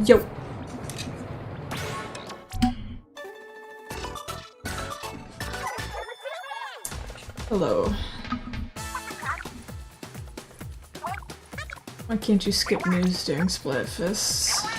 Yo. Hello. Why can't you skip news during Splatfest?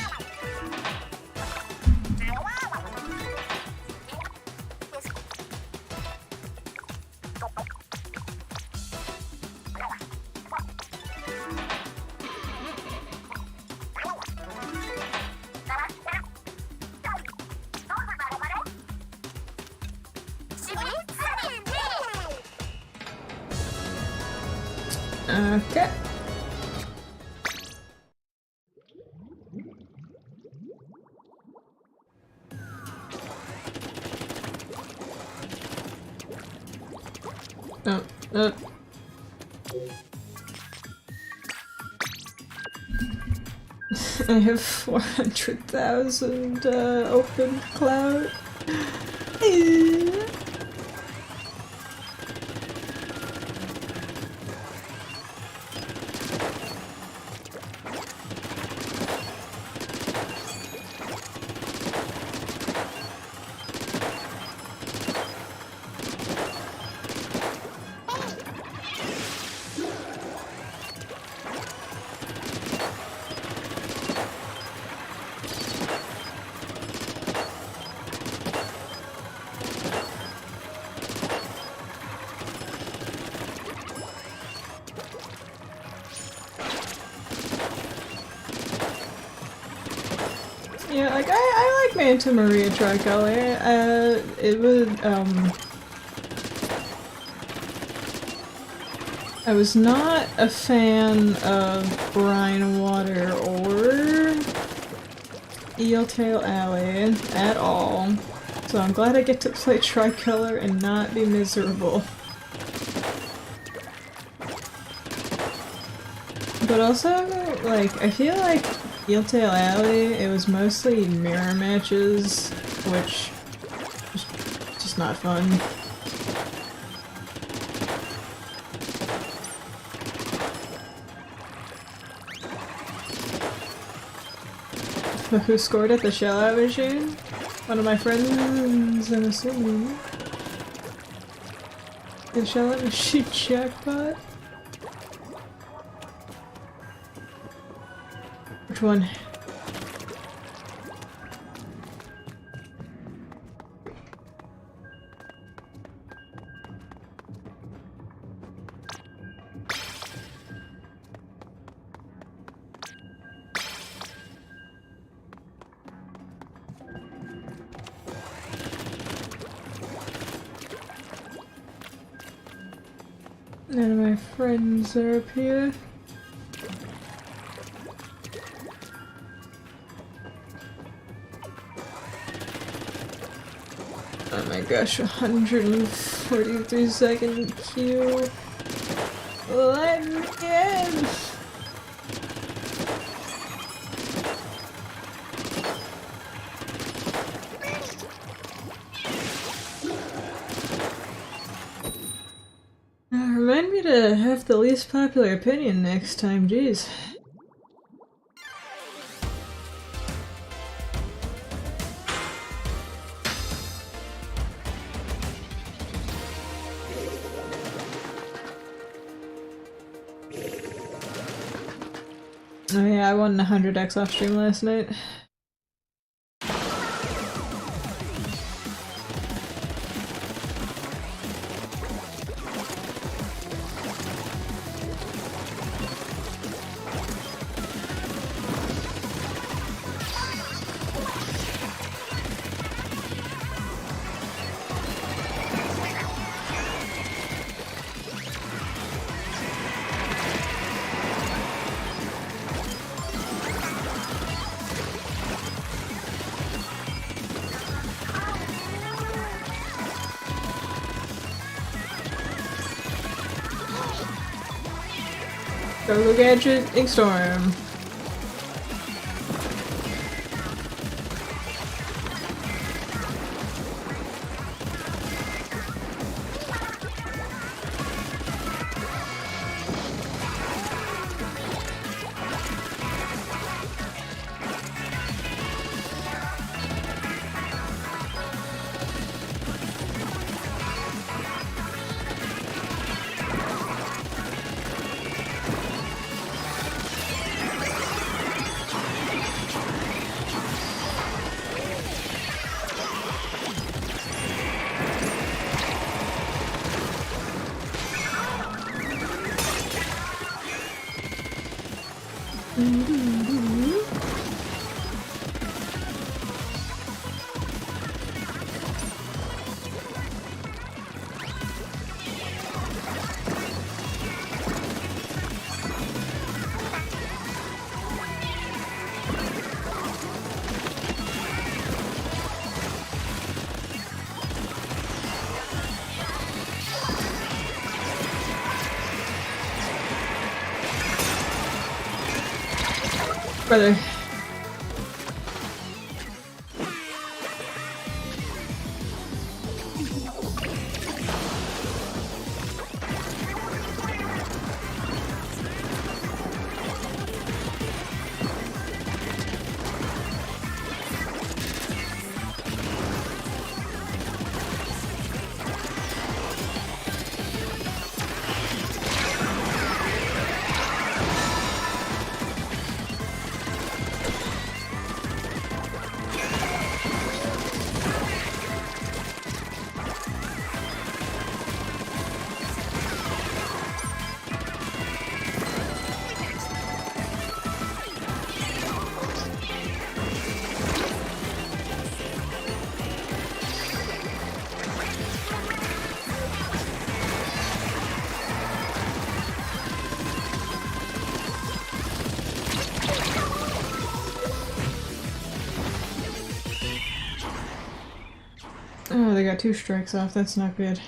Okay. I have 400,000 open cloud. Yeah, like I like Manta Maria Tricolor. It would I was not a fan of Brine Water or Eeltail Alley at all, so I'm glad I get to play Tricolor and not be miserable. But also, like, I feel like Eeltail Alley, it was mostly mirror matches, which is just not fun. Who scored at the shell-out machine? One of my friends, I'm assuming. The shell-out machine jackpot? Which one? None of my friends are up here. Oh my gosh, 143-second queue. Let me in! Remind me to have the least popular opinion next time, jeez. Oh yeah, I won 100x off stream last night. Go Gadget, Inkstorm. brother. Oh, they got 2 strikes off. That's not good.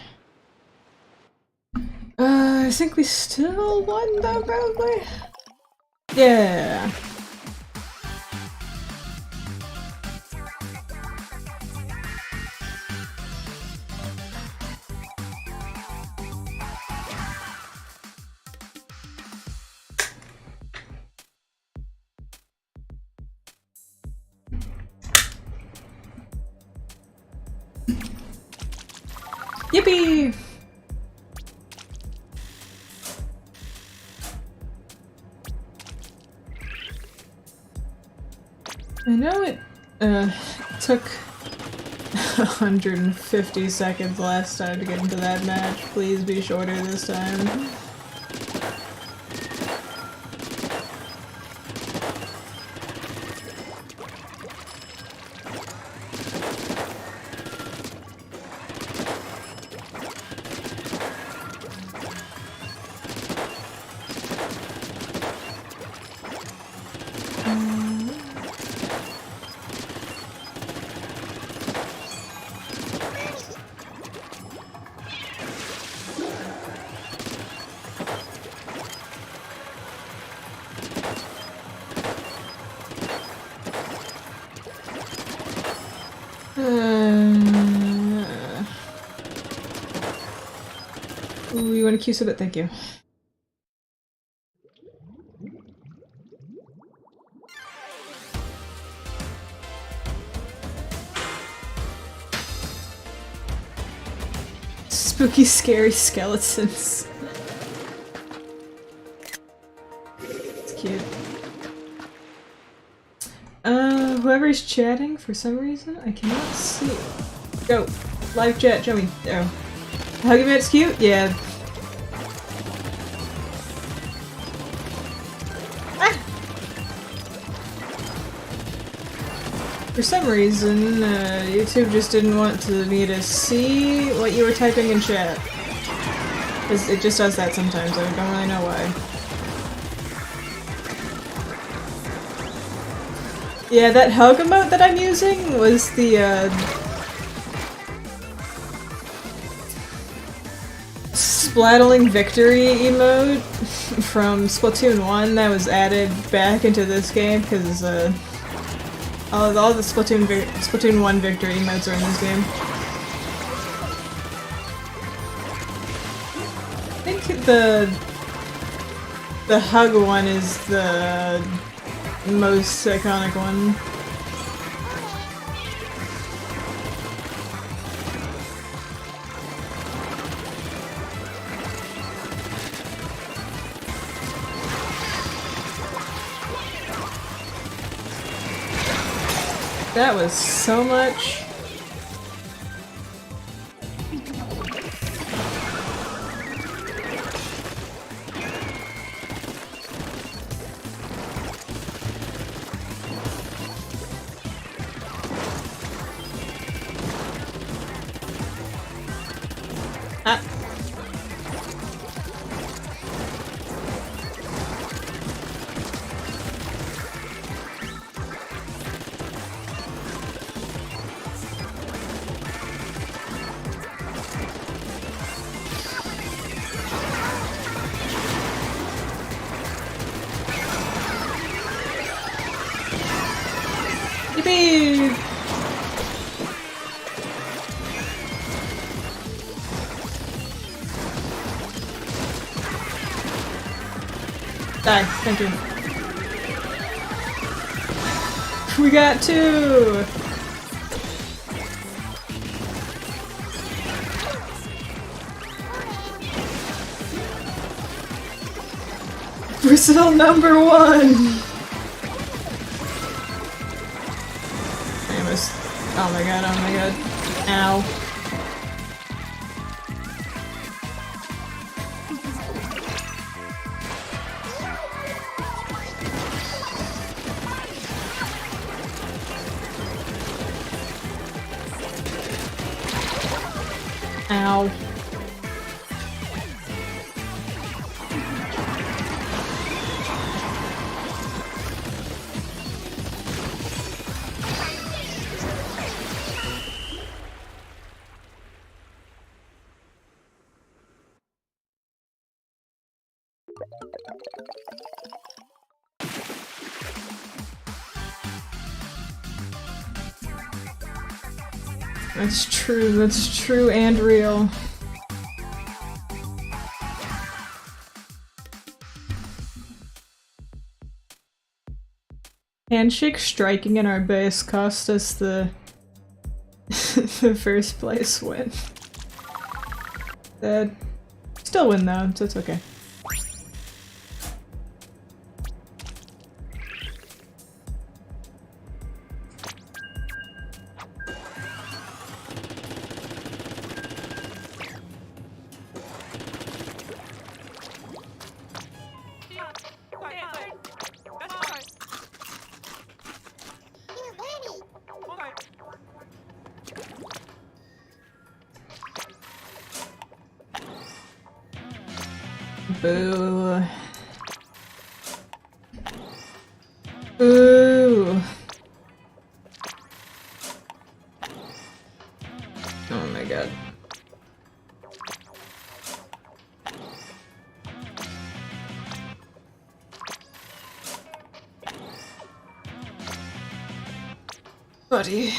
I think we still won though, probably? Yeah! Yippee! I know it took 150 seconds last time to get into that match. Please be shorter this time. Ooh, you want to Q-sub it? Thank you. Spooky, scary skeletons. It's cute. Whoever's chatting, for some reason, I cannot see. Go! Live chat, show me. Oh. Huggy Mat's cute? Yeah. Ah! For some reason, YouTube just didn't want me to see what you were typing in chat. Because it just does that sometimes, I don't really know why. Yeah, that hug emote that I'm using was the, Splattling Victory emote from Splatoon 1 that was added back into this game, because, all the Splatoon 1 Victory emotes are in this game. I think the hug one is the most iconic one. That was so much. Ah. Die, thank you. We got 2! We're still number 1! I almost... Oh my god, oh my god. Ow. Ow. That's true and real. Handshake striking in our base cost us the the first place win. Still win though, so it's okay. Boo. Boo. Oh my god. Buddy.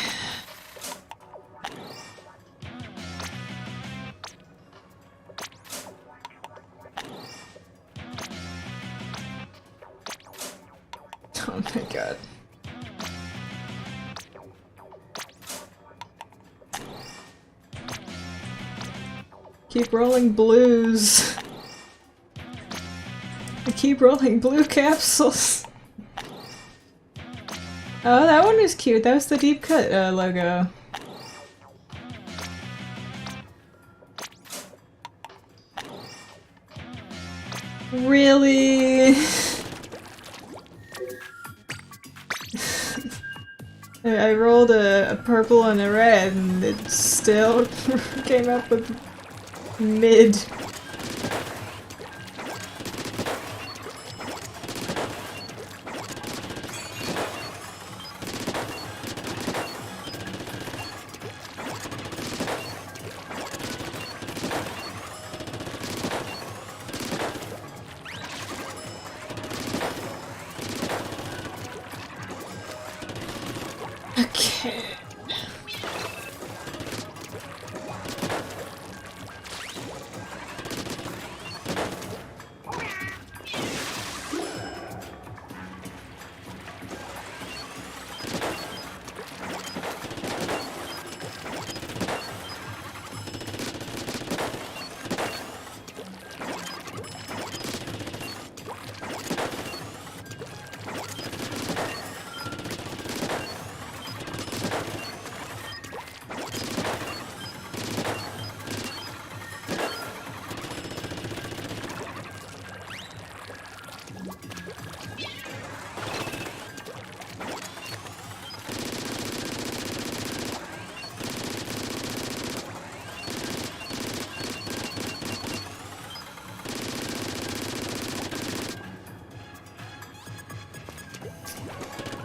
Oh my god. Keep rolling blues. I keep rolling blue capsules. Oh, that one was cute. That was the deep cut logo. Really? I rolled a purple and a red and it still came up with mid. Okay.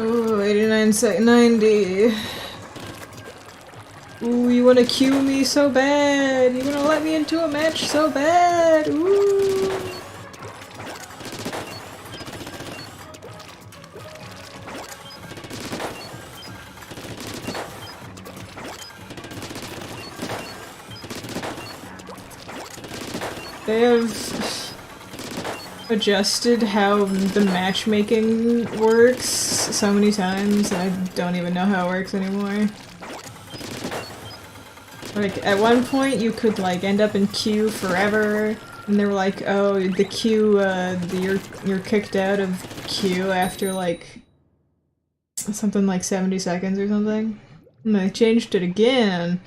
Oh, 89 sec 90. Ooh, you wanna cue me so bad. You wanna let me into a match so bad. Ooh. They have adjusted how the matchmaking works so many times, I don't even know how it works anymore. Like, at one point you could, like, end up in queue forever, and they were like, oh, the queue, you're kicked out of queue after, like, something like 70 seconds or something. And they changed it again.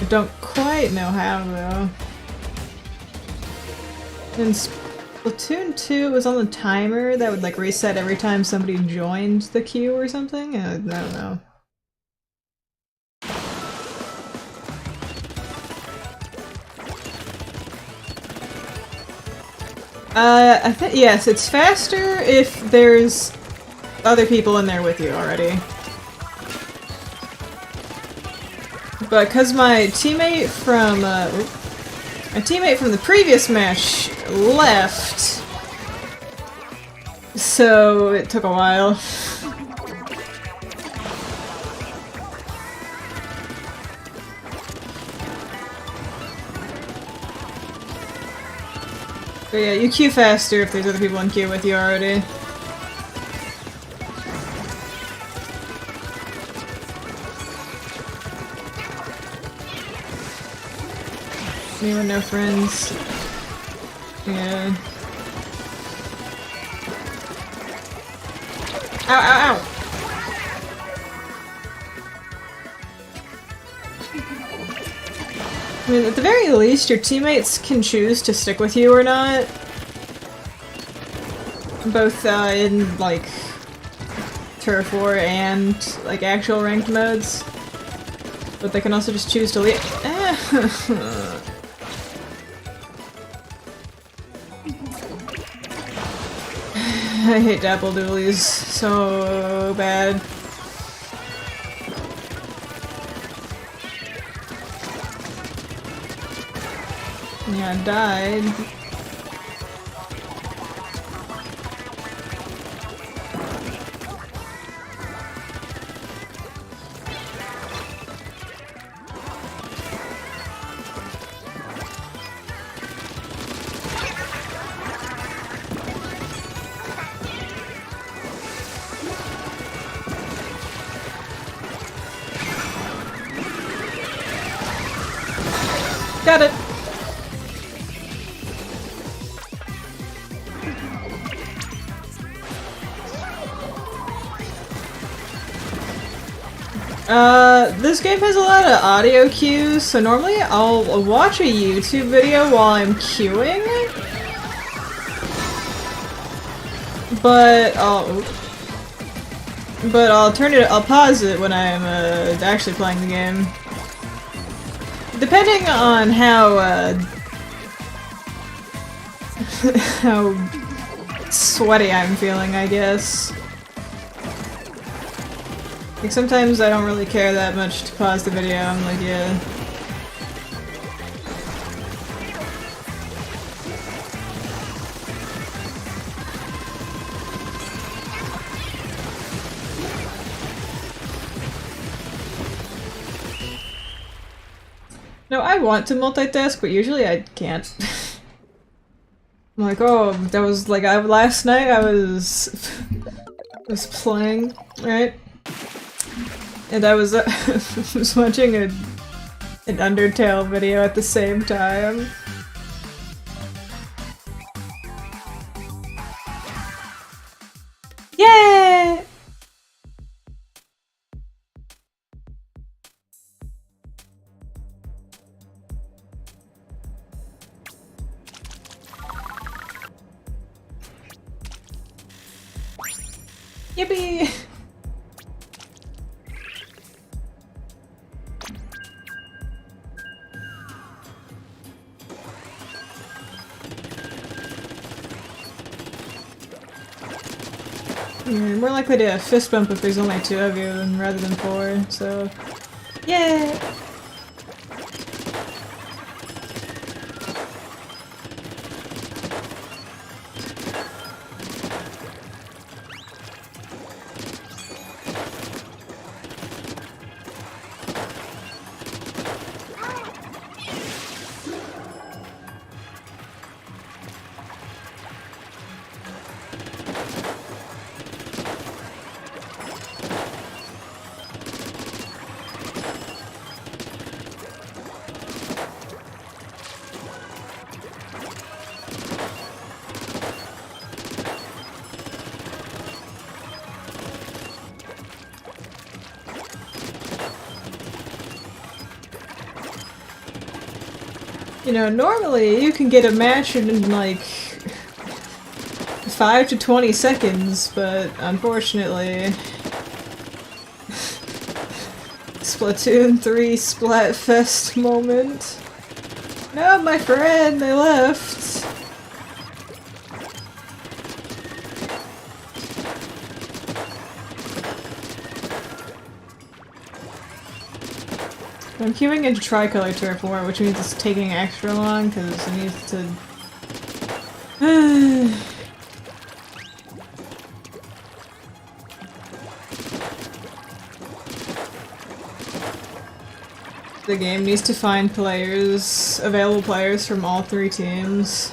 I don't quite know how, though. In Splatoon 2, it was on the timer that would, like, reset every time somebody joined the queue or something? I don't know. I think, yes, it's faster if there's other people in there with you already. But cause my teammate from the previous match left, so it took a while. But yeah, you queue faster if there's other people in queue with you already. Anyone, no friends? Yeah. Ow, ow, ow! I mean, at the very least, your teammates can choose to stick with you or not. Both in, like, Turf War and, like, actual ranked modes. But they can also just choose to leave. I hate dapple doolies so bad. Yeah, I died. Got it! This game has a lot of audio cues, so normally I'll watch a YouTube video while I'm queuing, but I'll pause it when I'm actually playing the game. Depending on how how sweaty I'm feeling, I guess. Like, sometimes I don't really care that much to pause the video, I'm like, yeah. No, I want to multitask, but usually I can't. I'm like, oh, that was like, last night I was playing, right? And I was was watching an Undertale video at the same time. Yay! Yippee! You're more likely to fist bump if there's only 2 of you rather than 4, so... Yay! You know, normally you can get a match in like 5 to 20 seconds, but unfortunately Splatoon 3 Splatfest moment. No, my friend, they left. I'm queuing into Tricolor Turf War, which means it's taking extra long because it needs to. The game needs to find players, available players from all 3 teams.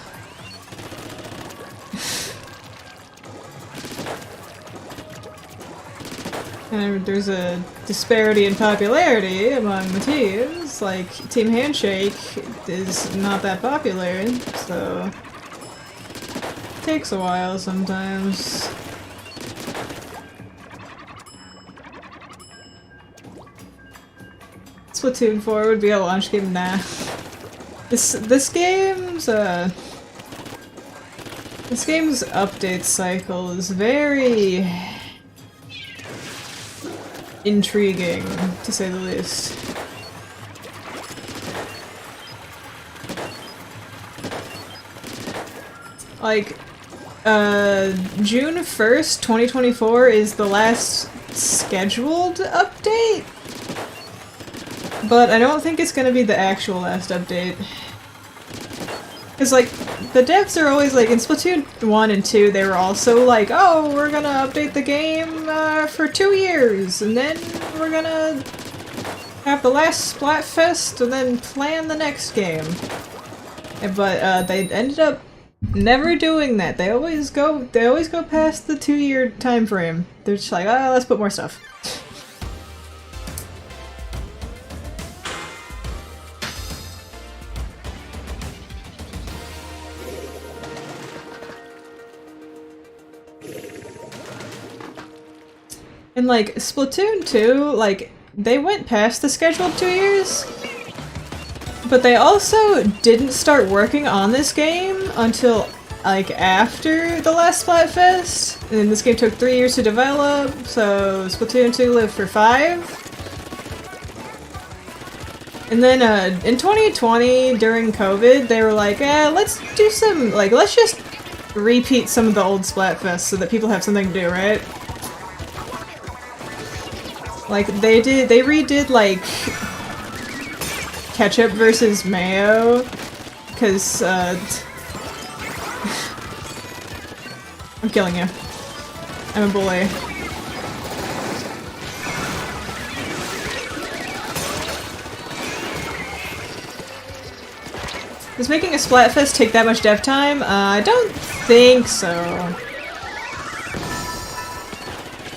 And there's a disparity in popularity among the teams, like Team Handshake is not that popular, so it takes a while sometimes. Splatoon 4 would be a launch game, nah. This game's update cycle is very intriguing, to say the least. Like, June 1st, 2024 is the last scheduled update? But I don't think it's gonna be the actual last update. Cause like, the devs are always like, in Splatoon 1 and 2 they were also like, oh, we're gonna update the game for 2 years, and then we're gonna have the last Splatfest, and then plan the next game. But they ended up never doing that. They always go past the 2-year time frame. They're just like, oh, let's put more stuff. And like, Splatoon 2, like, they went past the scheduled 2 years, but they also didn't start working on this game until, like, after the last Splatfest, and this game took 3 years to develop, so Splatoon 2 lived for 5. And then, in 2020, during COVID, they were like, let's do some, like, let's just repeat some of the old Splatfests so that people have something to do, right? Like, they redid, like, ketchup versus mayo, because, I'm killing you. I'm a bully. Does making a Splatfest take that much dev time? I don't think so.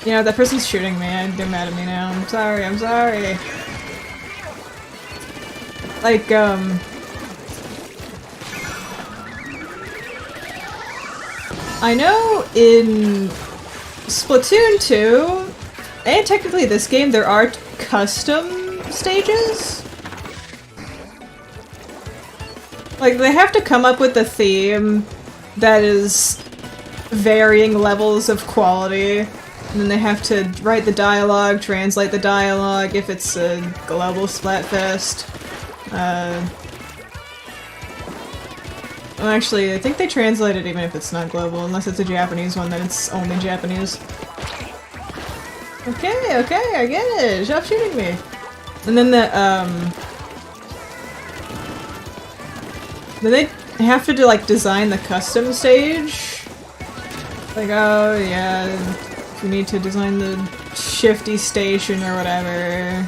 You know, that person's shooting me. They're mad at me now. I'm sorry, I'm sorry. Like, I know in Splatoon 2, and technically this game, there are custom stages. Like, they have to come up with a theme that is varying levels of quality. And then they have to write the dialogue, translate the dialogue if it's a global Splatfest. Well, actually, I think they translate it even if it's not global, unless it's a Japanese one, then it's only Japanese. Okay, okay, I get it! Stop shooting me! And then then they have to do, like, design the custom stage. Like, oh, yeah, we need to design the shifty station or whatever.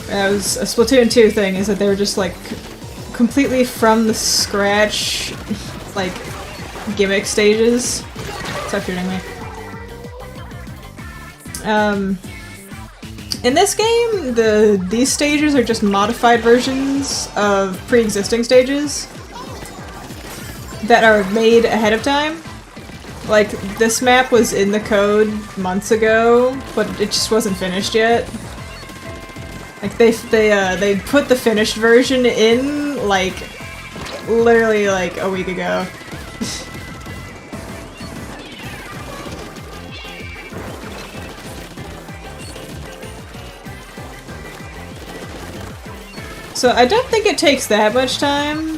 That was a Splatoon 2 thing, is that they were just, like, completely from the scratch, like, gimmick stages. Stop shooting me. In this game, these stages are just modified versions of pre-existing stages that are made ahead of time. Like, this map was in the code months ago, but it just wasn't finished yet. Like they put the finished version in like literally like a week ago. So I don't think it takes that much time.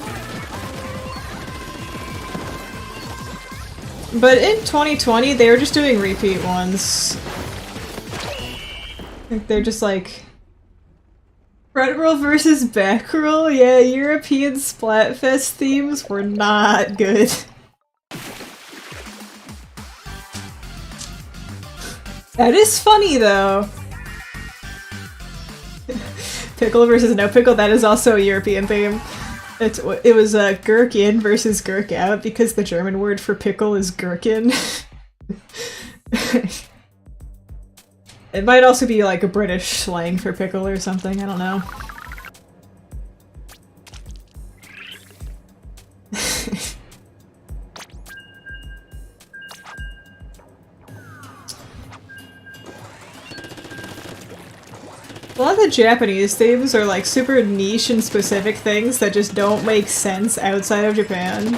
But in 2020, they were just doing repeat ones. Like they're just like front row versus back row. Yeah, European Splatfest themes were not good. That is funny though. Pickle versus no pickle. That is also a European theme. It was Gurk in versus Gurk out because the German word for pickle is Gherkin. It might also be like a British slang for pickle or something, I don't know. A lot of the Japanese themes are like super niche and specific things that just don't make sense outside of Japan.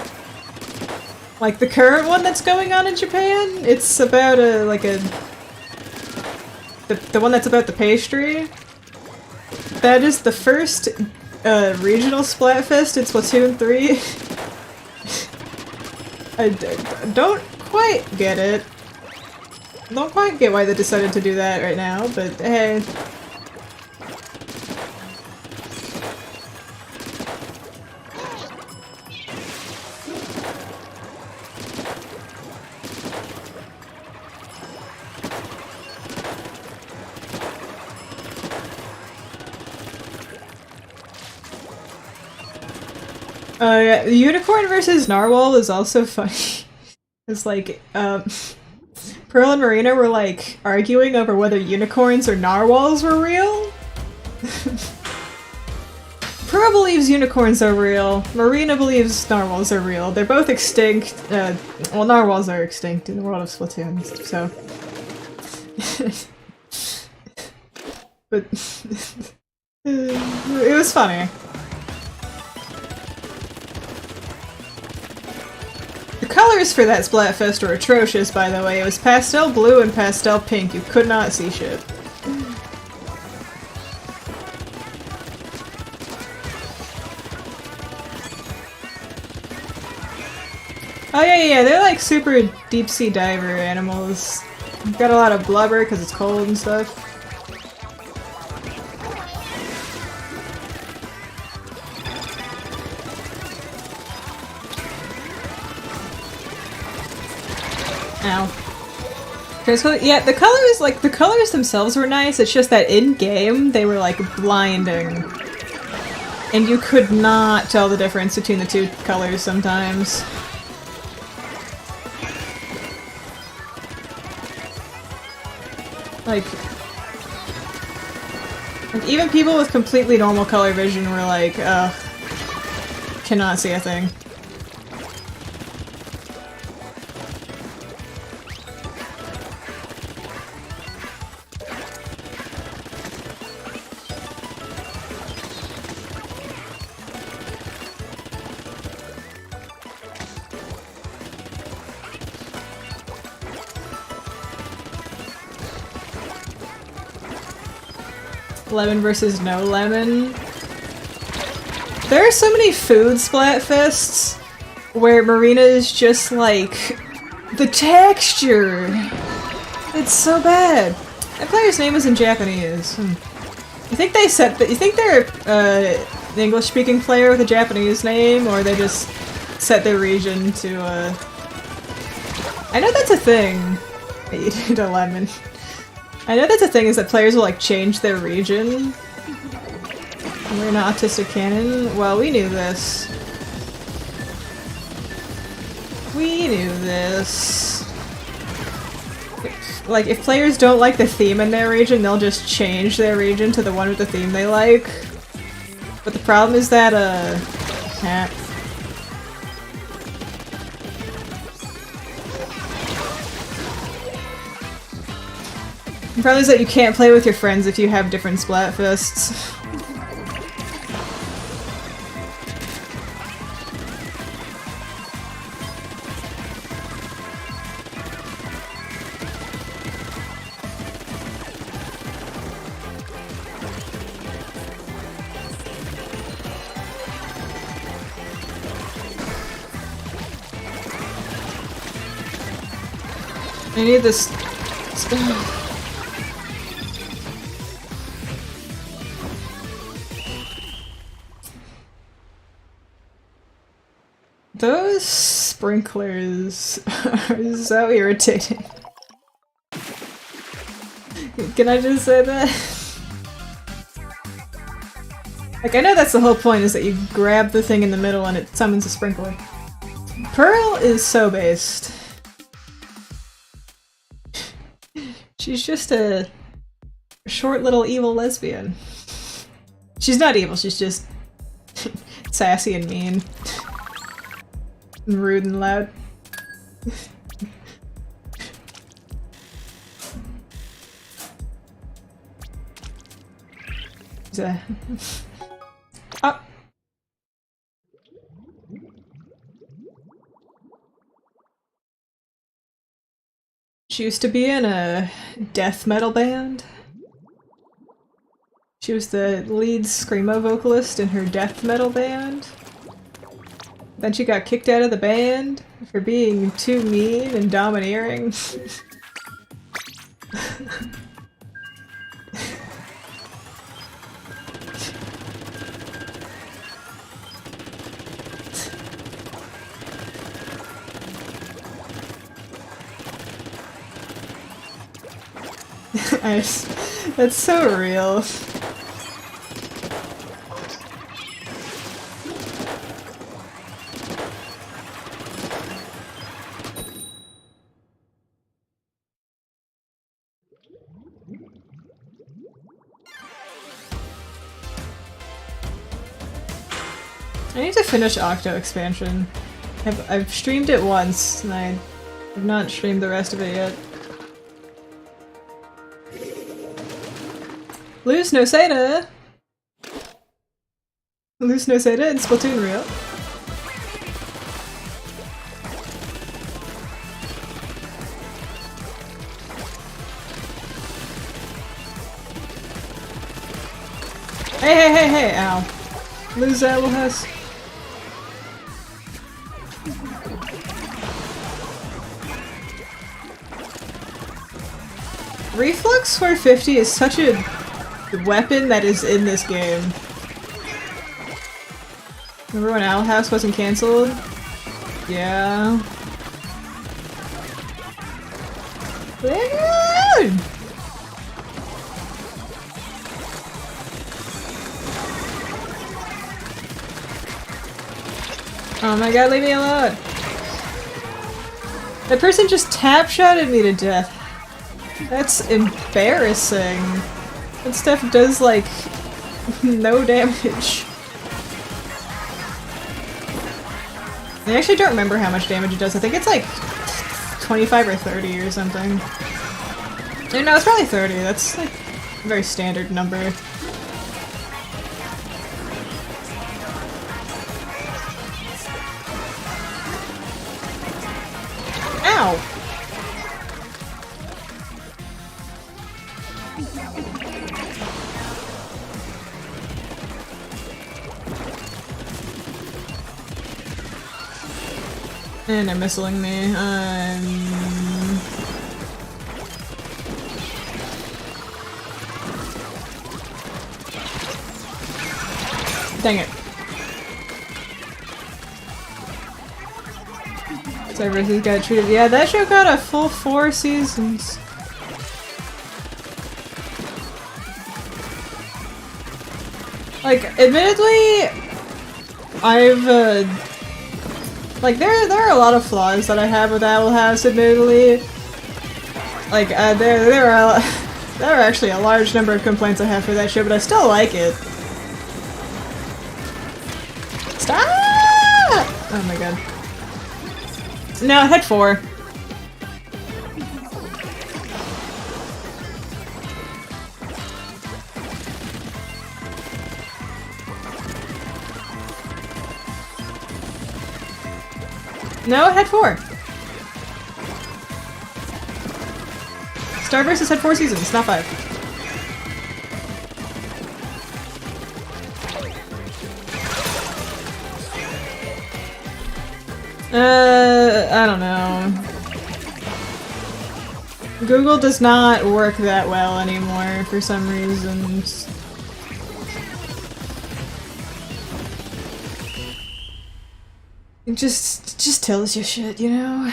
Like the current one that's going on in Japan, it's about the one that's about the pastry. That is the first regional Splatfest in Splatoon 3. I don't quite get it. Don't quite get why they decided to do that right now, but hey. Yeah, Unicorn versus Narwhal is also funny. It's like, Pearl and Marina were like arguing over whether unicorns or narwhals were real. Pearl believes unicorns are real. Marina believes narwhals are real. They're both extinct. Well, narwhals are extinct in the world of Splatoon, so. But it was funny. The colors for that Splatfest were atrocious, by the way. It was pastel blue and pastel pink. You could not see shit. Oh yeah, they're like super deep sea diver animals. Got a lot of blubber because it's cold and stuff. Ow. Yeah, the colors themselves were nice, it's just that in-game they were like blinding. And you could not tell the difference between the two colors sometimes. Like even people with completely normal color vision were like, ugh, cannot see a thing. Lemon versus no lemon. There are so many food Splatfests where Marina is just like the texture. It's so bad. That player's name is in Japanese. You think they said that? You think they're an English-speaking player with a Japanese name, or they just set their region to? I know that's a thing. Eat a lemon. I know that's a thing, is that players will like change their region. We're not autistic canon. Well, we knew this. We knew this. Like, if players don't like the theme in their region, they'll just change their region to the one with the theme they like. But the problem is that, The problem is that you can't play with your friends if you have different Splatfests. I need this. Those sprinklers are so irritating. Can I just say that? Like, I know that's the whole point, is that you grab the thing in the middle and it summons a sprinkler. Pearl is so based. She's just a short little evil lesbian. She's not evil, she's just sassy and mean. And rude and loud. Oh! She used to be in a death metal band. She was the lead screamo vocalist in her death metal band. Then she got kicked out of the band for being too mean and domineering. That's so real. I need to finish Octo expansion. I've streamed it once, and I have not streamed the rest of it yet. Lose no Seda! Lose no Seda in Splatoon real. Hey, ow. Lose that little house. Reflux 450 is such a weapon that is in this game. Remember when Owl House wasn't cancelled? Yeah. Dude! Oh my god, leave me alone! That person just tap-shotted me to death. That's embarrassing. That stuff does, like, no damage. I actually don't remember how much damage it does. I think it's like 25 or 30 or something. No, it's probably 30. That's, like, a very standard number. Ow! And they're missing me. Dang it. Averse got treated. Yeah, that show got a full 4 seasons. Like, admittedly, like, there are a lot of flaws that I have with Owl House, admittedly. Like, there are actually a large number of complaints I have for that show, but I still like it. Stop! Oh my god. No, I had 4. No, it had 4. Star Versus had 4 seasons, not 5. I don't know. Google does not work that well anymore for some reasons. It just tells you shit, you know?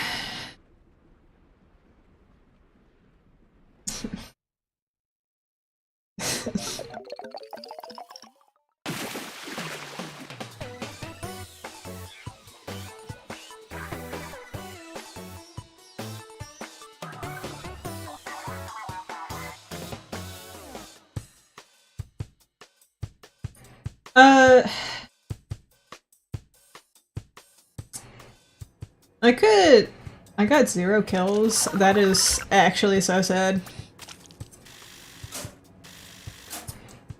I got 0 kills. That is actually so sad.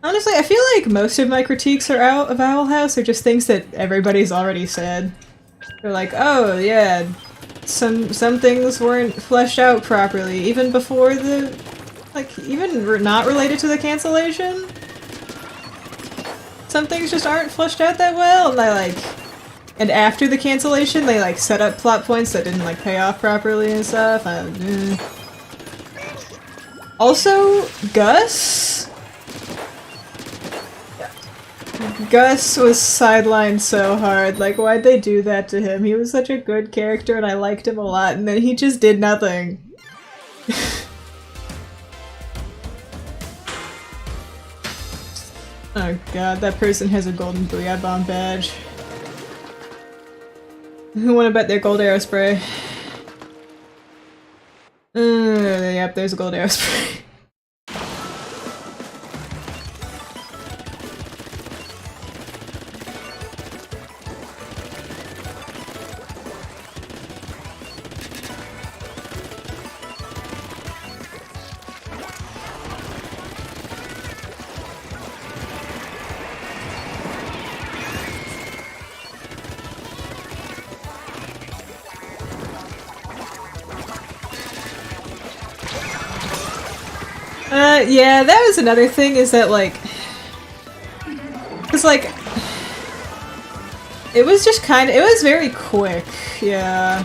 Honestly, I feel like most of my critiques are out of Owl House are just things that everybody's already said. They're like, oh yeah, some things weren't fleshed out properly, even before the, like, even not related to the cancellation. Some things just aren't fleshed out that well, and and after the cancellation, they like set up plot points that didn't like pay off properly and stuff. Also, Gus was sidelined so hard. Like, why'd they do that to him? He was such a good character and I liked him a lot, and then he just did nothing. Oh god, that person has a golden Booyah Bomb badge. Who wanna bet their gold arrow spray? Yep, there's a gold arrow spray. Yeah, that was another thing, is that, like... Cause, like... It was just kind of- it was very quick, yeah.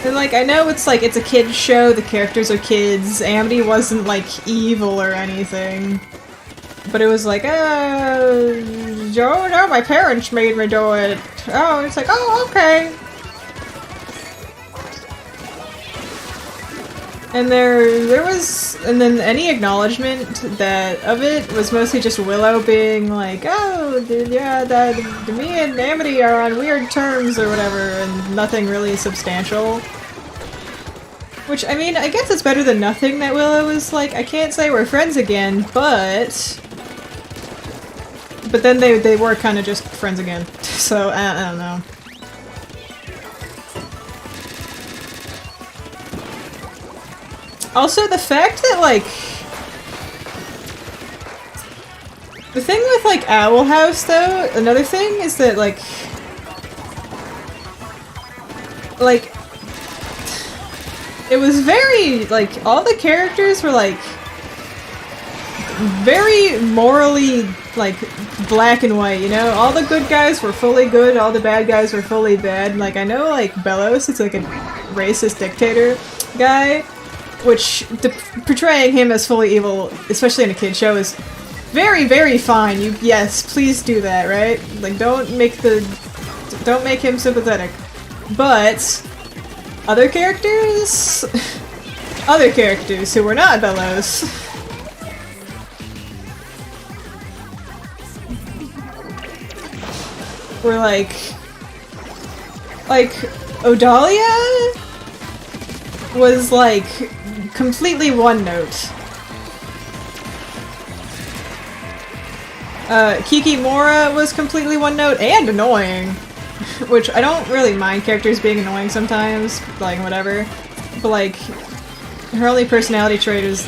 And, like, I know it's, like, it's a kid's show, the characters are kids, Amity wasn't, like, evil or anything. But it was like, oh, no, my parents made me do it. Oh, it's like, oh, okay. And there was, and then any acknowledgement that of it was mostly just Willow being like, oh, yeah, me and Amity are on weird terms or whatever, and nothing really substantial. Which, I mean, I guess it's better than nothing that Willow was like, I can't say we're friends again, but then they were kind of just friends again. So, I don't know. Also, the fact that, like... The thing with, like, Owl House, though, another thing is that, like... It was very, like, all the characters were, like... very morally, like, black and white, you know? All the good guys were fully good, all the bad guys were fully bad. Like, I know, like, Belos is, like, a racist dictator guy, which portraying him as fully evil, especially in a kid show, is very, very fine. Yes, please do that, right? Like, don't make him sympathetic. But other characters who were not Belos, were like Odalia was like completely one note. Kikimora was completely one note and annoying, which I don't really mind characters being annoying sometimes, like whatever, but like her only personality trait is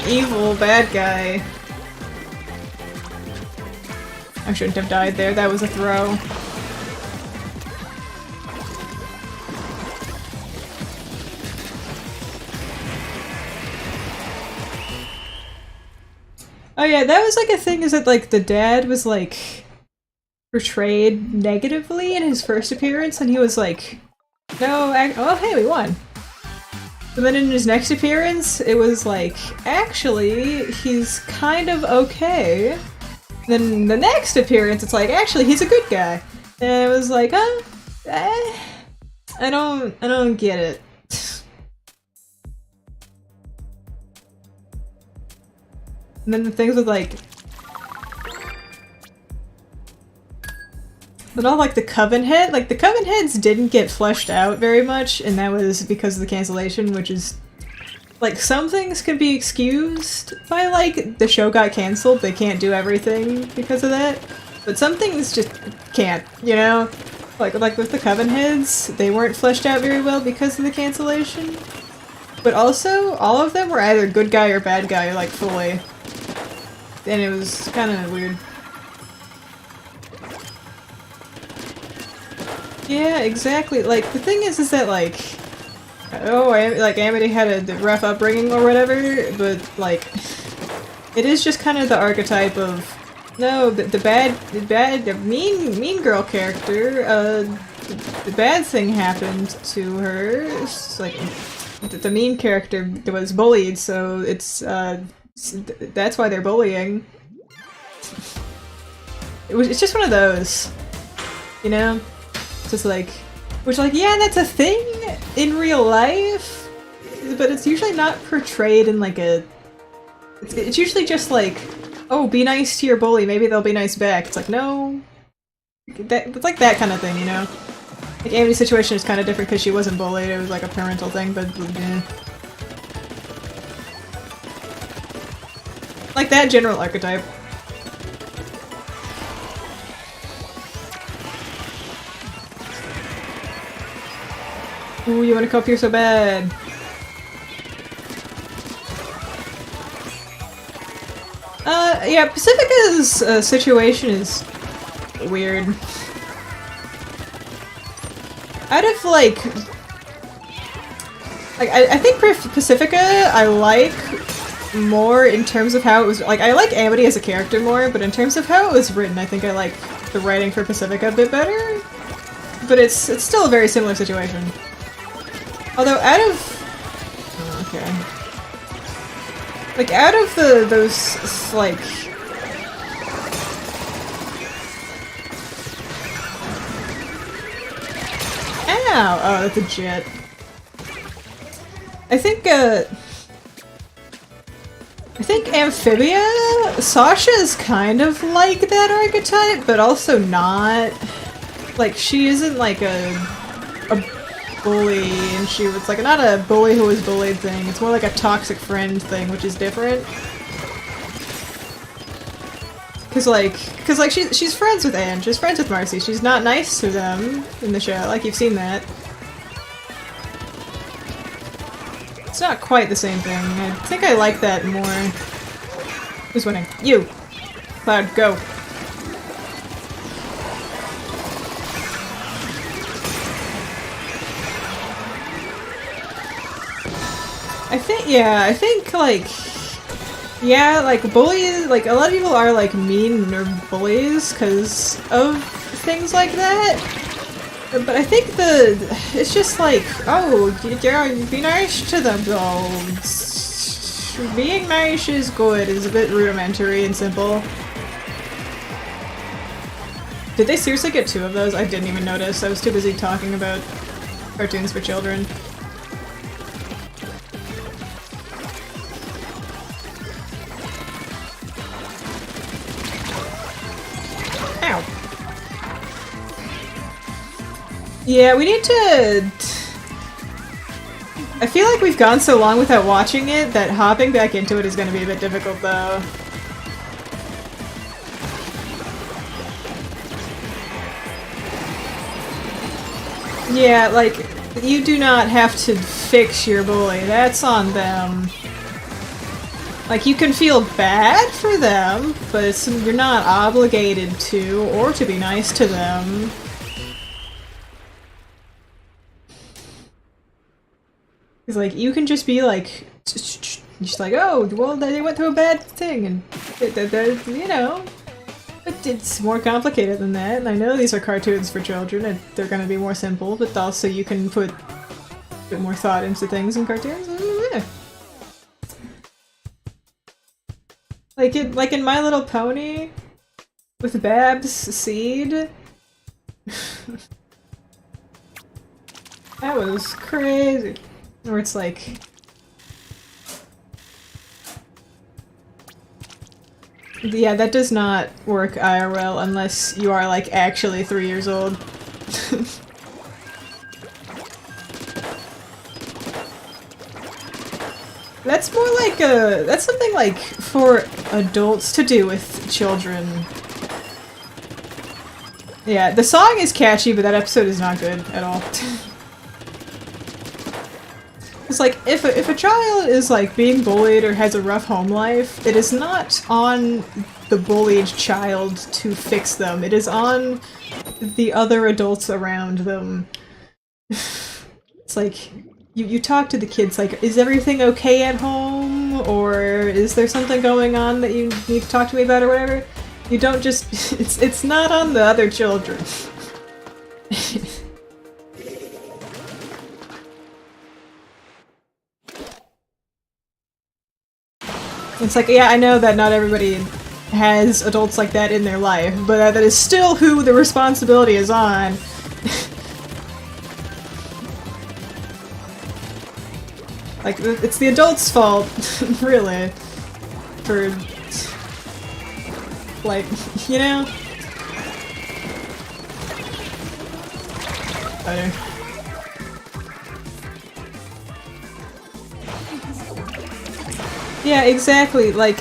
evil bad guy. I shouldn't have died there, that was a throw. Oh yeah, that was like a thing, is that like the dad was like portrayed negatively in his first appearance, and he was like, no, oh hey, we won. And then in his next appearance, it was like, actually, he's kind of okay. And then the next appearance, it's like, actually, he's a good guy. And it was like, I don't get it. And then the things with like, but all like the Coven head, like the Coven heads didn't get fleshed out very much, and that was because of the cancellation, which is like some things can be excused by like the show got canceled, they can't do everything because of that, but some things just can't, you know? Like with the Coven heads, they weren't fleshed out very well because of the cancellation. But also, all of them were either good guy or bad guy, like fully. And it was kind of weird. Yeah, exactly. Like, the thing is that, like, oh, like, Amity had a rough upbringing or whatever, but, like, it is just kind of the archetype of, no, the mean girl character, the bad thing happened to her. It's like, the mean character was bullied, so it's, that's why they're bullying. It's just one of those, you know? Just like, which like, yeah, that's a thing in real life, but it's usually not portrayed in like a, it's usually just like, oh, be nice to your bully, maybe they'll be nice back. It's like, no, it's like that kind of thing, you know? Like Amity's situation is kind of different because she wasn't bullied, it was like a parental thing, but eh. Like that general archetype. Ooh, you want to come up here so bad. Yeah, Pacifica's situation is weird. Out of like I think Pacifica I like more in terms of how it was, like I like Amity as a character more, but in terms of how it was written, I think I like the writing for Pacifica a bit better. But it's still a very similar situation. Although out of... oh, okay. Like, out of those, like... ow! Oh, that's a jet. I think Amphibia, Sasha's kind of like that archetype, but also not. Like, she isn't like a bully, and she was like not a bully who was bullied thing. It's more like a toxic friend thing, which is different. Cause like she's friends with Anne, she's friends with Marcy. She's not nice to them in the show. Like you've seen that. It's not quite the same thing. I think I like that more. Who's winning? You! Cloud, go! I think, like, yeah, like, bullies, like, a lot of people are, like, mean or bullies because of things like that. But I think it's just like, oh, yeah, be nice to them, though. Being nice is good, is a bit rudimentary and simple. Did they seriously get 2 of those? I didn't even notice. I was too busy talking about cartoons for children. Ow. Yeah, we need to... I feel like we've gone so long without watching it that hopping back into it is going to be a bit difficult, though. Yeah, like, you do not have to fix your bully. That's on them. Like, you can feel bad for them, but you're not obligated to, or to be nice to them. It's like, you can just be like, just like, oh, well, they went through a bad thing, and You know, it's more complicated than that, and I know these are cartoons for children, and they're gonna be more simple, but also you can put a bit more thought into things in cartoons. Yeah. Like in My Little Pony, with Babs Seed. That was crazy. Where it's like... Yeah, that does not work IRL unless you are, like, actually 3 years old. That's more like a... That's something, like, for adults to do with children. Yeah, the song is catchy, but that episode is not good at all. It's like, if a child is, like, being bullied or has a rough home life, it is not on the bullied child to fix them. It is on the other adults around them. It's like, you talk to the kids, like, is everything okay at home? Or is there something going on that you need to talk to me about or whatever? You don't just... It's not on the other children. It's like, yeah, I know that not everybody has adults like that in their life, but that is still who the responsibility is on. Like, it's the adult's fault, really, for, like, you know? Better. Yeah, exactly, like,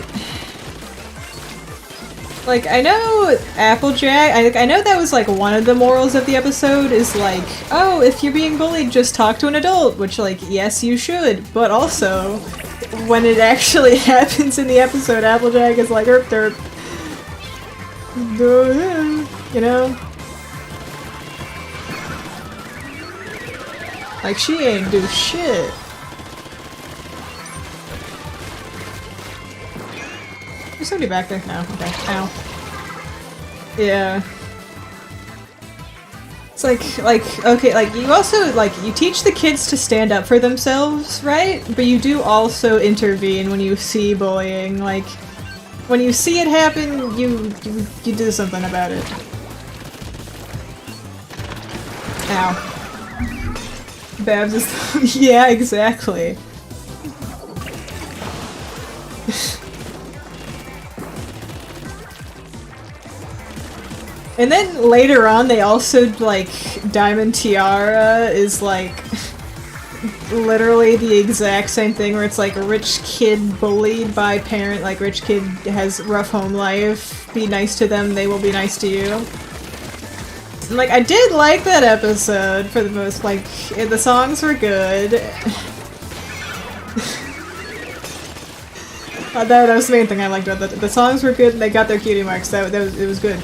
I know Applejack, I know that was, like, one of the morals of the episode is, like, oh, if you're being bullied, just talk to an adult, which, like, yes, you should, but also, when it actually happens in the episode, Applejack is like, derp derp. You know? Like, she ain't do shit. There's somebody back there? No, okay. Ow. Yeah. It's okay, like, you also, like, you teach the kids to stand up for themselves, right? But you do also intervene when you see bullying, like, when you see it happen, you do something about it. Ow. Babs is- yeah, exactly. And then later on, they also, like, Diamond Tiara is, like, literally the exact same thing where it's like a rich kid bullied by parent, like, rich kid has rough home life, be nice to them, they will be nice to you. And, like, I did like that episode for the most, like, the songs were good. That was the main thing I liked about it. The songs were good and they got their cutie marks, it was good.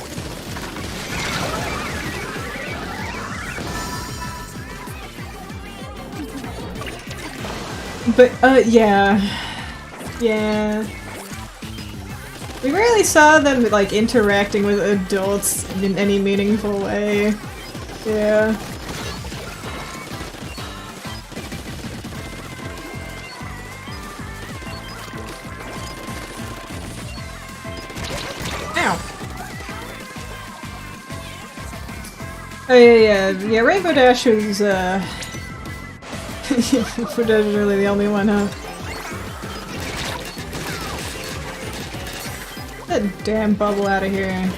But, yeah. Yeah. We rarely saw them, like, interacting with adults in any meaningful way. Yeah. Ow! Oh, yeah, Rainbow Dash was, Rainbow Dash is really the only one, huh? Get that damn bubble out of here.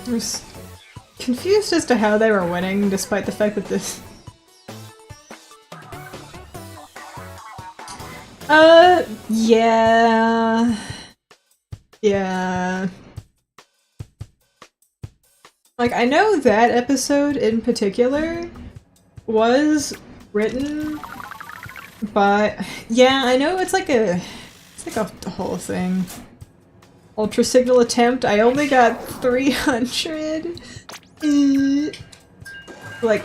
I was confused as to how they were winning, despite the fact that this... Yeah... Yeah... Like, I know that episode in particular was written by... Yeah, I know it's like a whole thing. Ultra Signal Attempt, I only got 300. Like,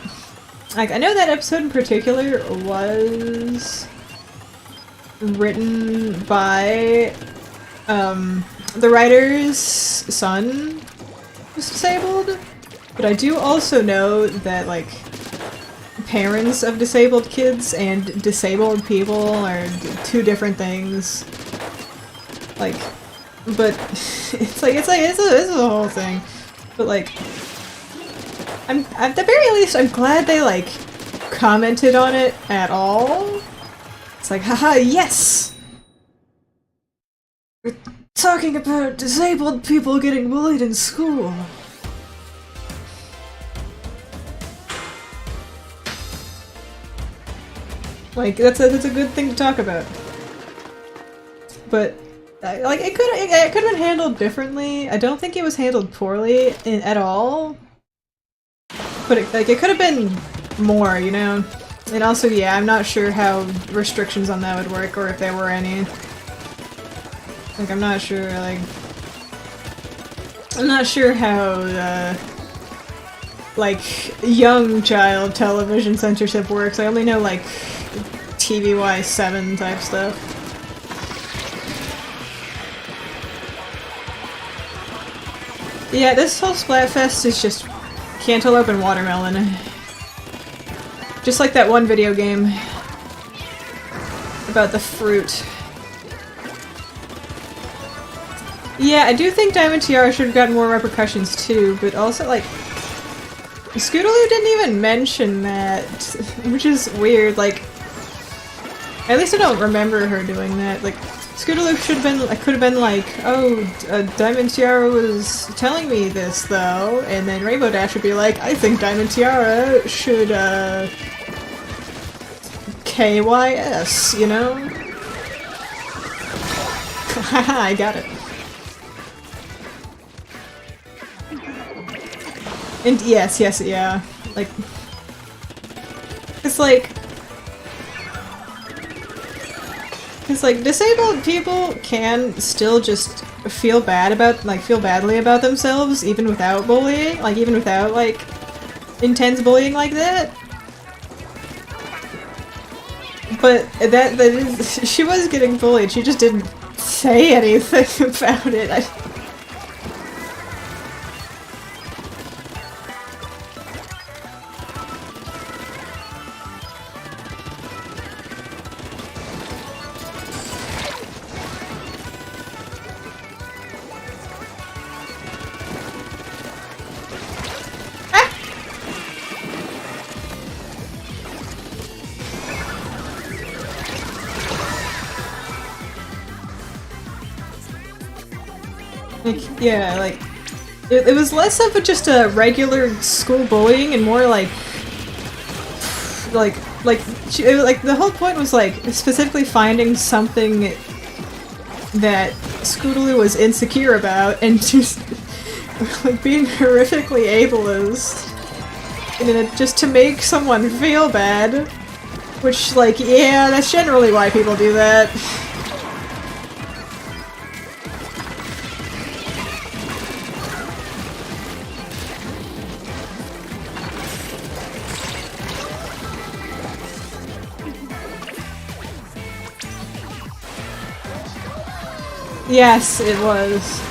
I know that episode in particular was written by the writer's son was disabled, but I do also know that like parents of disabled kids and disabled people are two different things. Like, but it's a whole thing. But like, at the very least, I'm glad they like commented on it at all. It's like, haha, yes! We're talking about disabled people getting bullied in school. Like, that's a good thing to talk about. But, like, it could have been handled differently. I don't think it was handled poorly at all. But it could have been more, you know? And also, yeah, I'm not sure how restrictions on that would work, or if there were any. Like, I'm not sure, like... I'm not sure how, like, young child television censorship works. I only know, like, TVY 7 type stuff. Yeah, this whole Splatfest is just cantaloupe and watermelon. Just like that one video game about the fruit. Yeah, I do think Diamond Tiara should have gotten more repercussions too, but also like Scootaloo didn't even mention that, which is weird. Like, at least I don't remember her doing that. Like, Scootaloo should have been, could have been like, oh, Diamond Tiara was telling me this though, and then Rainbow Dash would be like, I think Diamond Tiara should, KYS, you know? Haha, I got it. And yes, yeah. Like, it's like, disabled people can still just feel badly about themselves even without bullying, like even without like intense bullying like that. But that is, she was getting bullied, she just didn't say anything about it. Yeah, like, it was less of just a regular school bullying and more like the whole point was like specifically finding something that Scootaloo was insecure about and just like being horrifically ableist, and then just to make someone feel bad, which like, yeah, that's generally why people do that. Yes, it was.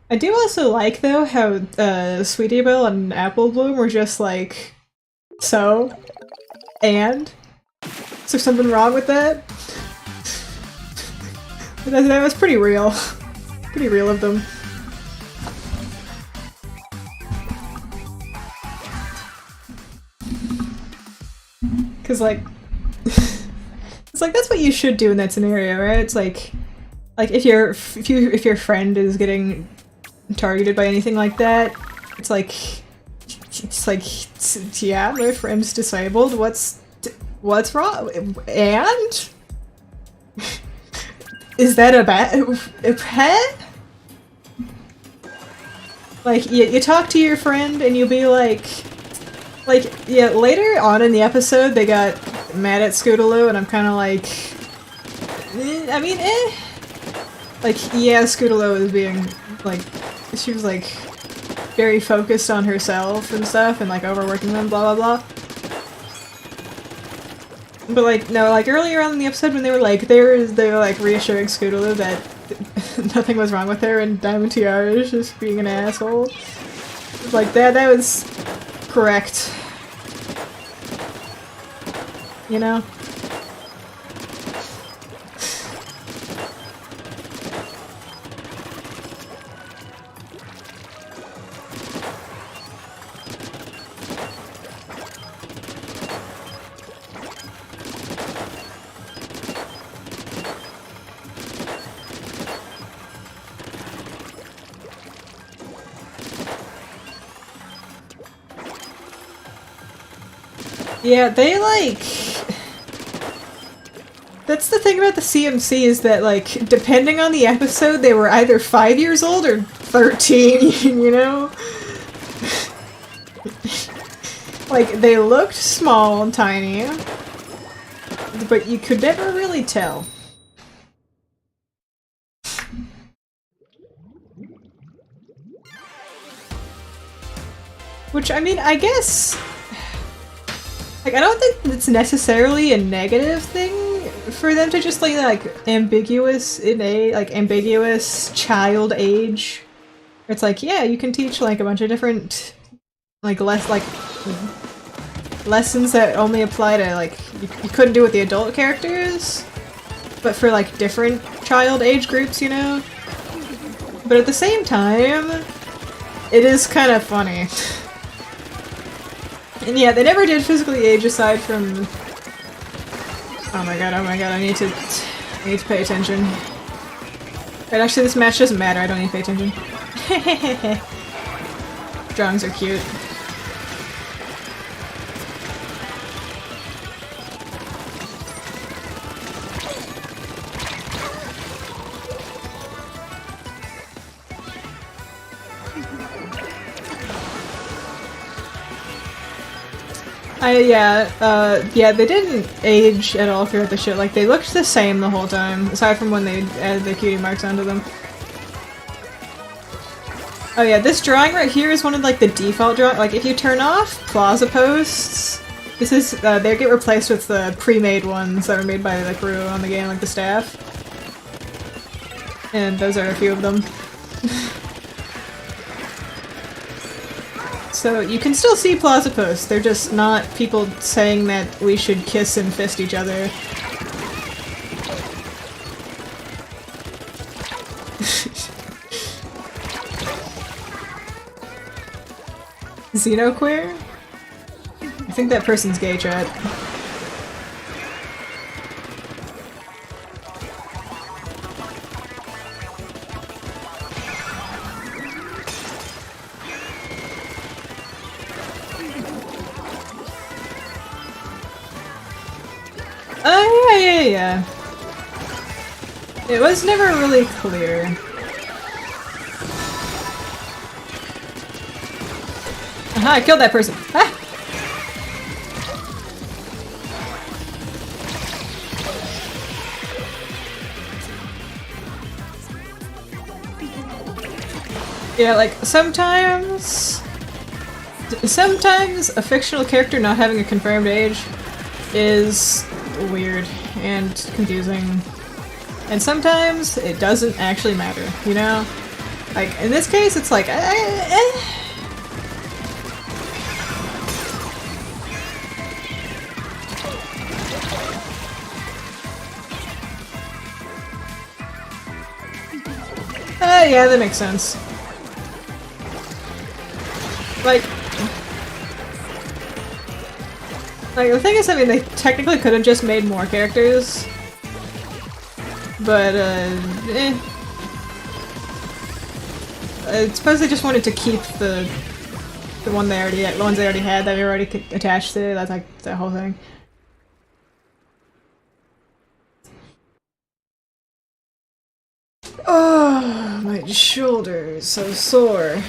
I do also like, though, how Sweetie Belle and Apple Bloom were just like, so? And? Is there something wrong with that? That was pretty real. Pretty real of them. Cause like, it's like that's what you should do in that scenario, right? It's like if your friend is getting targeted by anything like that, it's like yeah, my friend's disabled. What's wrong? And is that a bad pet? Like, you talk to your friend and you'll be like, yeah, later on in the episode they got mad at Scootaloo and I'm kind of like, I mean, Like, yeah, Scootaloo was being, like, she was like, very focused on herself and stuff and like overworking them, blah blah blah. But like, no, like earlier on in the episode when they were like reassuring Scootaloo that nothing was wrong with her and Diamond Tiara is just being an asshole. Like that was correct. You know? Yeah, they like... That's the thing about the CMC is that, like, depending on the episode, they were either 5 years old or 13, you know? Like, they looked small and tiny, but you could never really tell. Which, I mean, I guess... Like, I don't think it's necessarily a negative thing for them to just like ambiguous child age. It's like, yeah, you can teach like a bunch of different lessons that only apply to like you couldn't do with the adult characters, but for like different child age groups, you know? But at the same time, it is kind of funny. And yeah, they never did physically age aside from... Oh my god, I need to pay attention. But actually this match doesn't matter, I don't need to pay attention. Drawings are cute. Yeah, they didn't age at all throughout the show. Like, they looked the same the whole time, aside from when they added the cutie marks onto them. Oh yeah, this drawing right here is one of, like, the default drawing. Like, if you turn off plaza posts, this is, they get replaced with the pre-made ones that were made by the crew on the game, like the staff. And those are a few of them. So you can still see plaza posts, they're just not people saying that we should kiss and fist each other. Xenoqueer? I think that person's gay, chat. Yeah. It was never really clear. Aha, I killed that person! Ah! Yeah, like, sometimes a fictional character not having a confirmed age is weird and confusing. And sometimes it doesn't actually matter, you know? Like, in this case, it's like, yeah, that makes sense. Like, the thing is, I mean, they technically could have just made more characters, but, I suppose they just wanted to keep the ones they already had that were already attached to it. That's like the whole thing. Oh, my shoulder is so sore.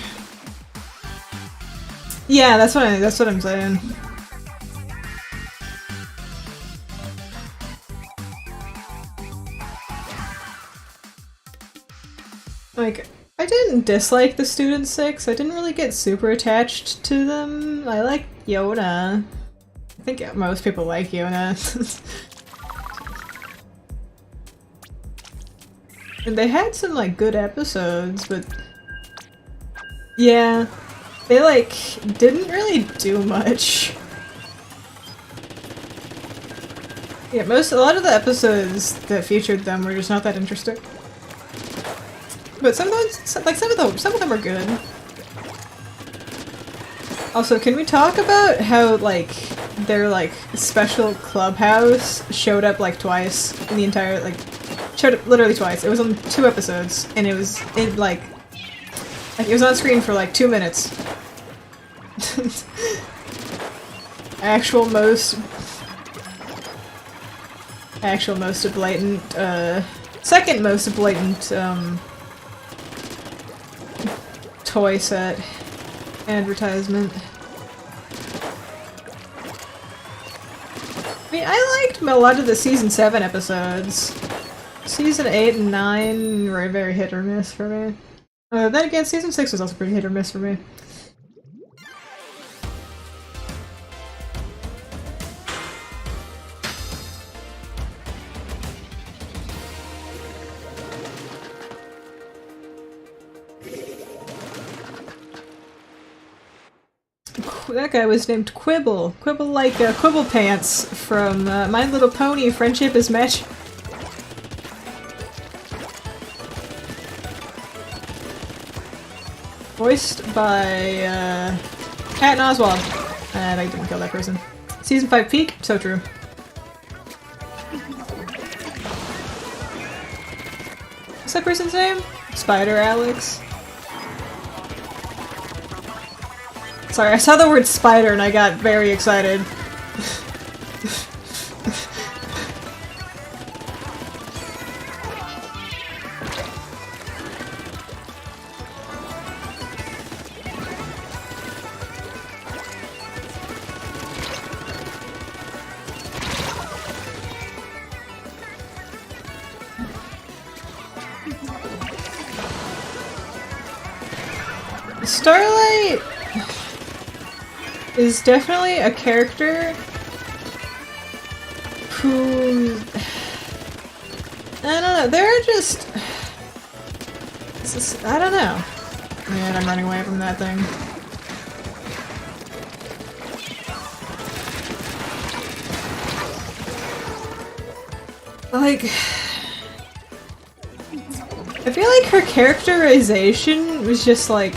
Yeah, that's what I'm saying. Like, I didn't dislike the Student 6. I didn't really get super attached to them. I like Yona. I think most people like Yona. And they had some, like, good episodes, but... yeah. They, like, didn't really do much. Yeah, a lot of the episodes that featured them were just not that interesting. But sometimes, like, some of them are good. Also, can we talk about how, like, their, like, special clubhouse showed up, like, twice in the entire, like, showed up literally twice. It was on 2 episodes, and it was in, like, it was on screen for, like, 2 minutes. Actual most blatant, second most blatant, toy set advertisement. I mean, I liked a lot of the Season 7 episodes. Season 8 and 9 were very hit or miss for me. Then again, Season 6 was also pretty hit or miss for me. That guy was named Quibble. Quibble like Quibble Pants from My Little Pony, Friendship is Magic. Voiced by Patton Oswalt. And I didn't kill that person. Season 5 peak? So true. What's that person's name? Spider Alex? Sorry, I saw the word spider and I got very excited. Starlight is definitely a character who... I don't know, they're just... I don't know. Man, I'm running away from that thing. Like... I feel like her characterization was just like...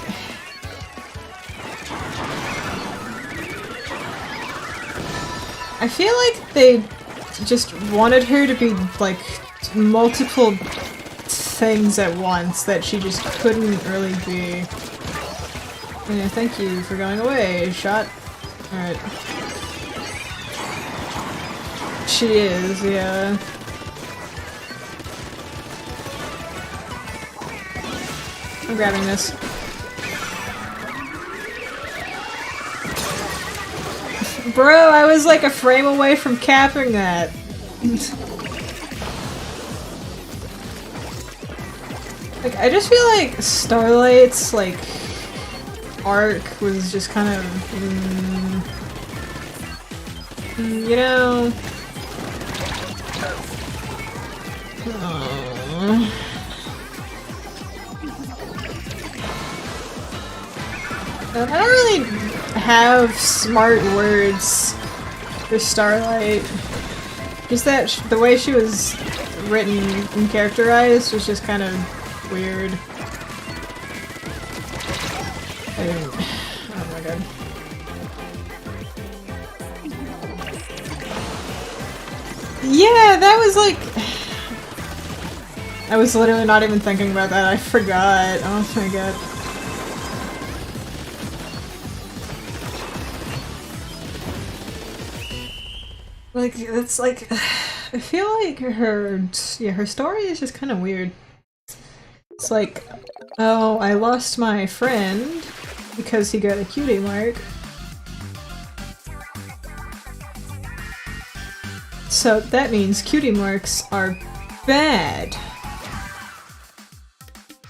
I feel like they just wanted her to be, like, multiple things at once that she just couldn't really be. Yeah, thank you for going away, shot. Alright. She is, yeah. I'm grabbing this. Bro, I was like a frame away from capping that. Like, I just feel like Starlight's, like, arc was just kind of, you know... I don't really have smart words for Starlight. Just that the way she was written and characterized was just kind of weird. Oh my god. Yeah, that was like... I was literally not even thinking about that. I forgot. Oh my god. Like, it's like, I feel like her story is just kind of weird. It's like, oh, I lost my friend because he got a cutie mark, So that means cutie marks are bad.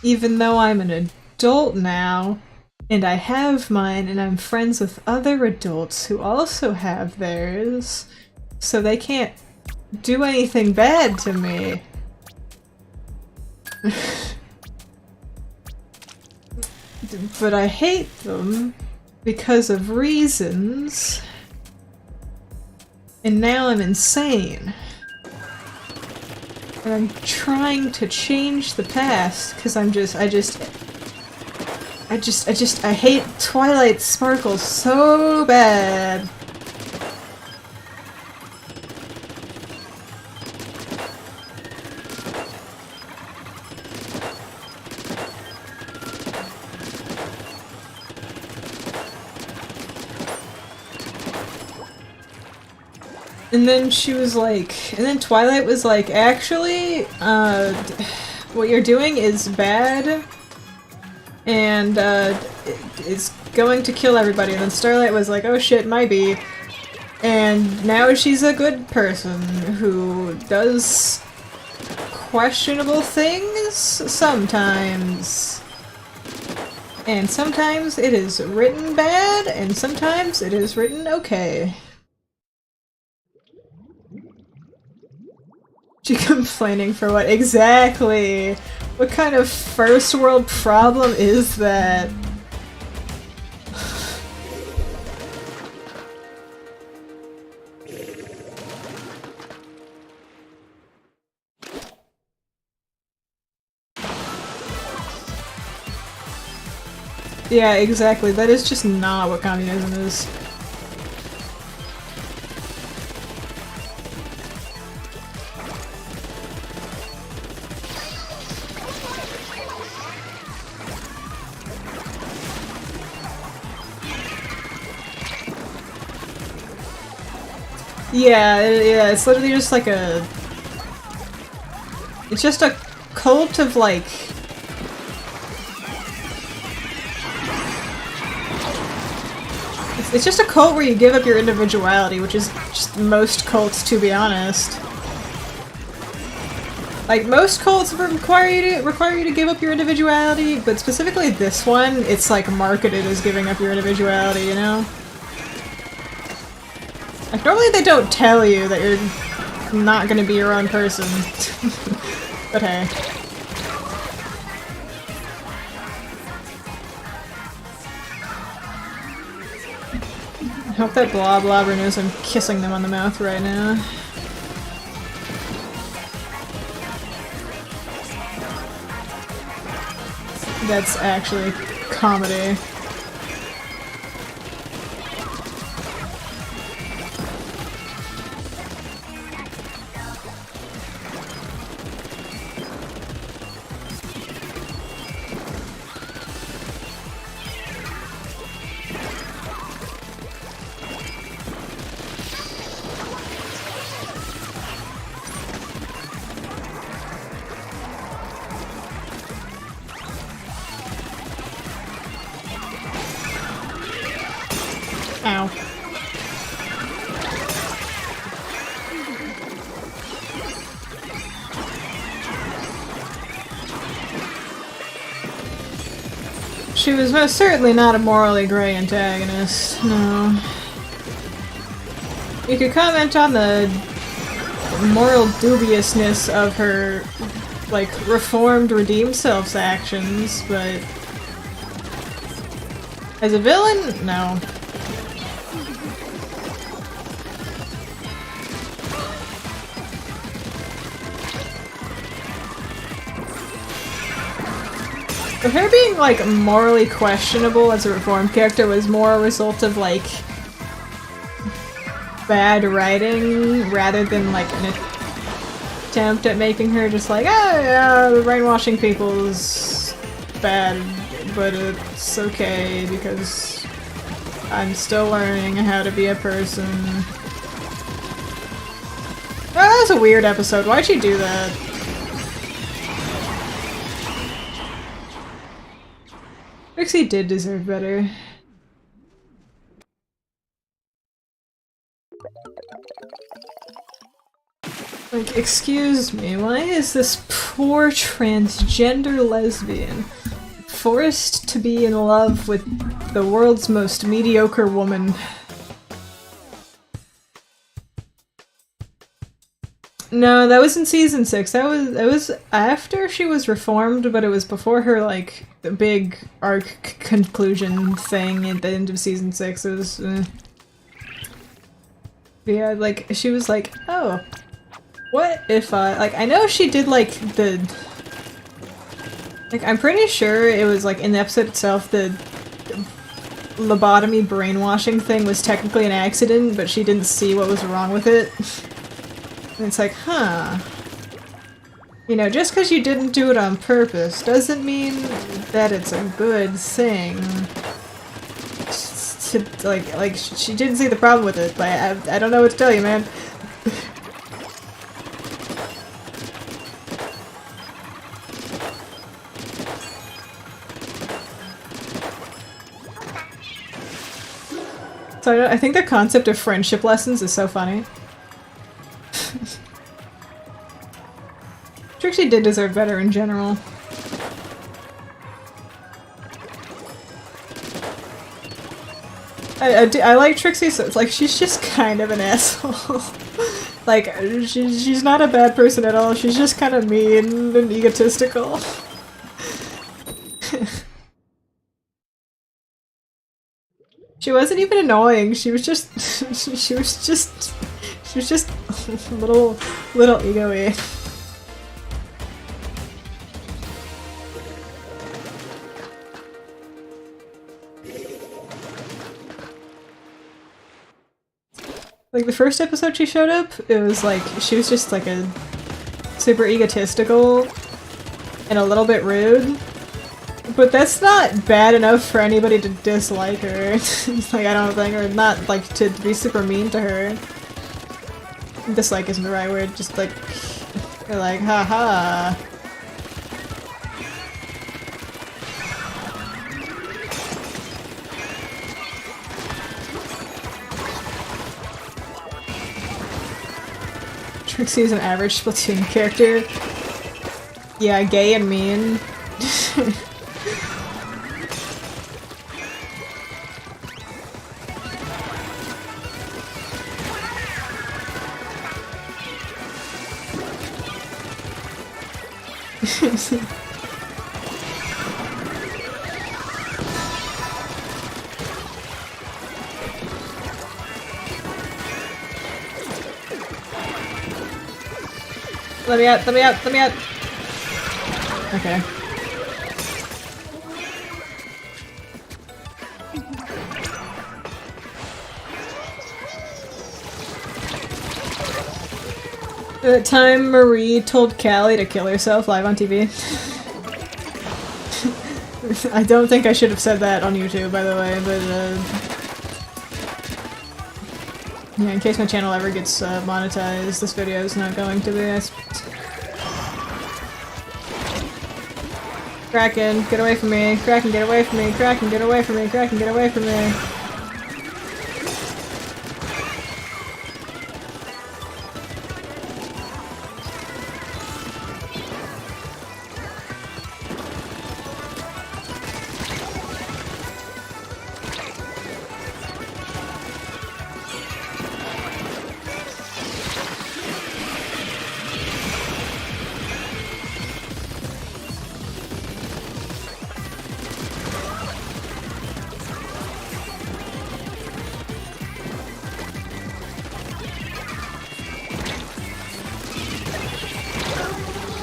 Even though I'm an adult now, and I have mine, and I'm friends with other adults who also have theirs, so they can't do anything bad to me. But I hate them because of reasons. And now I'm insane. And I'm trying to change the past, because I hate Twilight Sparkle so bad. And then she was like, and then Twilight was like, actually, what you're doing is bad, and it's going to kill everybody. And then Starlight was like, oh shit, might be. And now she's a good person who does questionable things sometimes. And sometimes it is written bad, and sometimes it is written okay. She complaining for what? Exactly! What kind of first world problem is that? Yeah, exactly. That is just not what communism is. Yeah, it's literally just like a... It's just a cult of, like... It's just a cult where you give up your individuality, which is just most cults, to be honest. Like, most cults require you to give up your individuality, but specifically this one, it's like marketed as giving up your individuality, you know? Like, normally they don't tell you that you're not gonna be your own person. But hey. I hope that Bloblobber knows I'm kissing them on the mouth right now. That's actually comedy. Ow. She was most certainly not a morally gray antagonist, no. You could comment on the moral dubiousness of her, like, reformed, redeemed self's actions, but... As a villain? No. But her being, like, morally questionable as a reformed character was more a result of, like, bad writing rather than, like, an attempt at making her just like, ah, yeah, brainwashing people is bad, but it's okay because I'm still learning how to be a person. Oh, that was a weird episode. Why'd she do that? Trixie did deserve better. Like, excuse me, why is this poor transgender lesbian forced to be in love with the world's most mediocre woman? No, that was in season 6. That was after she was reformed, but it was before her, like, the big arc conclusion thing at the end of season 6. It was, yeah, like, she was like, oh, what if like, I know she did, like, like, I'm pretty sure it was, like, in the episode itself, the lobotomy brainwashing thing was technically an accident, but she didn't see what was wrong with it. And it's like, huh. You know, just because you didn't do it on purpose doesn't mean that it's a good thing. Like she didn't see the problem with it, but I don't know what to tell you, man. So I think the concept of friendship lessons is so funny. Trixie did deserve better in general. I like Trixie, so it's like she's just kind of an asshole. Like, she's not a bad person at all, she's just kind of mean and egotistical. She wasn't even annoying, she was just she was just a little ego-y. Like, the first episode she showed up, it was like, she was just like a super egotistical and a little bit rude. But that's not bad enough for anybody to dislike her. Like, I don't think, or not, like, to be super mean to her. Dislike isn't the right word, just like, you're like, haha. Trixie is an average Splatoon character. Yeah, gay and mean. Let me out, let me out, let me out! Okay. The time Marie told Callie to kill herself live on TV. I don't think I should have said that on YouTube, by the way, but yeah, in case my channel ever gets monetized, this video is not going to be. Kraken, get away from me! Kraken, get away from me! Kraken, get away from me! Kraken, get away from me!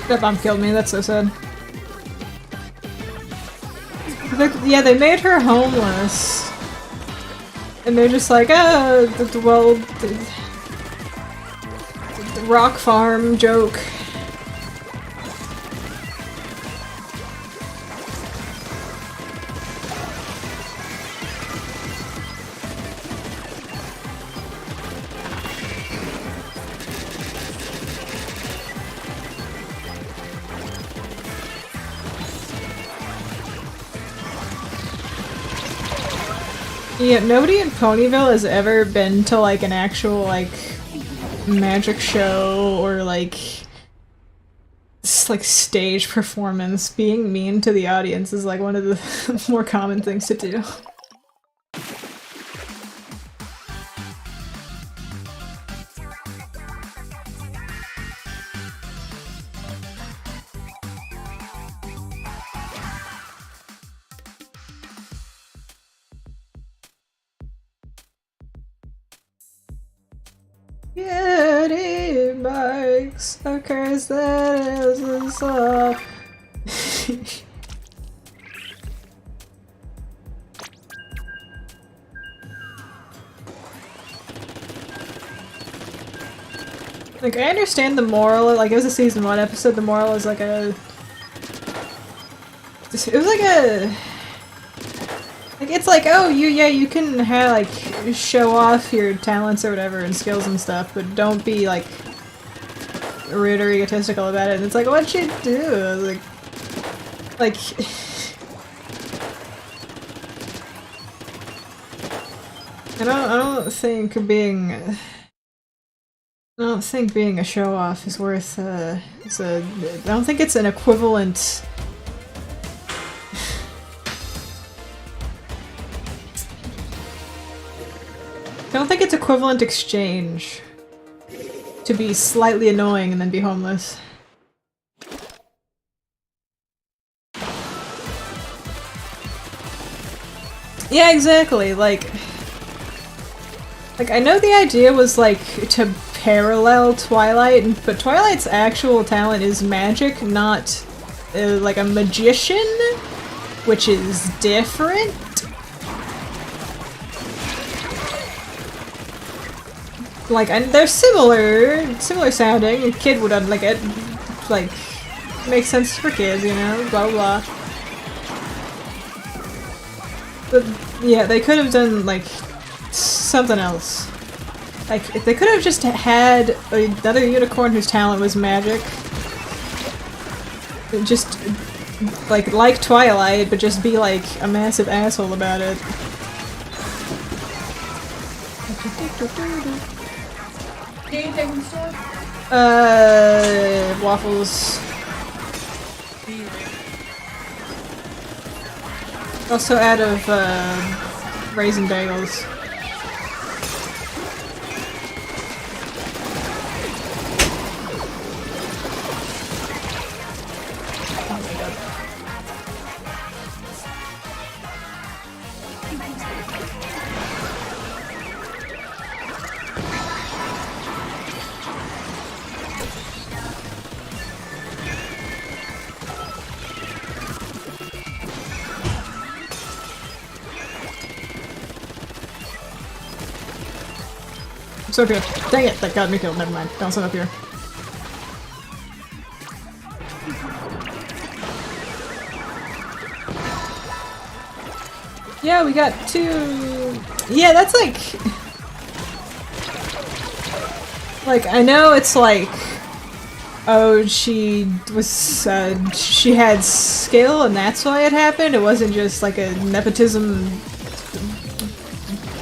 That bomb killed me, that's so sad. Yeah, they made her homeless. And they're just like, oh, well, the rock farm joke. Yeah, nobody in Ponyville has ever been to, like, an actual, like, magic show or like stage performance, being mean to the audience is like one of the more common things to do. Kitty bikes, a curse that isn't soft. Like, I understand the moral, like, it was a season 1 episode, the moral is like a... It was like a... Like, it's like, oh, you can have, like, show off your talents or whatever and skills and stuff, but don't be, like, rude or egotistical about it. And it's like, what'd you do? Like... I don't think being a show-off is worth, I don't think it's an equivalent... I don't think it's equivalent exchange to be slightly annoying and then be homeless. Yeah, exactly, like I know the idea was like to parallel Twilight, but Twilight's actual talent is magic, not like a magician, which is different. Like, and they're similar sounding. A kid would like it, like, makes sense for kids, you know, blah blah. But yeah, they could have done like something else. Like, if they could have just had another unicorn whose talent was magic, just like Twilight, but just be like a massive asshole about it. Anything from the store? Waffles. Also out of, raisin bagels. Oh my god. It's up here. Dang it, that got me killed. Never mind. Bouncing up here. Yeah, we got 2. Yeah, that's like... Like, I know it's like... Oh, she was, she had skill and that's why it happened. It wasn't just like a nepotism,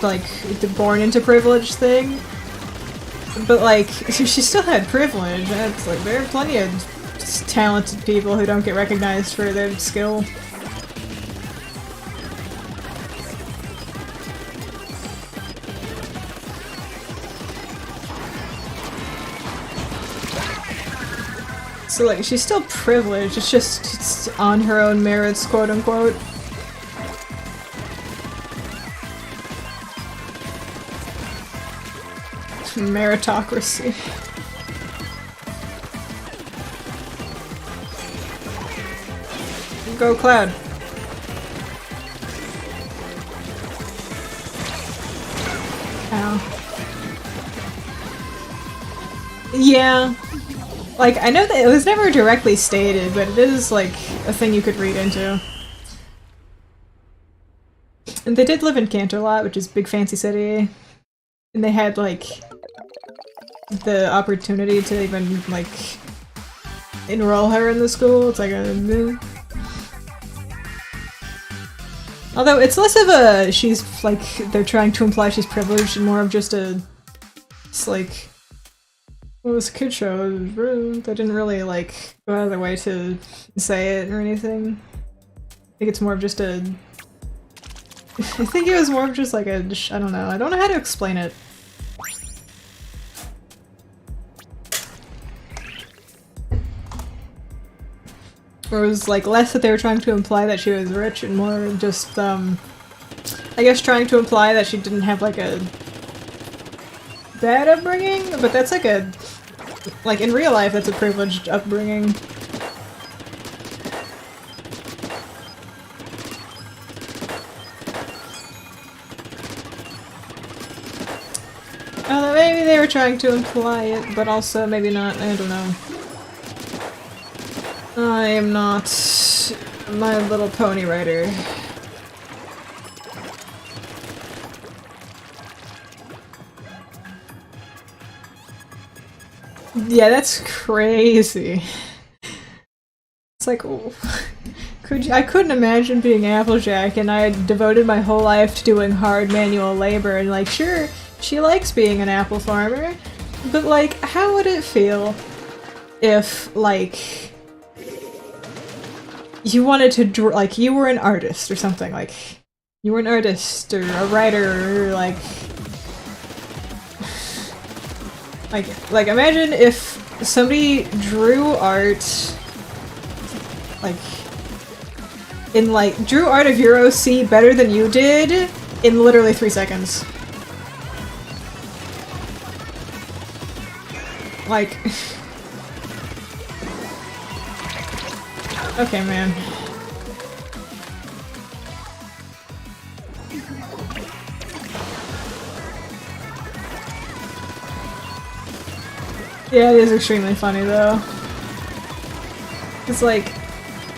like, born into privilege thing. But like, she still had privilege, and it's like, there are plenty of talented people who don't get recognized for their skill. So like, she's still privileged, it's just it's on her own merits, quote unquote. Meritocracy. Go Cloud. Ow. Yeah. Like, I know that it was never directly stated, but it is, like, a thing you could read into. And they did live in Canterlot, which is a big fancy city. And they had, like, the opportunity to even, like, enroll her in the school. It's like a... Although it's less of a she's, like, they're trying to imply she's privileged and more of just a... It's like... Well, it was a kid show. It was rude. They didn't really like go out of their way to say it or anything. I think it's more of just a. I think it was more of just like a. I don't know. I don't know how to explain it. Or it was like less that they were trying to imply that she was rich and more just I guess trying to imply that she didn't have like a bad upbringing, but that's like a like in real life that's a privileged upbringing. Although maybe they were trying to imply it, but also maybe not, I don't know. I am not My Little Pony writer. Yeah, that's crazy. It's like, oh, I couldn't imagine being Applejack, and I devoted my whole life to doing hard manual labor, and like, sure, she likes being an apple farmer, but like, how would it feel if, like, you wanted to draw, like, you were an artist or something, like, you were an artist or a writer or like imagine if somebody drew art, like, drew art of your OC better than you did in literally 3 seconds. Like, okay, man. Yeah, it is extremely funny though. It's like,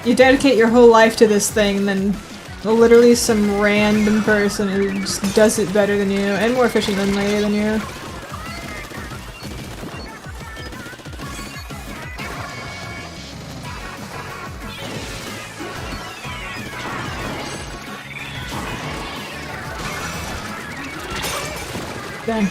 you dedicate your whole life to this thing, and then literally some random person who just does it better than you, and more efficiently than you. Dang.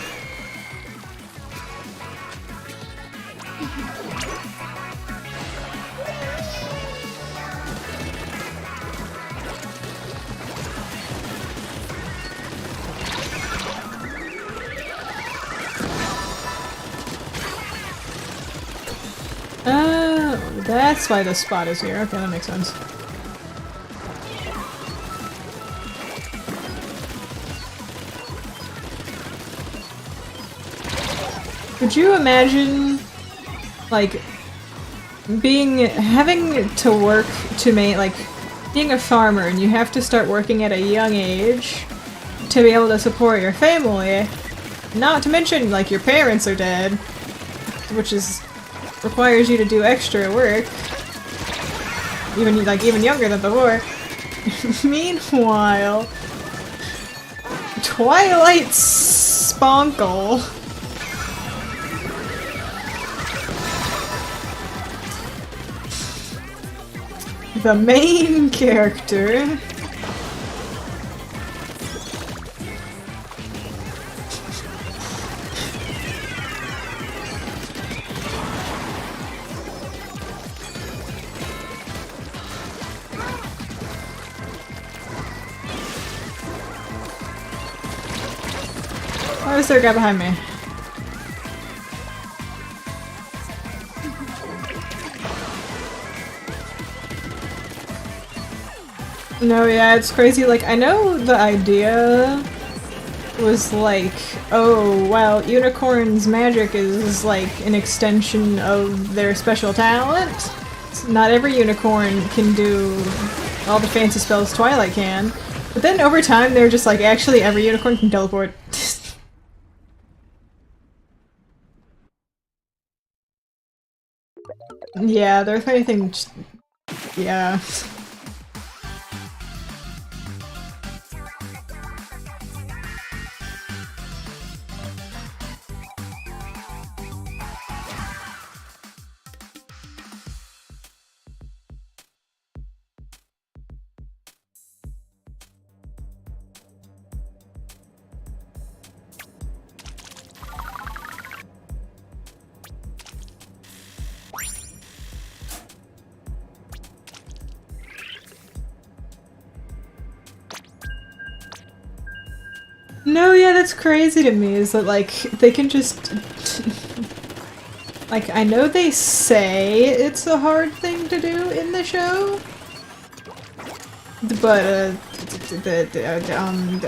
Oh, that's why the spot is here. Okay, that makes sense. Could you imagine, like, having to work to make, like, being a farmer and you have to start working at a young age to be able to support your family, not to mention, like, your parents are dead, which requires you to do extra work, even younger than before. Meanwhile, Twilight Sponkle. The main character. Why is there a guy behind me? No, yeah, it's crazy. Like, I know the idea was like, oh, well, unicorns' magic is like an extension of their special talent. Not every unicorn can do all the fancy spells Twilight can. But then over time, they're just like, actually, every unicorn can teleport. Yeah, there if anything, just, yeah. No, yeah, that's crazy to me, is that, like, they can just... like, I know they say it's a hard thing to do in the show, but,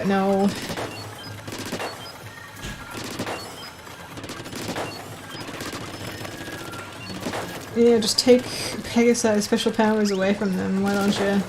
no. Yeah, just take Pegasi special powers away from them, why don't you?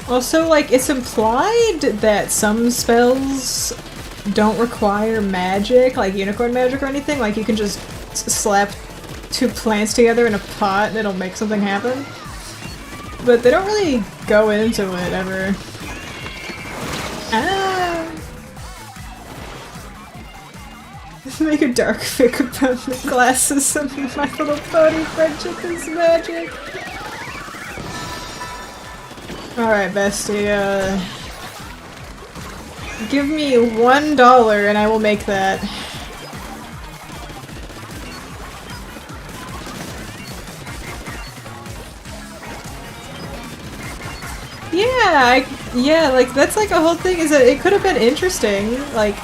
Also, like, it's implied that some spells don't require magic, like unicorn magic or anything, like you can just slap two plants together in a pot and it'll make something happen. But they don't really go into it ever. Ah! Make a dark fic about the glasses of My Little Pony friendship is magic. Alright, bestie, give me $1 and I will make that. Yeah, like, that's like a whole thing, is that it could have been interesting, like,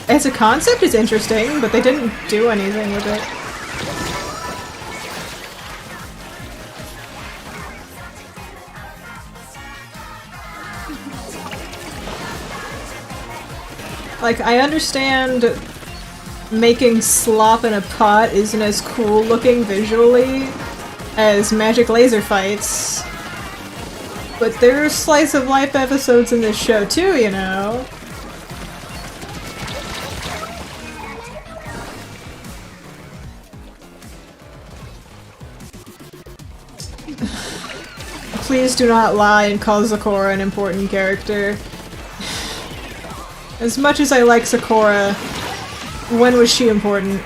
as a concept it's interesting, but they didn't do anything with it. Like, I understand making slop in a pot isn't as cool looking visually as magic laser fights, but there are slice of life episodes in this show too, you know? Please do not lie and call Sakura an important character. As much as I like Sakura, when was she important?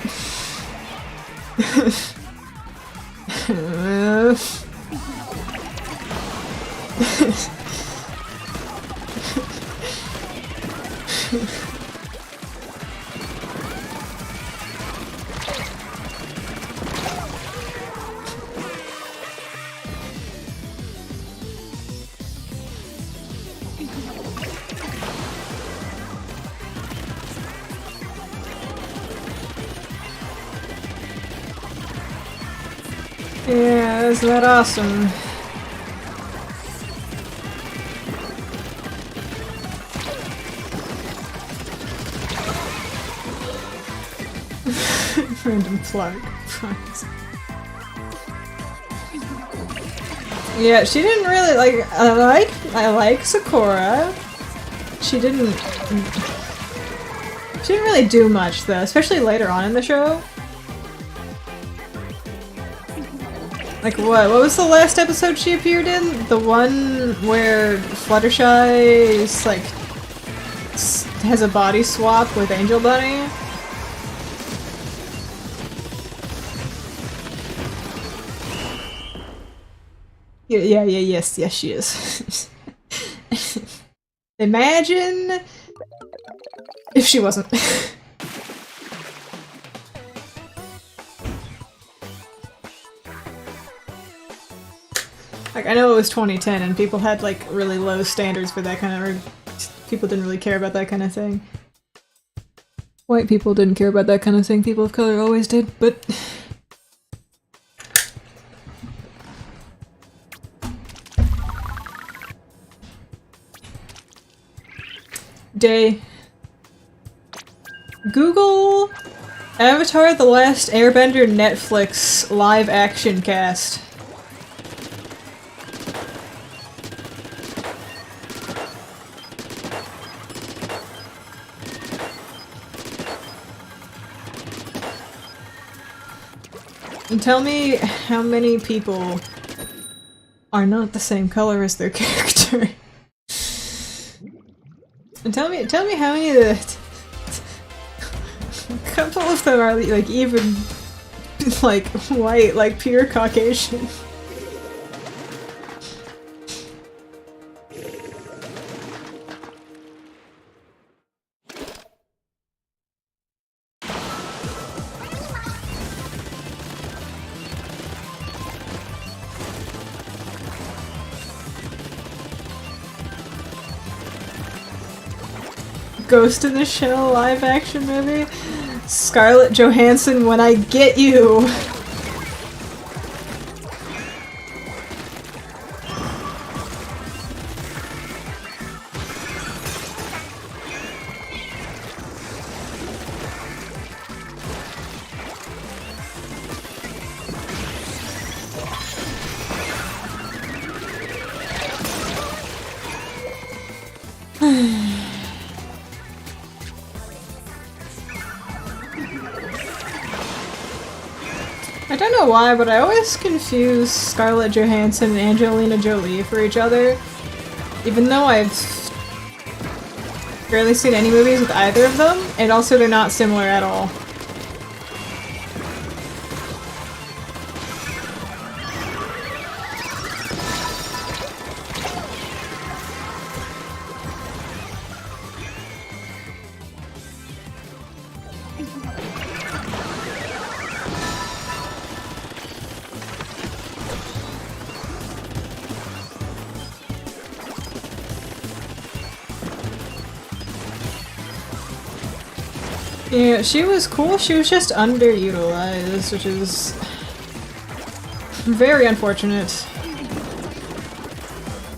Yeah, isn't that awesome? Random plug. Yeah, she didn't really like. I like Sakura. She didn't really do much though, especially later on in the show. Like what? What was the last episode she appeared in? The one where Fluttershy is like has a body swap with Angel Bunny? Yes, she is. Imagine if she wasn't. Like, I know it was 2010 and people had like really low standards for that kind of, or people didn't really care about that kind of thing. White people didn't care about that kind of thing, people of color always did, but... Day. Google Avatar: The Last Airbender Netflix live action cast. And tell me how many people are not the same color as their character. And tell me how many couple of them are like even like white, like pure Caucasian. Ghost in the Shell live action movie? Scarlett Johansson, when I get you! I don't know why, but I always confuse Scarlett Johansson and Angelina Jolie for each other. Even though I've rarely seen any movies with either of them, and also they're not similar at all. Yeah, she was cool, she was just underutilized, which is very unfortunate.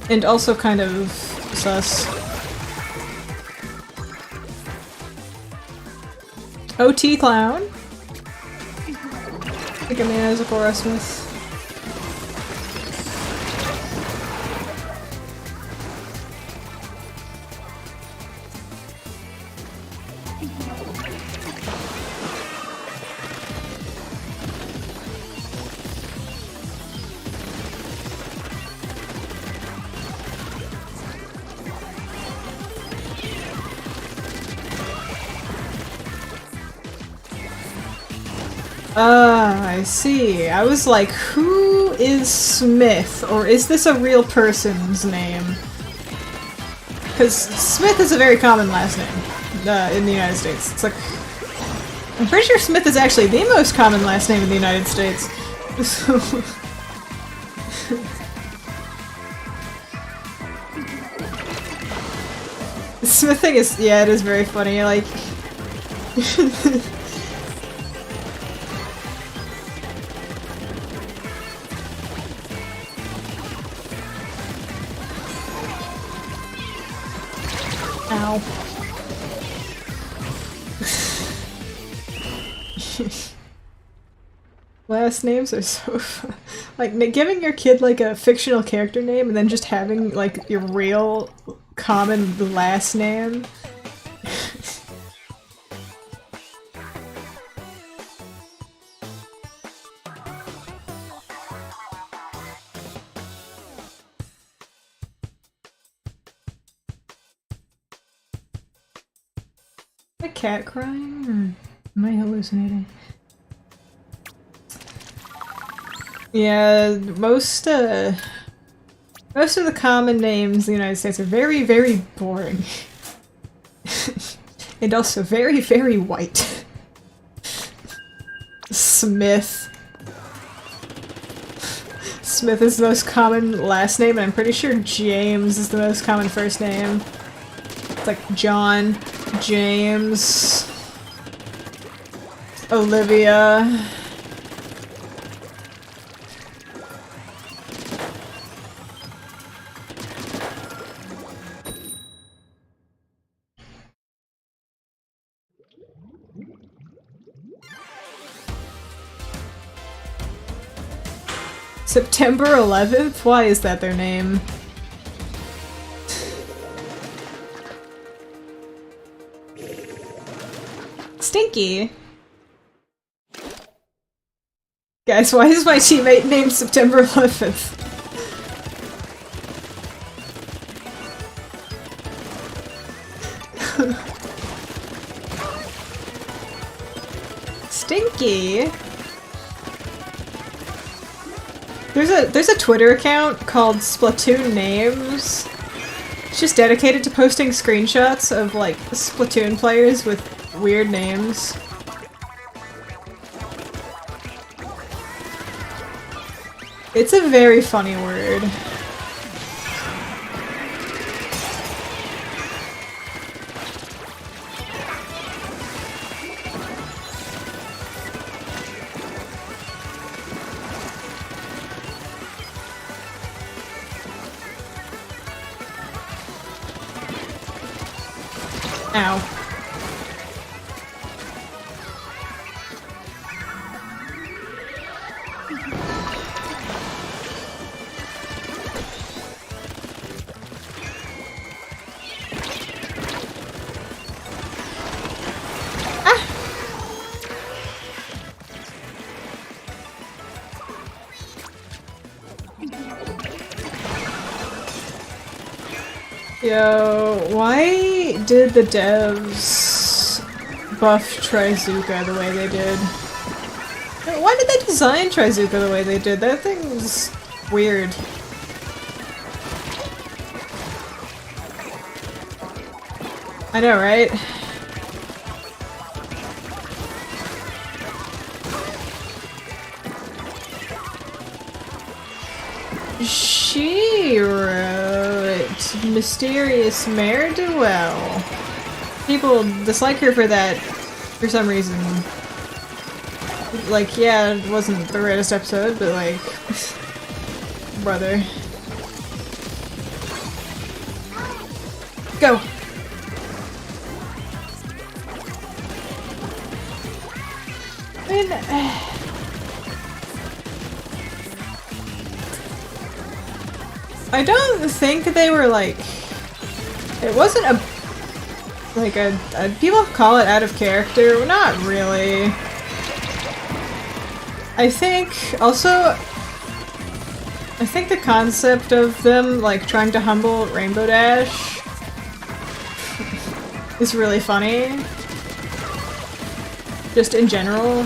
And also kind of sus. OT Clown? Think of me as a Cora Smith. I see. I was like, who is Smith? Or is this a real person's name? Because Smith is a very common last name in the United States. It's like... I'm pretty sure Smith is actually the most common last name in the United States. So... Smithing is... yeah, it is very funny, like... Ow. Last names are so fun. Like, giving your kid, like, a fictional character name and then just having, like, your real common last name. A cat crying? Or am I hallucinating? Yeah, most of the common names in the United States are very, very boring. And also very, very white. Smith. Smith is the most common last name, and I'm pretty sure James is the most common first name. It's like John, James, Olivia. September 11th? Why is that their name? Stinky! Guys, why is my teammate named September 11th? Stinky. There's a Twitter account called Splatoon Names. It's just dedicated to posting screenshots of like Splatoon players with weird names. It's a very funny word. Ow. Yo, why did the devs buff Trizuka the way they did? Why did they design Trizuka the way they did? That thing's weird. I know, right? She wrote Mysterious Mare-do-well. People dislike her for that for some reason. Like, yeah, it wasn't the greatest episode, but like... brother. Go! I mean... I don't think they were like... It wasn't a... like a people call it out of character. Well, not really. I think also... I think the concept of them like trying to humble Rainbow Dash is really funny. Just in general.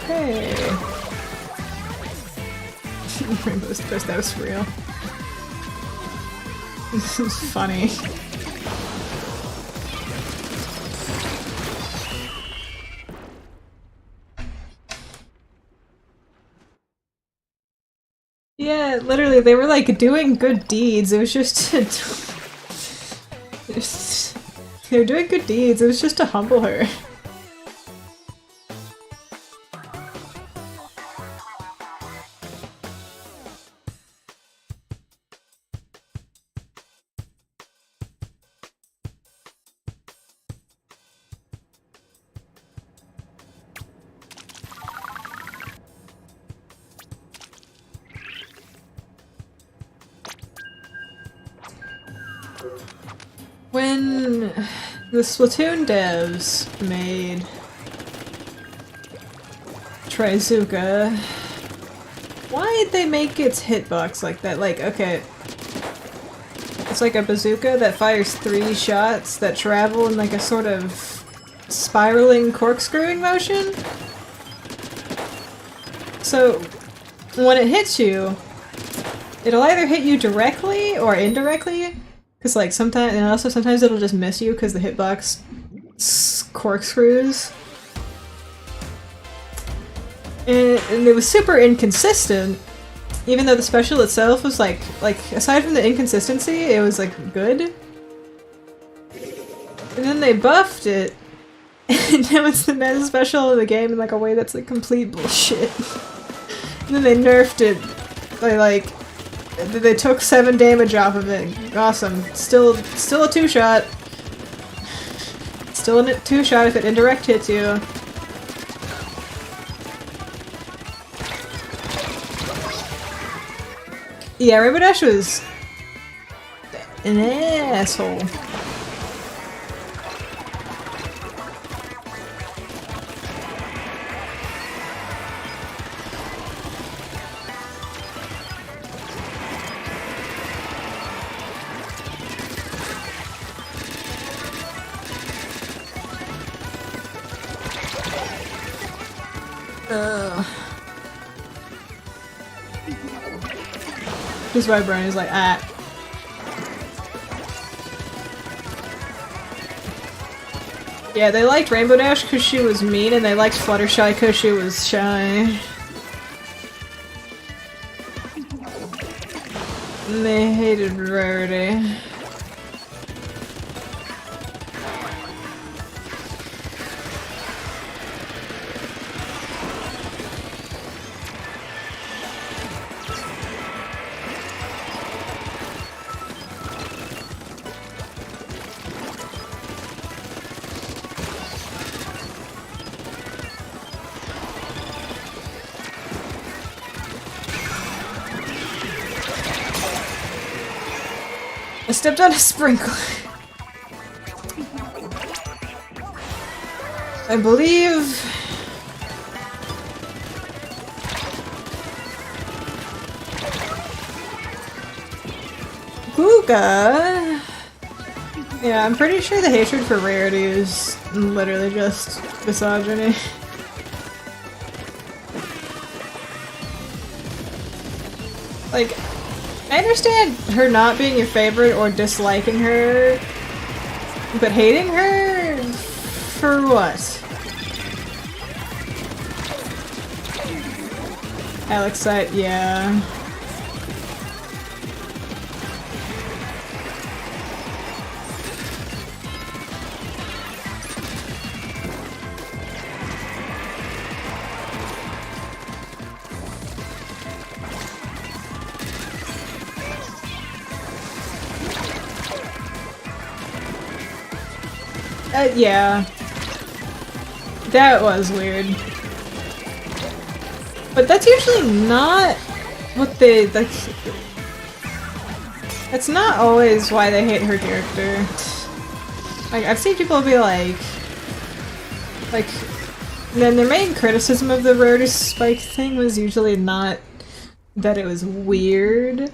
Hey. Rainbow's Coast, that was real. This is funny. Yeah, literally, they were like doing good deeds. It was just they were doing good deeds. It was just to humble her. When the Splatoon devs made Trizuka, why did they make its hitbox like that? Like, okay, it's like a bazooka that fires 3 shots that travel in like a sort of spiraling corkscrewing motion. So when it hits you, it'll either hit you directly or indirectly. Because like sometimes, and also sometimes it'll just miss you because the hitbox corkscrews. And it was super inconsistent, even though the special itself was like aside from the inconsistency, it was like good. And then they buffed it, and now it's the best special in the game in like a way that's like complete bullshit. And then they nerfed it by like... They took 7 damage off of it. Awesome. Still a 2-shot. Still a 2-shot if it indirect hits you. Yeah, Rainbow Dash was an asshole. Just why Brony's like, ah. Yeah, they liked Rainbow Dash because she was mean, and they liked Fluttershy because she was shy. And they hated Rarity. I stepped on a sprinkler. I believe... Guga? Yeah, I'm pretty sure the hatred for Rarity is literally just misogyny. Like, I understand her not being your favorite or disliking her, but hating her? For what? Alexite, yeah. Yeah. That was weird. But that's usually not what they, like... That's not always why they hate her character. Like, I've seen people be like... then their main criticism of the Rarity Spike thing was usually not that it was weird,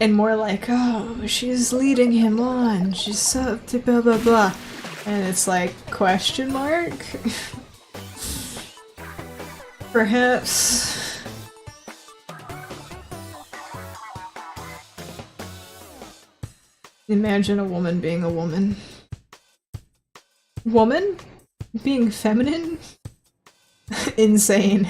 and more like, oh, she's leading him on, she's so blah blah blah. And it's like, question mark? Perhaps. Imagine a woman being a woman. Woman? Being feminine? Insane.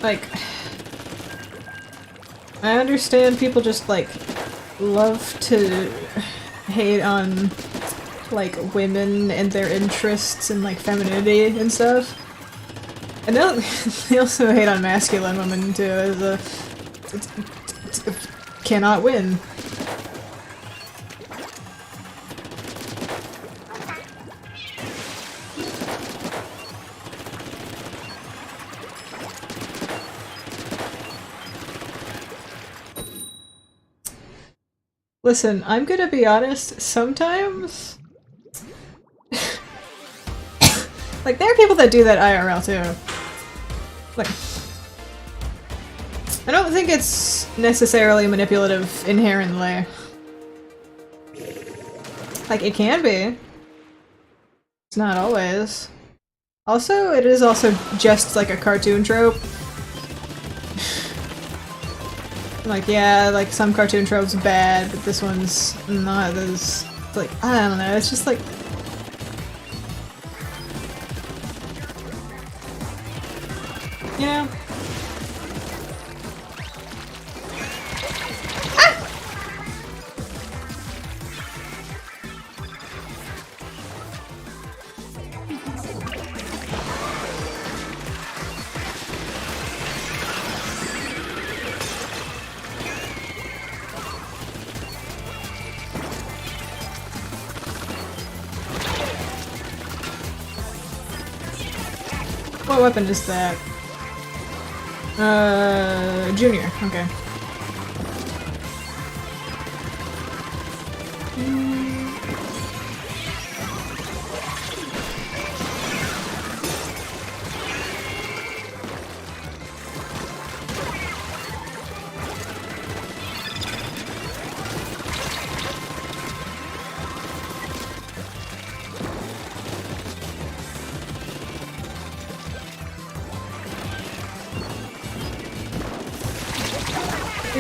Like, I understand people just, like, love to hate on, like, women and their interests and, like, femininity and stuff. And they also hate on masculine women, too, as a... cannot win. Listen, I'm gonna be honest, sometimes... like, there are people that do that IRL too. Like... I don't think it's necessarily manipulative inherently. Like, it can be. It's not always. Also, it is also just like a cartoon trope. Like, yeah, like, some cartoon tropes are bad, but this one's not as... like, I don't know, it's just like... You know? Ah! What weapon is that? Junior, okay.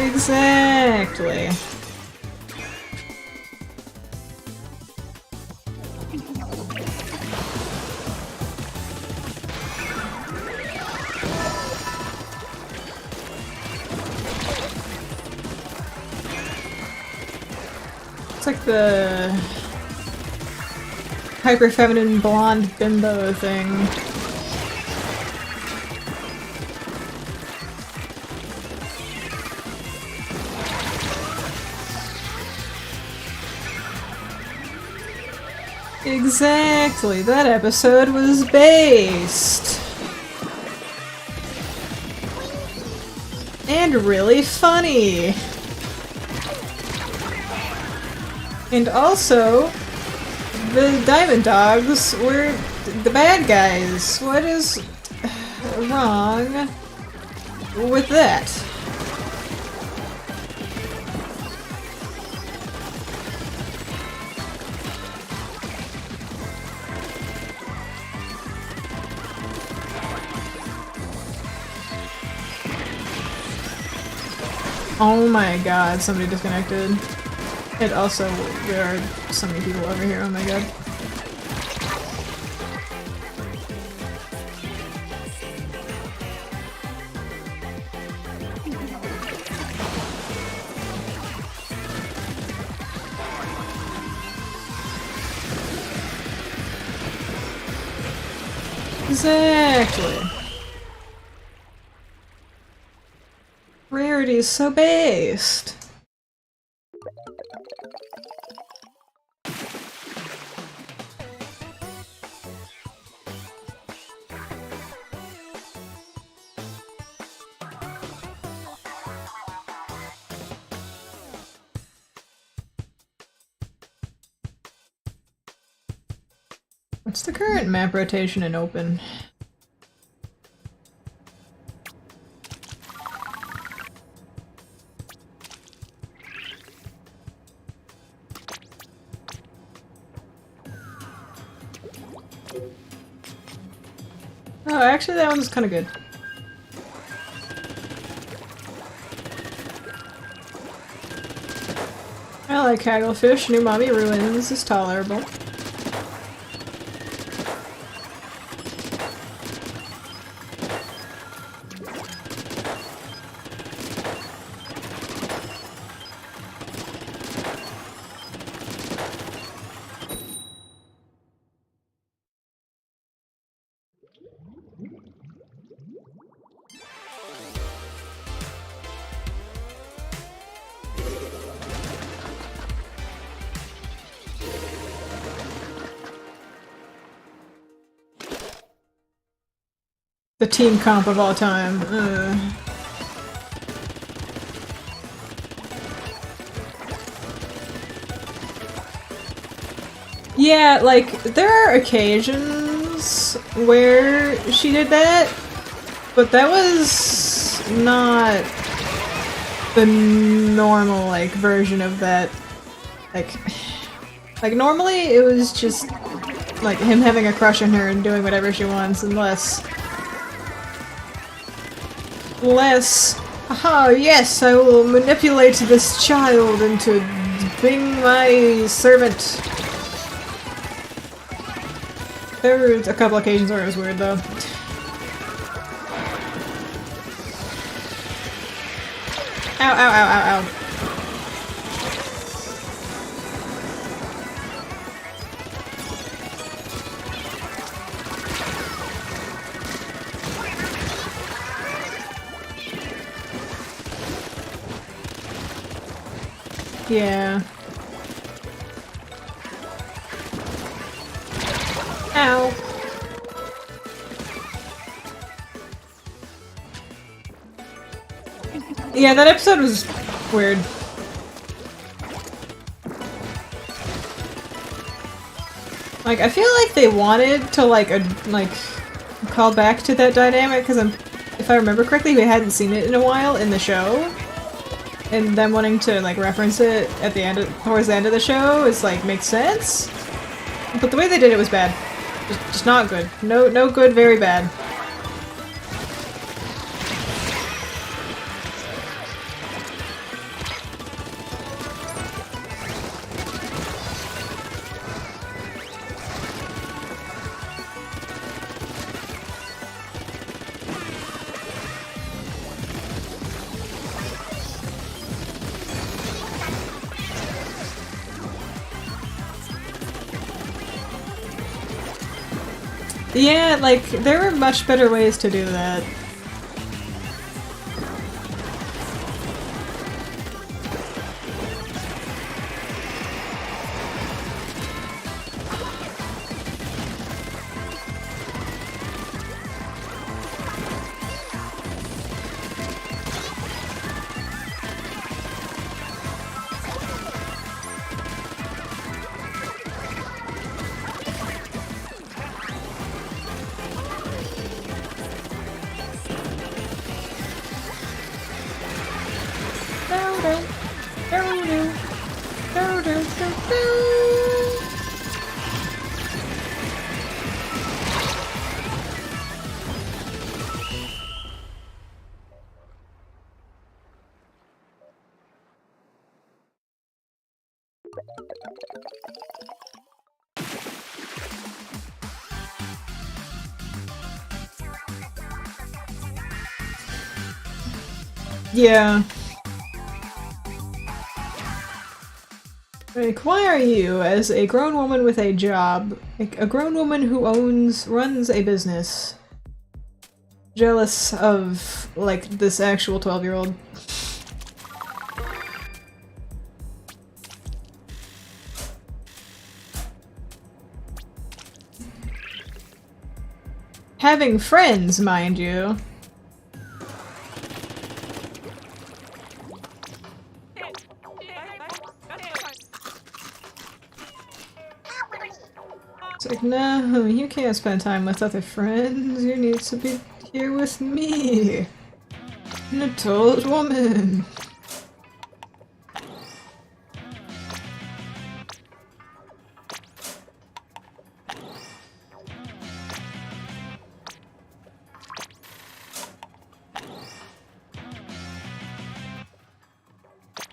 Exactly. It's like the hyper feminine blonde bimbo thing. Exactly, that episode was based. And really funny. And also, the Diamond Dogs were the bad guys. What is wrong with that? Oh my god, somebody disconnected. And also, there are so many people over here, oh my god. Exactly. Rarity is so based. What's the current map rotation in open? Oh, actually that one's kinda good. I like Hagglefish, New Mommy Ruins is tolerable. The team comp of all time. Yeah, like, there are occasions where she did that, but that was not the normal, like, version of that. Like normally it was just, like, him having a crush on her and doing whatever she wants, unless, aha, yes, I will manipulate this child into being my servant. There were a couple occasions where it was weird, though. Ow, ow, ow, ow, ow. Yeah. Ow. Yeah, that episode was weird. Like, I feel like they wanted to, like, call back to that dynamic, because if I remember correctly, we hadn't seen it in a while in the show. And them wanting to, like, reference it at the end towards the end of the show is, like, makes sense. But the way they did it was bad. Just not good. No good, very bad. Yeah, like, there were much better ways to do that. Yeah. Like, why are you, as a grown woman with a job, like a grown woman who runs a business, jealous of, like, this actual 12-year-old? Having friends, mind you. It's like, no, you can't spend time with other friends. You need to be here with me. An adult woman.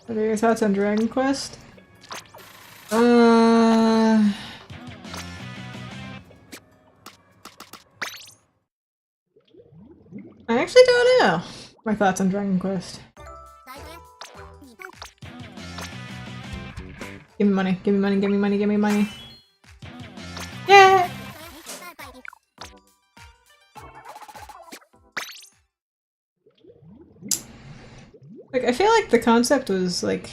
What are your thoughts on Dragon Quest? I actually don't know my thoughts on Dragon Quest. Give me money, give me money, give me money, give me money. Yeah! Like, I feel like the concept was, like...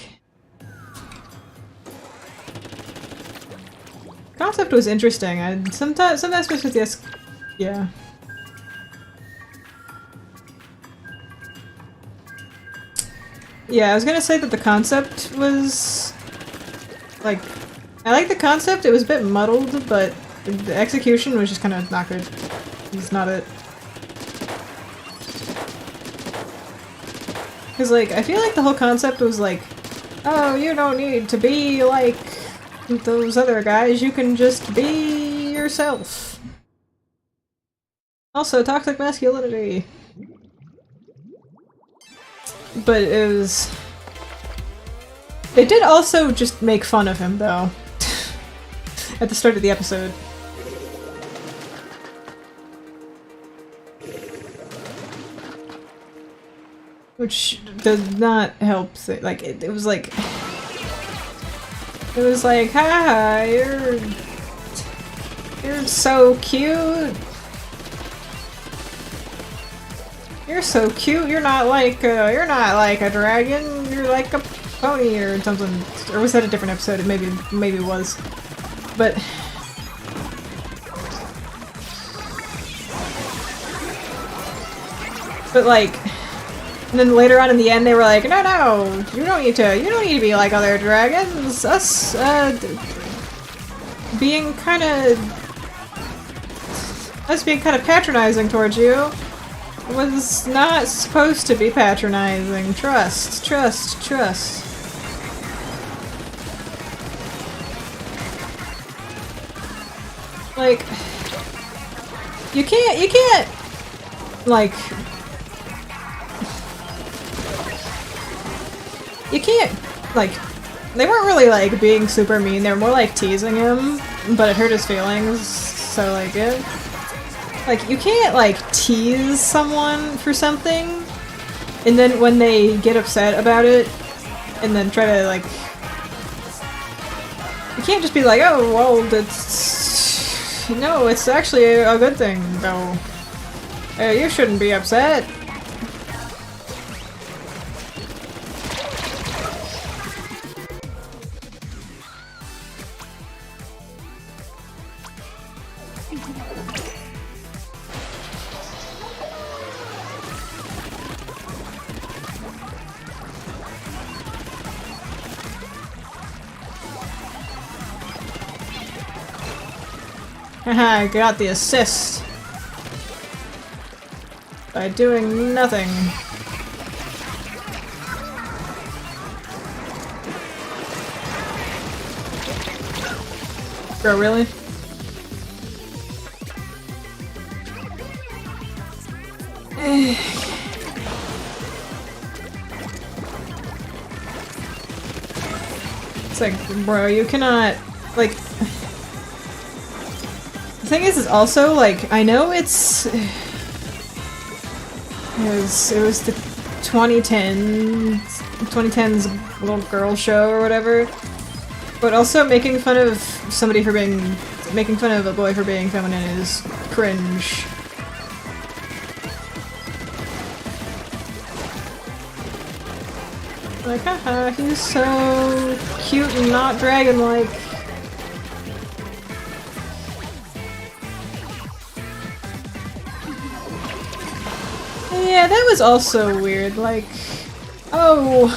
concept was interesting. Some aspects with the yeah. Yeah, I was gonna say that the concept was... like... I like the concept, it was a bit muddled, but the execution was just kind of not good. It's not it. Because, like, I feel like the whole concept was like, oh, you don't need to be like those other guys, you can just be yourself. Also, toxic masculinity. But it was... They did also just make fun of him, though. At the start of the episode. Which does not help. Like, it was like... It was like, haha, you're so cute. You're so cute. You're not like a dragon. You're like a pony or something. Or was that a different episode? It maybe it was. But like, and then later on in the end, they were like, no, you don't need to be like other dragons. Us, being kind of patronizing towards you was not supposed to be patronizing. Trust. Like, you can't, like, you can't, like, they weren't really, like, being super mean, they were more, like, teasing him, but it hurt his feelings, so, like, like, you can't, like, tease someone for something, and then when they get upset about it, and then try to, like, you can't just be like, oh, well, No, it's actually a good thing, though. You shouldn't be upset. Haha, I got the assist. By doing nothing. Bro, really? It's like, bro, you cannot, like... The thing is also, like, I know it was the 2010s little girl show or whatever, but also making fun of somebody for being, making fun of a boy for being feminine is cringe. Like, haha, he's so cute and not dragon-like. Yeah, that was also weird, like... Oh!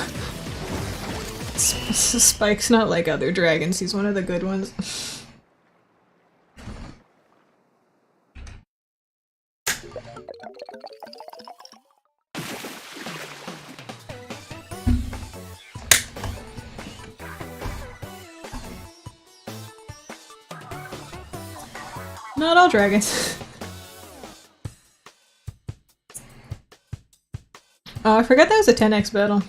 Spike's not like other dragons, he's one of the good ones. Not all dragons. Oh, I forgot that was a 10x battle.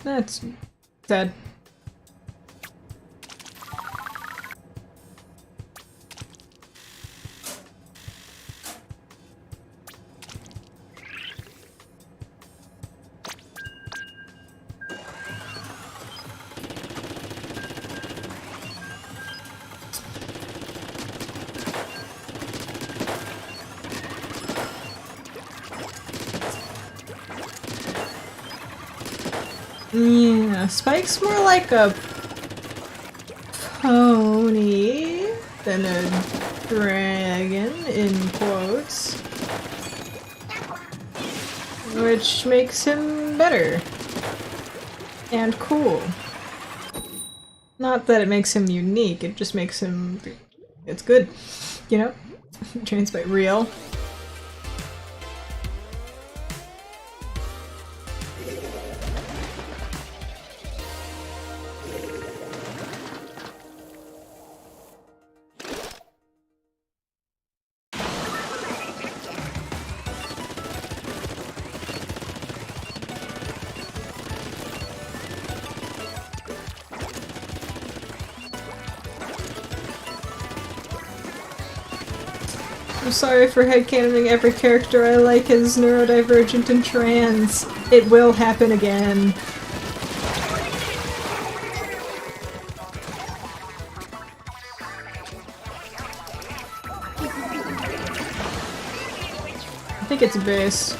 That's sad. Yeah, Spike's more like a pony than a dragon, in quotes. Which makes him better. And cool. Not that it makes him unique, it just makes him... it's good. You know? Transpike real. I'm sorry for headcanoning every character I like as neurodivergent and trans. It will happen again. I think it's base.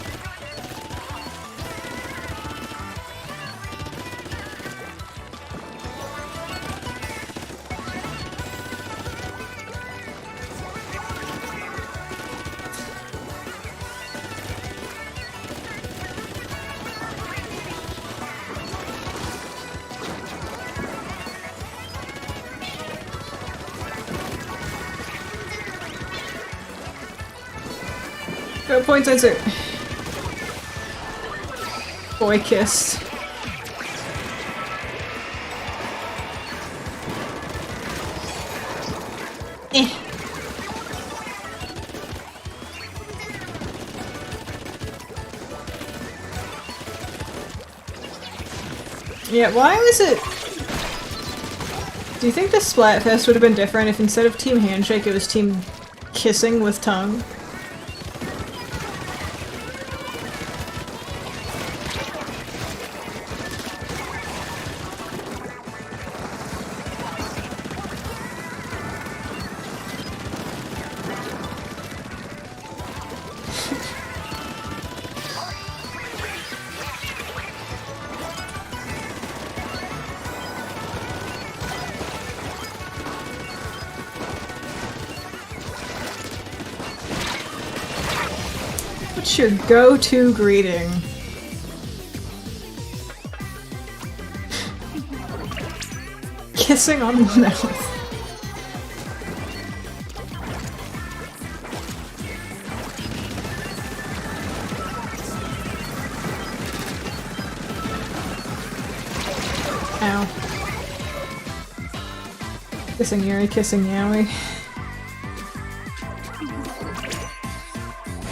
Go point sensor. Boy kissed. Eh. Yeah, why was it... Do you think the Splatfest would have been different if instead of Team Handshake it was Team Kissing with Tongue? What's your go-to greeting? Kissing on the mouth. Ow. Kissing Yuri, kissing Yaoi.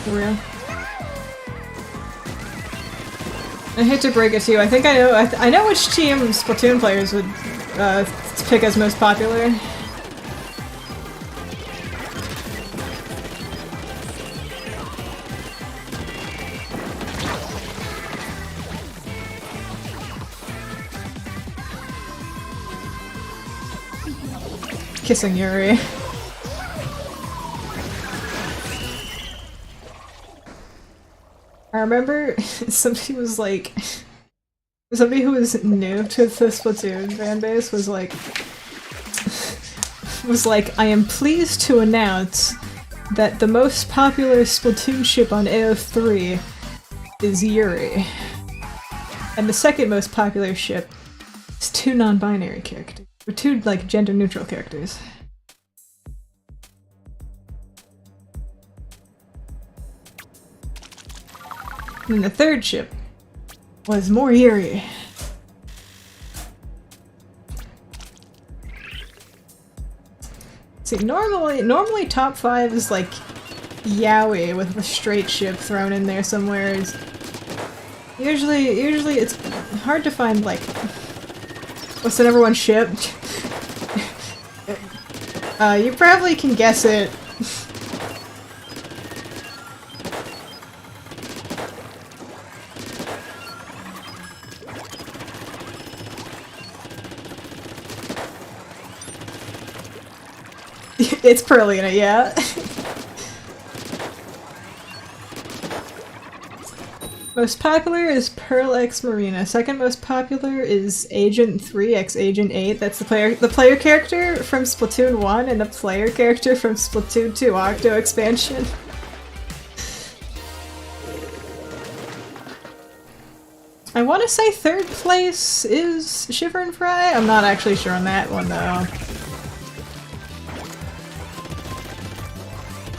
For real. I hate to break it to you, I think I know which team Splatoon players would pick as most popular. Kissing Yuri. I remember somebody who was new to the Splatoon fanbase was like, I am pleased to announce that the most popular Splatoon ship on AO3 is Yuri. And the second most popular ship is two non-binary characters. Or two, like, gender-neutral characters. And the third ship was more Yuri. See, normally top 5 is like Yaoi with a straight ship thrown in there somewhere. Usually it's hard to find like what's the number one ship? You probably can guess it. It's Perlina, yeah. Most popular is Pearl X Marina. Second most popular is Agent 3 x Agent 8. That's the player character from Splatoon 1 and the player character from Splatoon 2 Octo expansion. I want to say third place is Shiver and Fry. I'm not actually sure on that one though.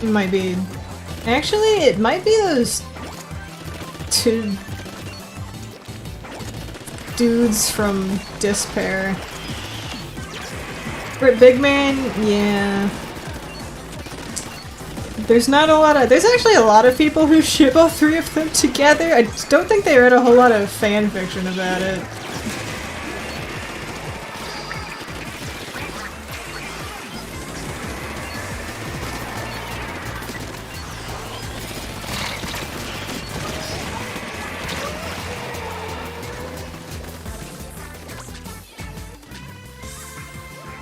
It might be. Actually, it might be those two dudes from Despair. Big Man, yeah. There's actually a lot of people who ship all three of them together. I don't think they read a whole lot of fan fiction about it.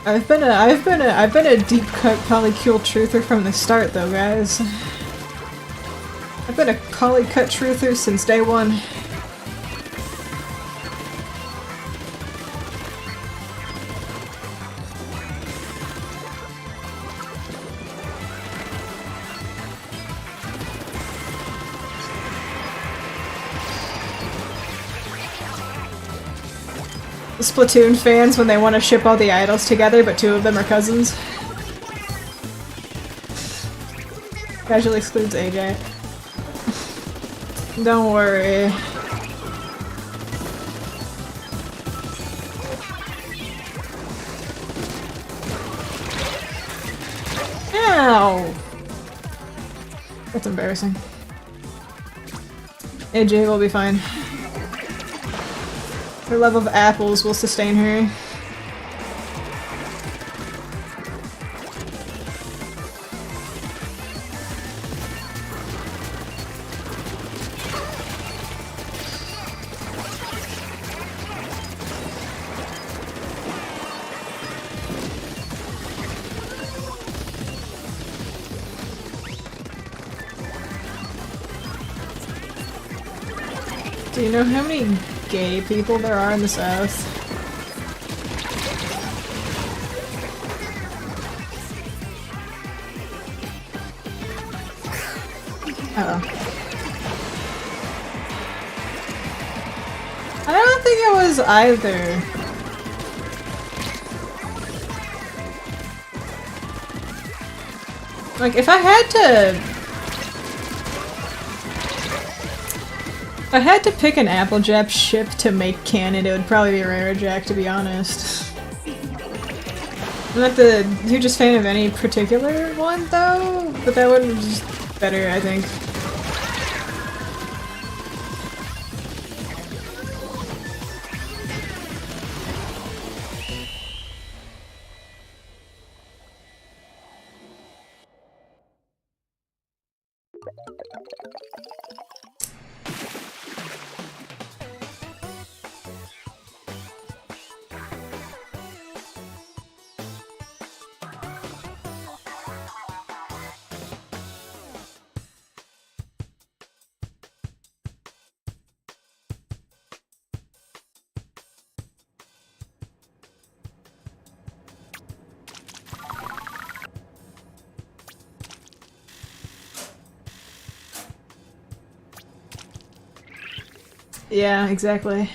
I've been a deep cut polycule truther from the start though, guys. I've been a poly cut truther since day one. Splatoon fans when they want to ship all the idols together, but two of them are cousins. Casually excludes AJ. Don't worry. Ow! That's embarrassing. AJ will be fine. Her love of apples will sustain her. Do you know how many gay people there are in the South? Uh-oh. I don't think it was either. Like, if I had to pick an Applejack ship to make canon, it would probably be Rarajack, to be honest. I'm not the hugest fan of any particular one, though, but that one was just better, I think. Yeah, exactly.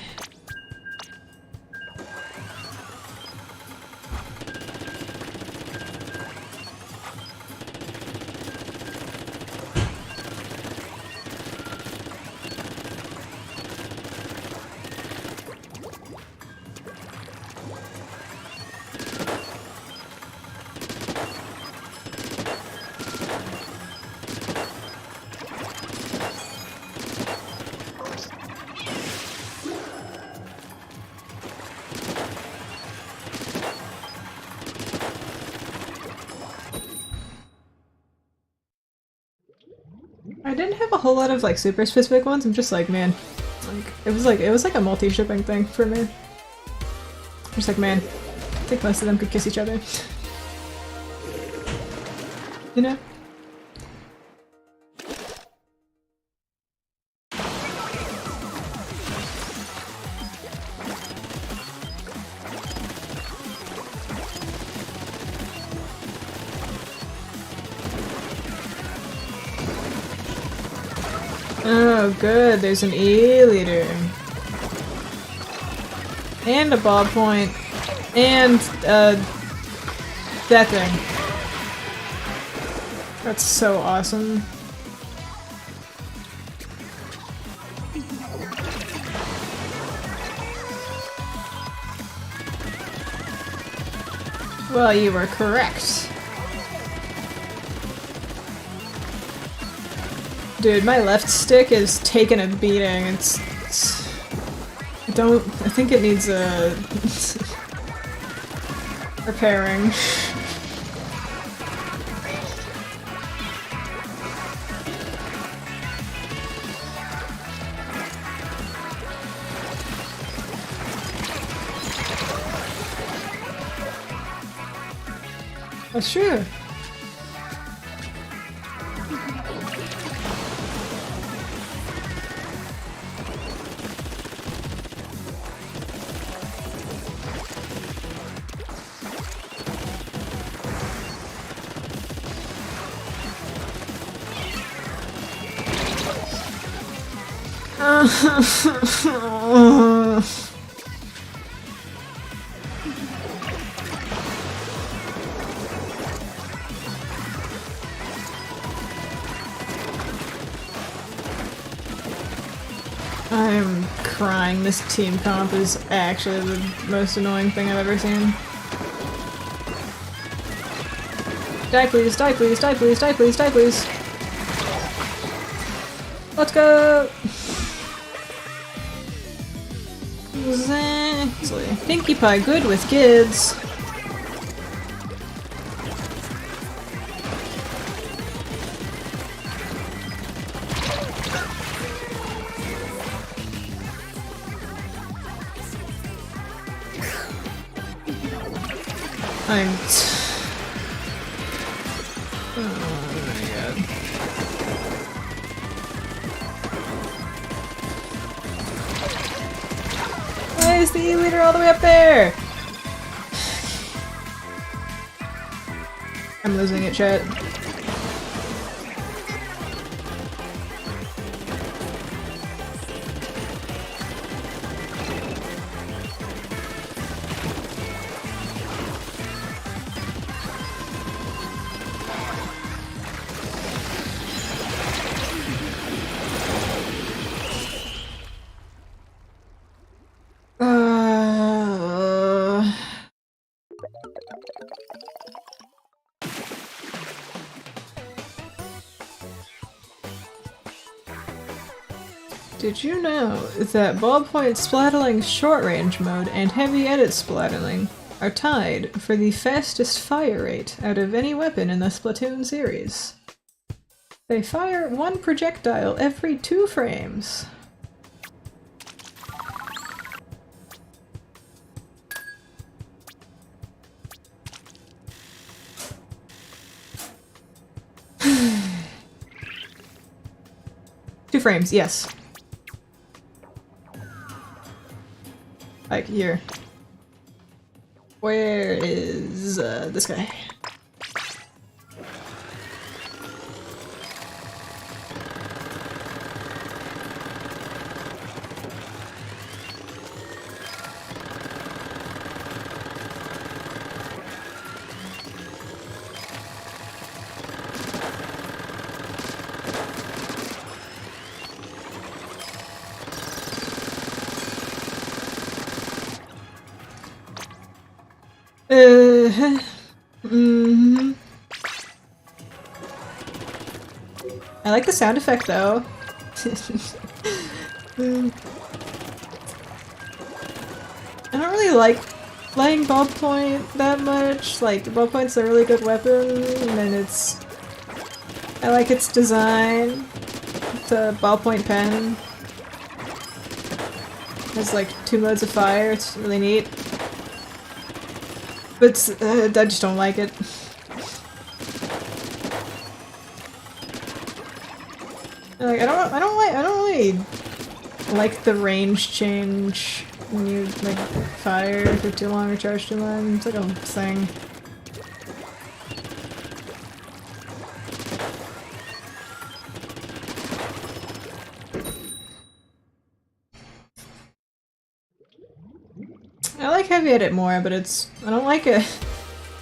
I didn't have a whole lot of like super specific ones. I'm just like, man, like it was like a multi-shipping thing for me. Just like, man, I think most of them could kiss each other. You know? Oh, good. There's an E-leader. And a ballpoint. And, that thing. That's so awesome. Well, you were correct. Dude, my left stick is taking a beating. I think it needs a repairing. That's true. I'm crying. This team comp is actually the most annoying thing I've ever seen. Die please, die please, die please, die please, die please. Let's go! Exactly. Pinkie Pie good with kids. Oh my god. Why is the E-leader all the way up there? I'm losing it, chat. Did you know that ballpoint splatling short range mode and heavy edit splatling are tied for the fastest fire rate out of any weapon in the Splatoon series? They fire one projectile every 2 frames. Two frames, yes. Like, here. Where is, this guy? I like the sound effect though. I don't really like playing ballpoint that much. Like, ballpoint's a really good weapon, and I like its design. It's a ballpoint pen. It has like 2 modes of fire, it's really neat. But I just don't like it. Like, I don't really like the range change when you like fire for too long or charge too long. It's like a thing. I like heavy edit more, but I don't like it.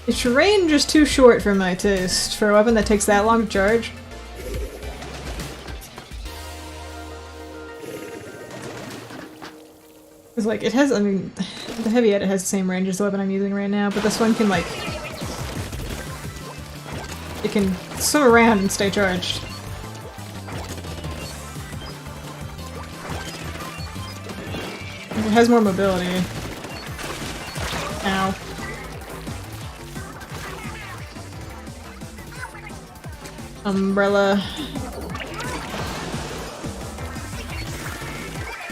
Its range is too short for my taste for a weapon that takes that long to charge. It's like, it has, I mean, the heavy edit has the same range as the weapon I'm using right now, but this one can like, it can swim around and stay charged. It has more mobility. Ow. Umbrella.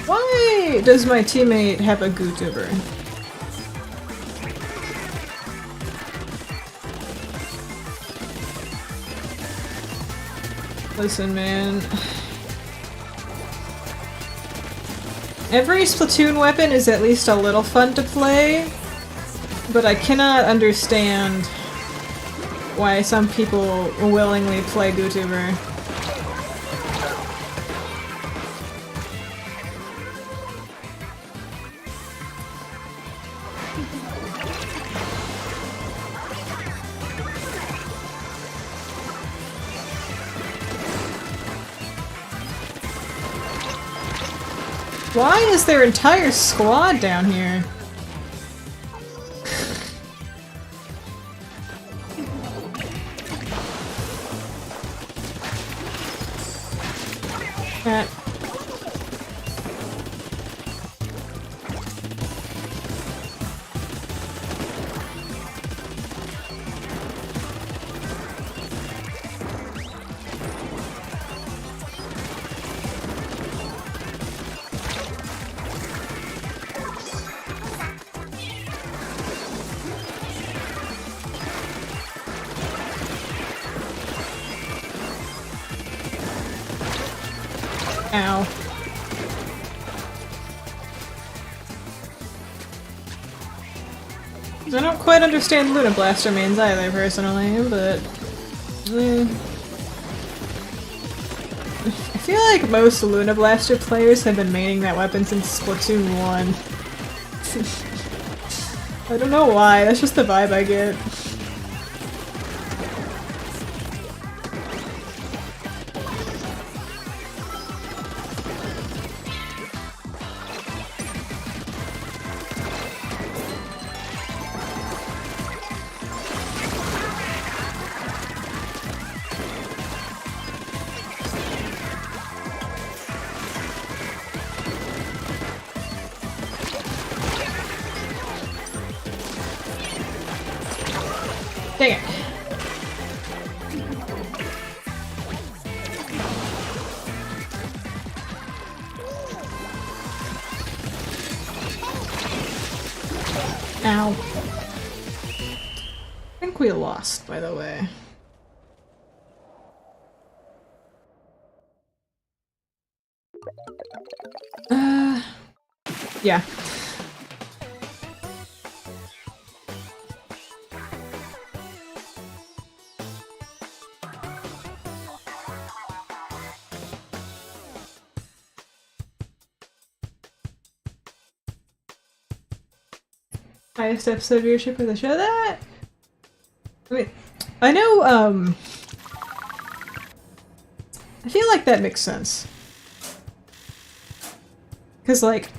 Why does my teammate have a GooTuber? Listen, man. Every Splatoon weapon is at least a little fun to play, but I cannot understand why some people willingly play GooTuber. Why is their entire squad down here? That. Ow. I don't quite understand Luna Blaster mains either, personally, but... I feel like most Luna Blaster players have been maining that weapon since Splatoon 1. I don't know why, that's just the vibe I get. Dang it. Ow. I think we lost, by the way. Yeah. Highest episode viewership of the show. That I mean, I know. I feel like that makes sense. Cause like,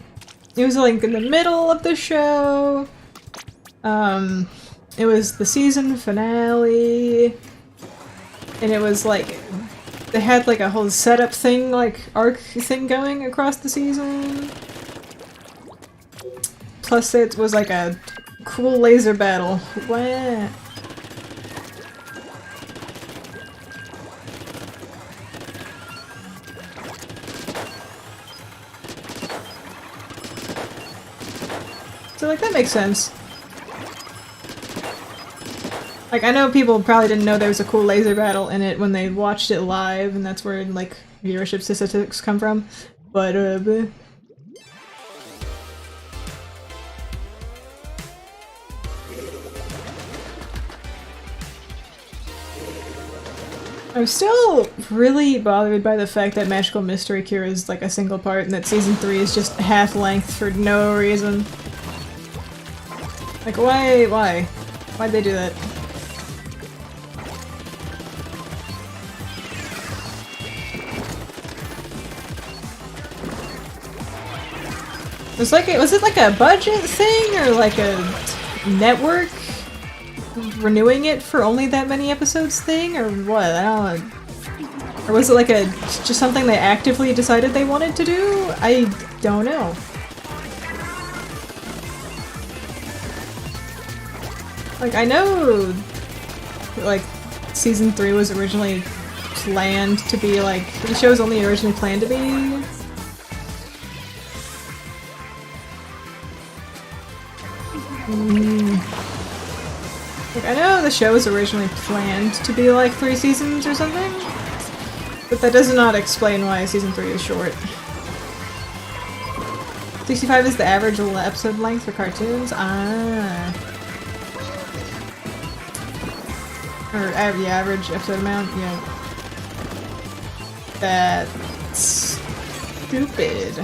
it was like in the middle of the show. It was the season finale, and it was like they had like a whole setup thing, like arc thing going across the season. Plus, it was like a cool laser battle. What? So, like, that makes sense. Like, I know people probably didn't know there was a cool laser battle in it when they watched it live, and that's where, like, viewership statistics come from. But, I'm still really bothered by the fact that Magical Mystery Cure is like a single part and that Season 3 is just half length for no reason. Like, why? Why'd they do that? Was it like a budget thing or like a network renewing it for only that many episodes thing, or what? I don't know. Or was it like just something they actively decided they wanted to do? I don't know. Like, I know, like, Season 3 was originally planned to be, like, the show was only originally planned to be. Like, I know the show was originally planned to be like 3 seasons or something, but that does not explain why Season 3 is short. 65 is the average episode length for cartoons? Ah. Or the average episode amount? Yeah. That's stupid.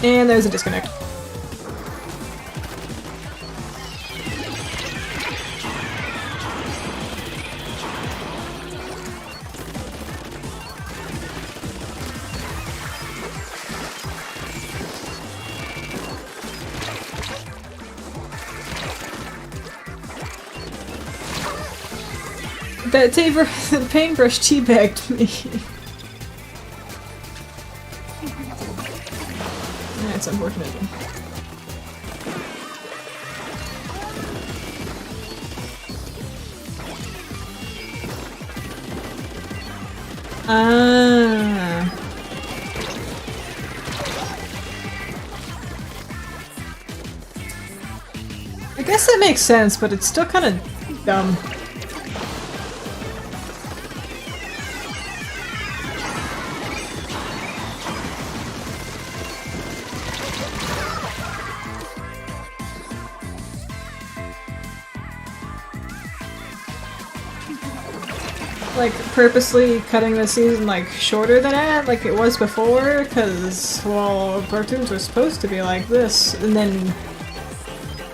And there's a disconnect. That paintbrush teabagged me. That's unfortunate. I guess that makes sense, but it's still kind of dumb. Like, purposely cutting the season, like, shorter than that, like it was before, because, well, cartoons were supposed to be like this, and then...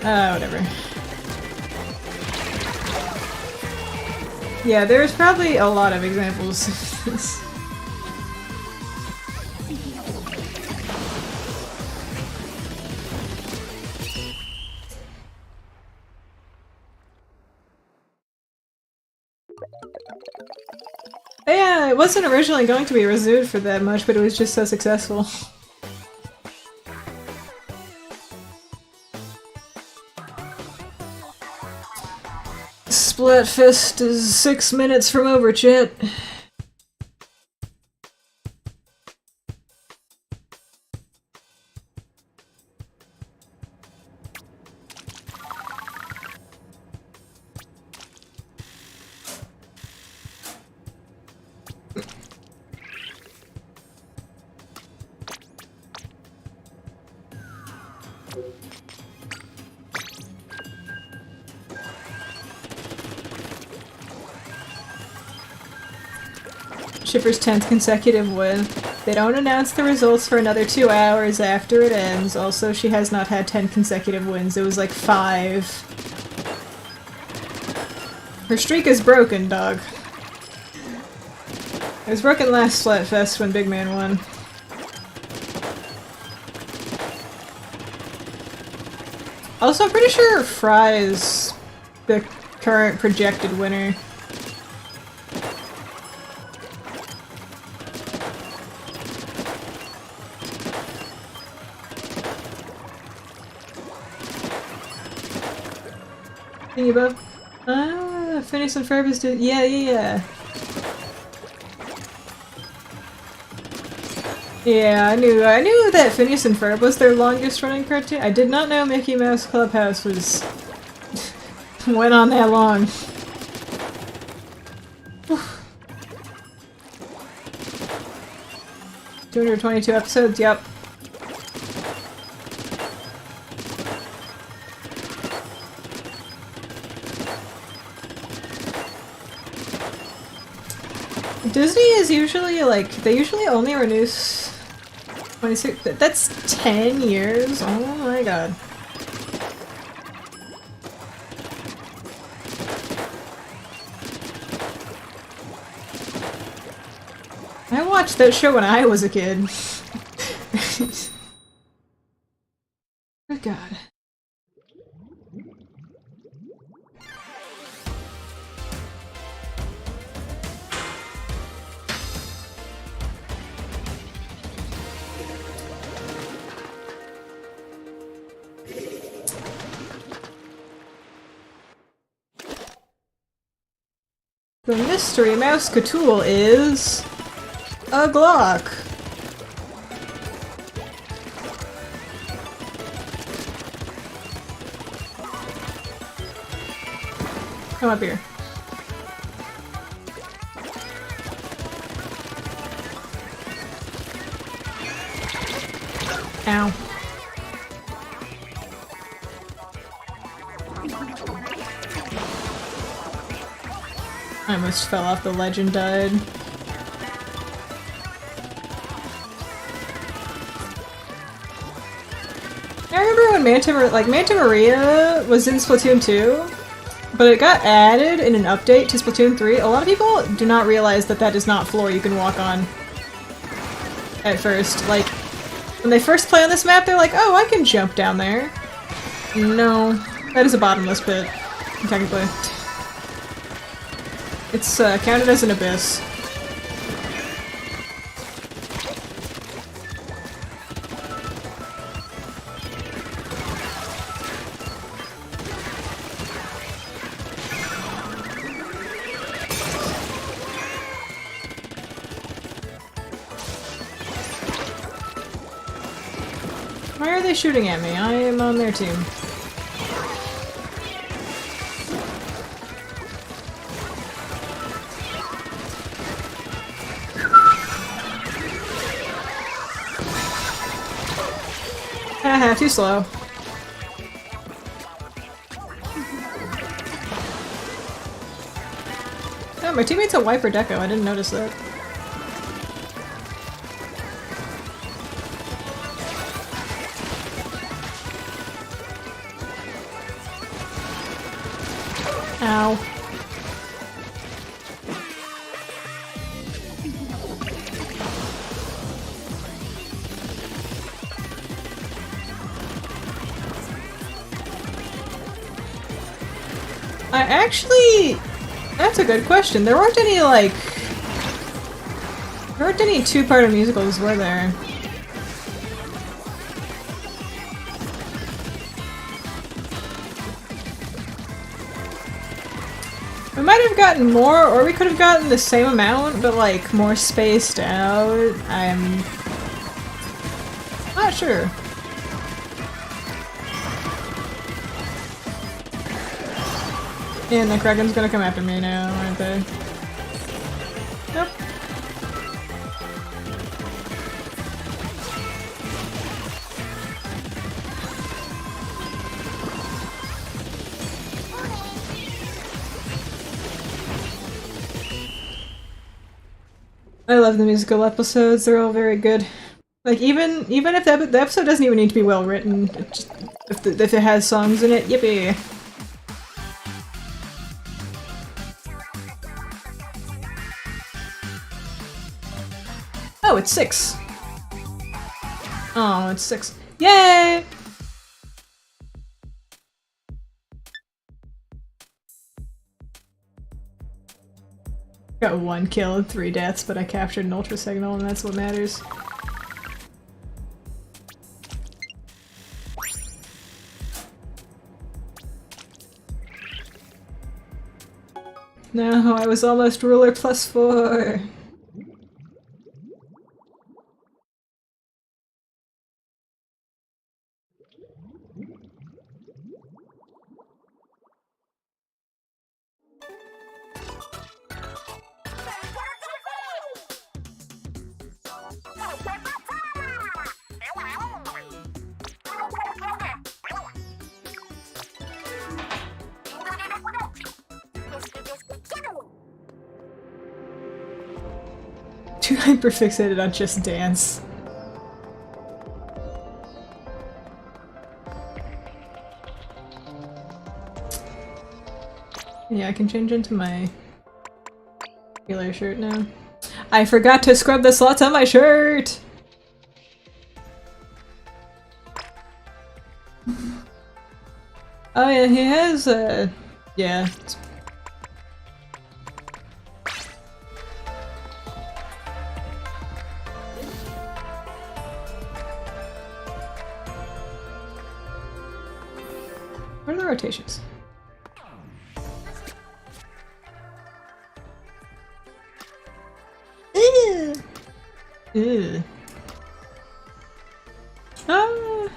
whatever. Yeah, there's probably a lot of examples of this. Yeah, it wasn't originally going to be renewed for that much, but it was just so successful. Splatfest is 6 minutes from over, chat. Shipper's 10th consecutive win. They don't announce the results for another 2 hours after it ends. Also, she has not had 10 consecutive wins. It was like 5. Her streak is broken, dog. It was broken last Splatfest when Big Man won. Also, I'm pretty sure Fry is the current projected winner. Thingy above. Ah, Phineas and Ferb is doing. Yeah. Yeah, I knew that Phineas and Ferb was their longest running cartoon. I did not know Mickey Mouse Clubhouse was went on that long. 222 episodes, yep. Disney is usually like, they usually only renew 26, that's 10 years? Oh my god. I watched that show when I was a kid. Oh god. The mystery mouse Cthulhu is a Glock. Come up here. Ow. I almost fell off the ledge and died. I remember when Manta Maria was in Splatoon 2, but it got added in an update to Splatoon 3. A lot of people do not realize that that is not floor you can walk on at first. Like, when they first play on this map, they're like, oh, I can jump down there. No, that is a bottomless pit, technically. It's counted as an abyss. Why are they shooting at me? I am on their team. Haha, too slow. Oh, my teammate's a Wiper Deco, I didn't notice that. Ow. Actually, that's a good question. There weren't any, like, There weren't any two-part musicals, were there? We might have gotten more, or we could have gotten the same amount, but like more spaced out. I'm not sure. And the Kraken's gonna come after me now, aren't they? Nope. I love the musical episodes, they're all very good. Like, even if the episode doesn't even need to be well written, if it has songs in it, yippee! Oh, it's 6! Oh, it's 6. Yay! Got 1 kill and 3 deaths, but I captured an ultra signal, and that's what matters. No, I was almost ruler +4. Too hyperfixated on just dance. Yeah, I can change into my regular shirt now. I forgot to scrub the slots on my shirt! Oh yeah, he has yeah. What are the rotations? Ew. Ew. Ah.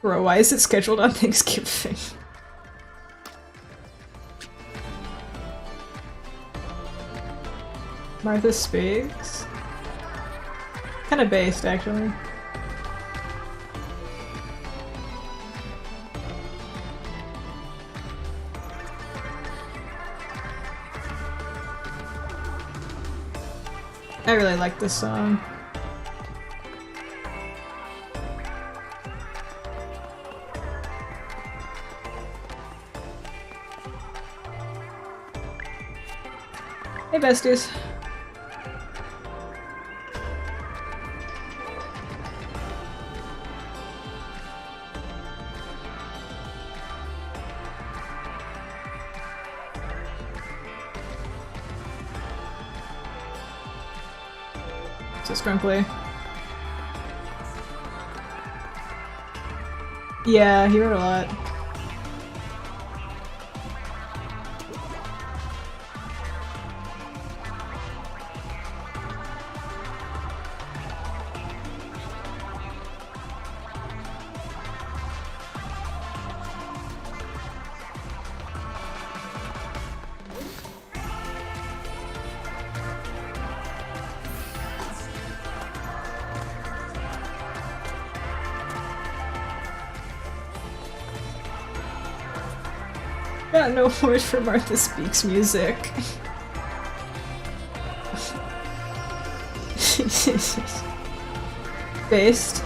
Bro, why is it scheduled on Thanksgiving? Martha Speaks? Kinda based, actually. I really like this song. Hey besties. So scrunkly. Yeah, he wrote a lot. Got no word for Martha Speaks music. Based.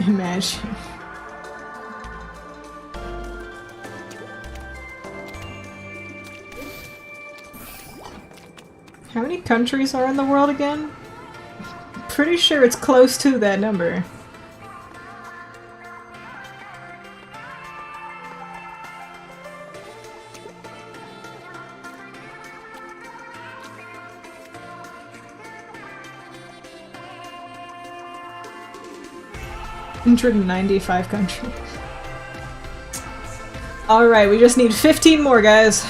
Imagine. How many countries are in the world again? Pretty sure it's close to that number. $195 countries. Alright, we just need 15 more, guys.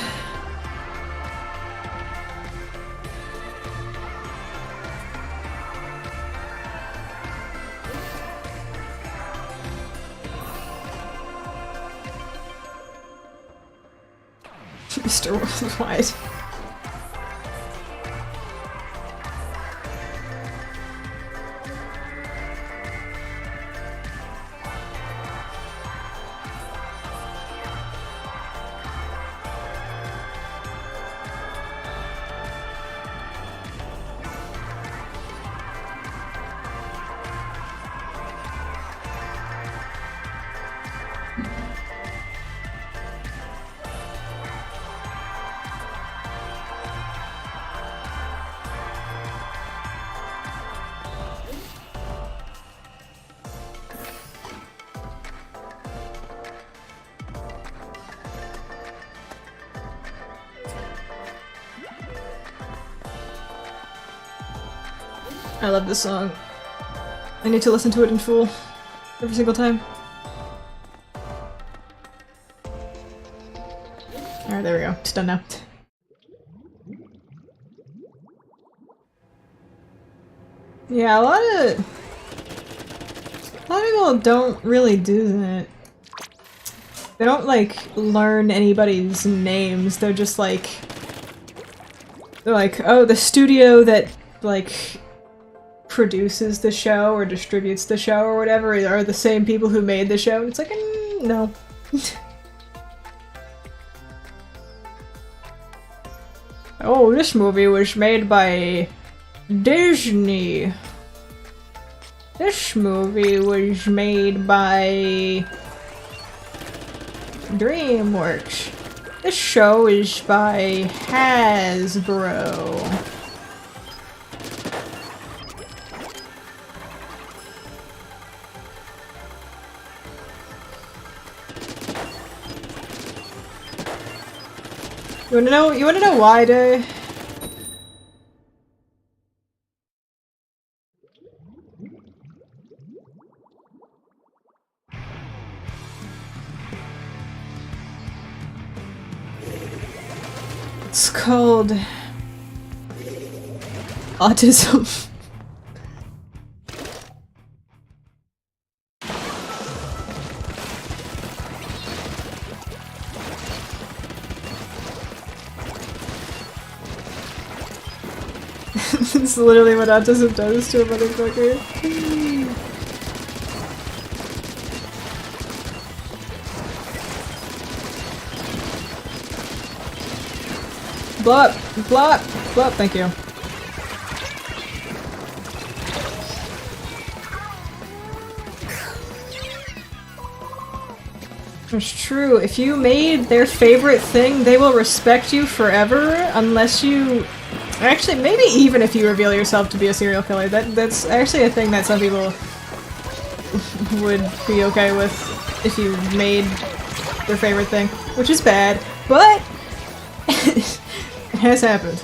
Mr. Worldwide. I love this song. I need to listen to it in full every single time. Alright, there we go. It's done now. Yeah, a lot of people don't really do that. They don't, like, learn anybody's names. They're just like... They're like, oh, the studio that, like, produces the show or distributes the show or whatever are the same people who made the show. And it's like, no. Oh, this movie was made by Disney. This movie was made by DreamWorks. This show is by Hasbro. You wanna know why, Day? It's called autism. It's literally what autism does to a motherfucker. Blop! Blop! Blop, thank you. It's true. If you made their favorite thing, they will respect you forever unless you... Actually, maybe even if you reveal yourself to be a serial killer. That's actually a thing that some people would be okay with if you made their favorite thing. Which is bad, but it has happened.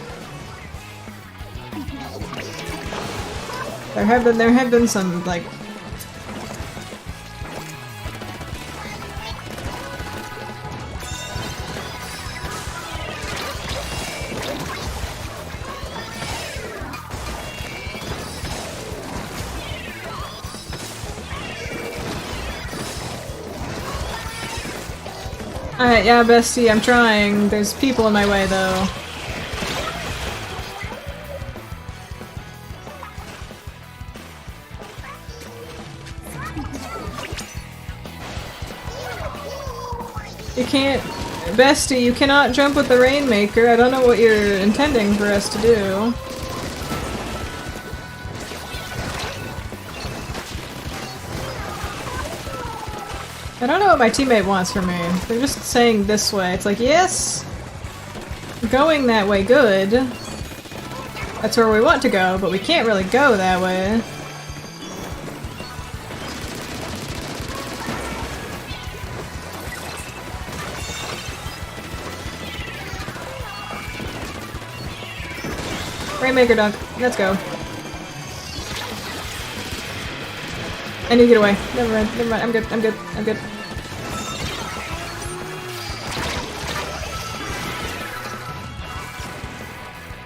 There have been some, like... yeah, bestie, I'm trying. There's people in my way, though. You can't... Bestie, you cannot jump with the Rainmaker. I don't know what you're intending for us to do. I don't know what my teammate wants from me. They're just saying this way. It's like, yes, going that way, good. That's where we want to go, but we can't really go that way. Rainmaker dunk. Let's go. I need to get away. Never mind. Never mind. I'm good. I'm good. I'm good.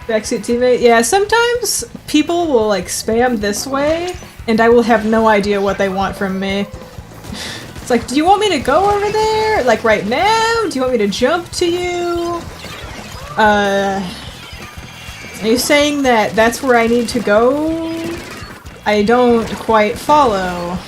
Backseat teammate? Yeah, sometimes people will like spam this way and I will have no idea what they want from me. It's like, do you want me to go over there? Like right now? Do you want me to jump to you? Are you saying that that's where I need to go? I don't quite follow.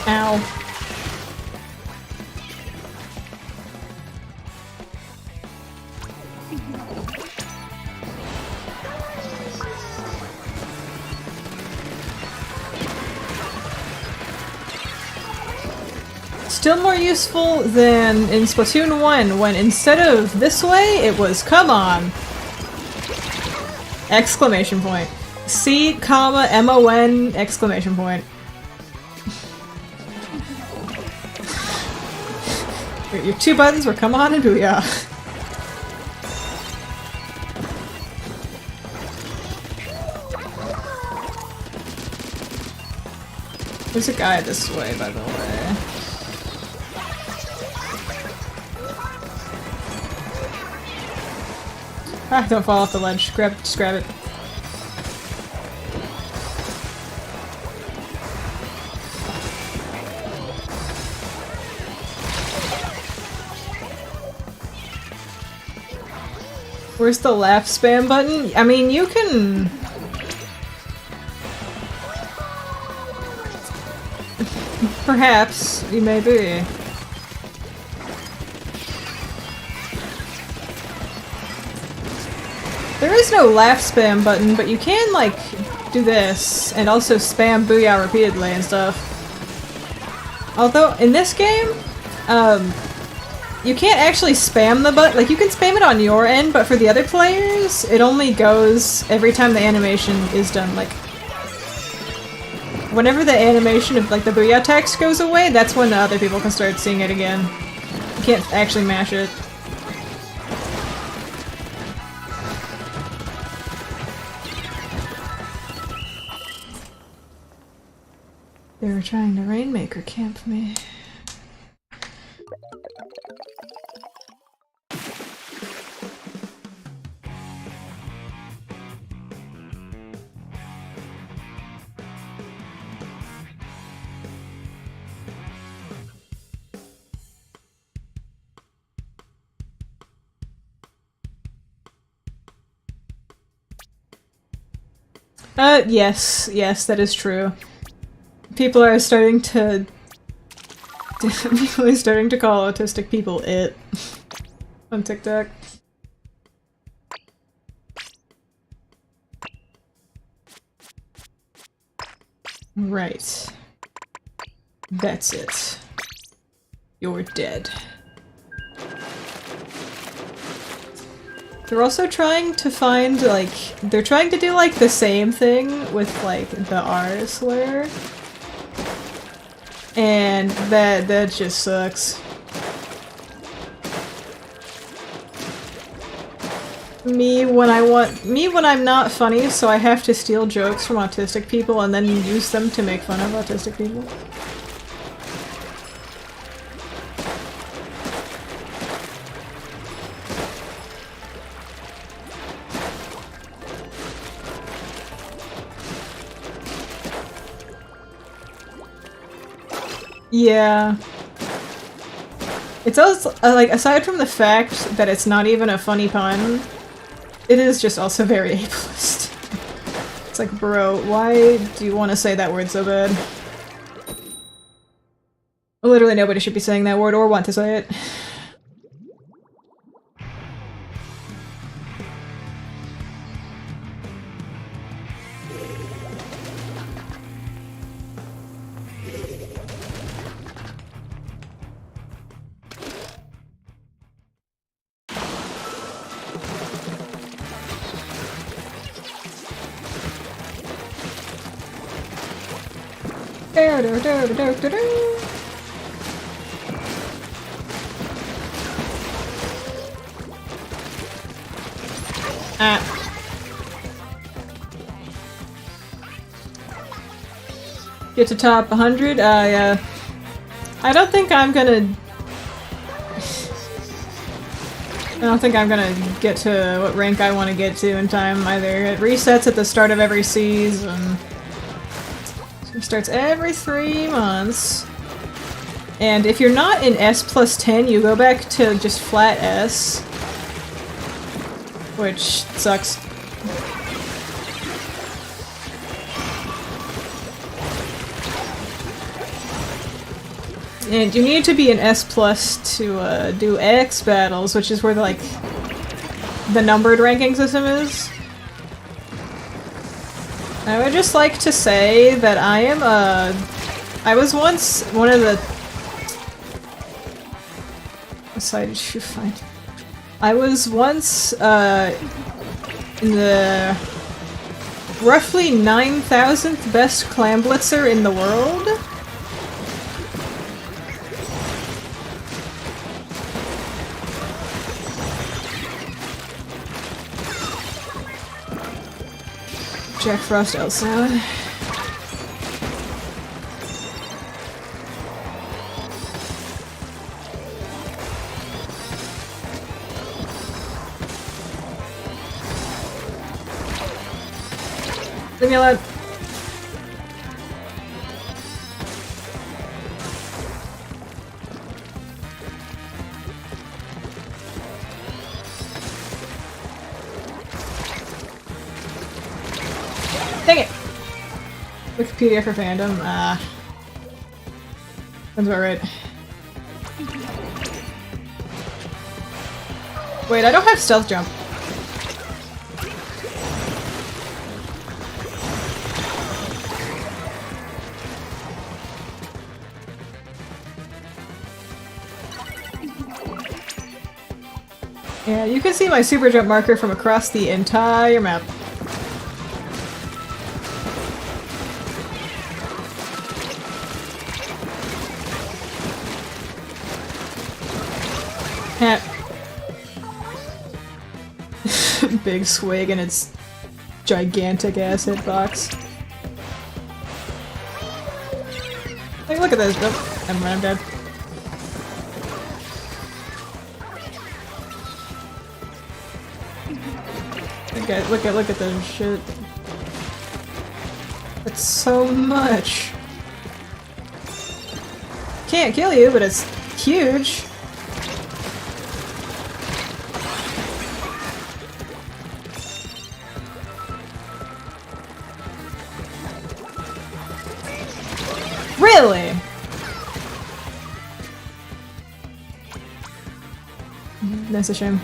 Ow. Still more useful than in Splatoon 1, when instead of this way, it was come on! Exclamation point. C, comma, M-O-N, exclamation point. Your two buttons were come on and booyah. There's a guy this way, by the way. Ah, don't fall off the ledge. Just grab it. Where's the laugh spam button? I mean, you can... Perhaps, you may be. There is no laugh spam button, but you can, like, do this, and also spam booyah repeatedly and stuff. Although, in this game, you can't actually spam the button. Like, you can spam it on your end, but for the other players, it only goes every time the animation is done. Like, whenever the animation of, like, the booyah text goes away, that's when the other people can start seeing it again. You can't actually mash it. They were trying to Rainmaker camp me. Yes, that is true. People are starting to call autistic people it on TikTok. Right. That's it. You're dead. They're also trying to find, like, they're trying to do, like, the same thing with, like, the R slur. And that just sucks. Me when I'm not funny, so I have to steal jokes from autistic people and then use them to make fun of autistic people. Yeah. It's also, like, aside from the fact that it's not even a funny pun, it is just also very ableist. It's like, bro, why do you want to say that word so bad? Literally nobody should be saying that word or want to say it. Get to top 100? Yeah. I don't think I'm gonna get to what rank I want to get to in time either. It resets at the start of every season. So it starts every 3 months. And if you're not in S plus 10, you go back to just flat S. Which sucks. And you need to be an S plus to do X battles, which is where the numbered ranking system is. I would just like to say that I was once one of the... What side did you find? I was once in the roughly 9,000th best clan blitzer in the world. Jack Frost Elsa. Leave me alone. Dang it! Wikipedia for fandom. That's about right. Wait, I don't have stealth jump. Yeah, you can see my super jump marker from across the entire map. Big swig in its gigantic ass hitbox. Like, look at this. Oh, never mind, I'm dead. Look at this shit. It's so much. Can't kill you, but it's huge. Really? That's a shame.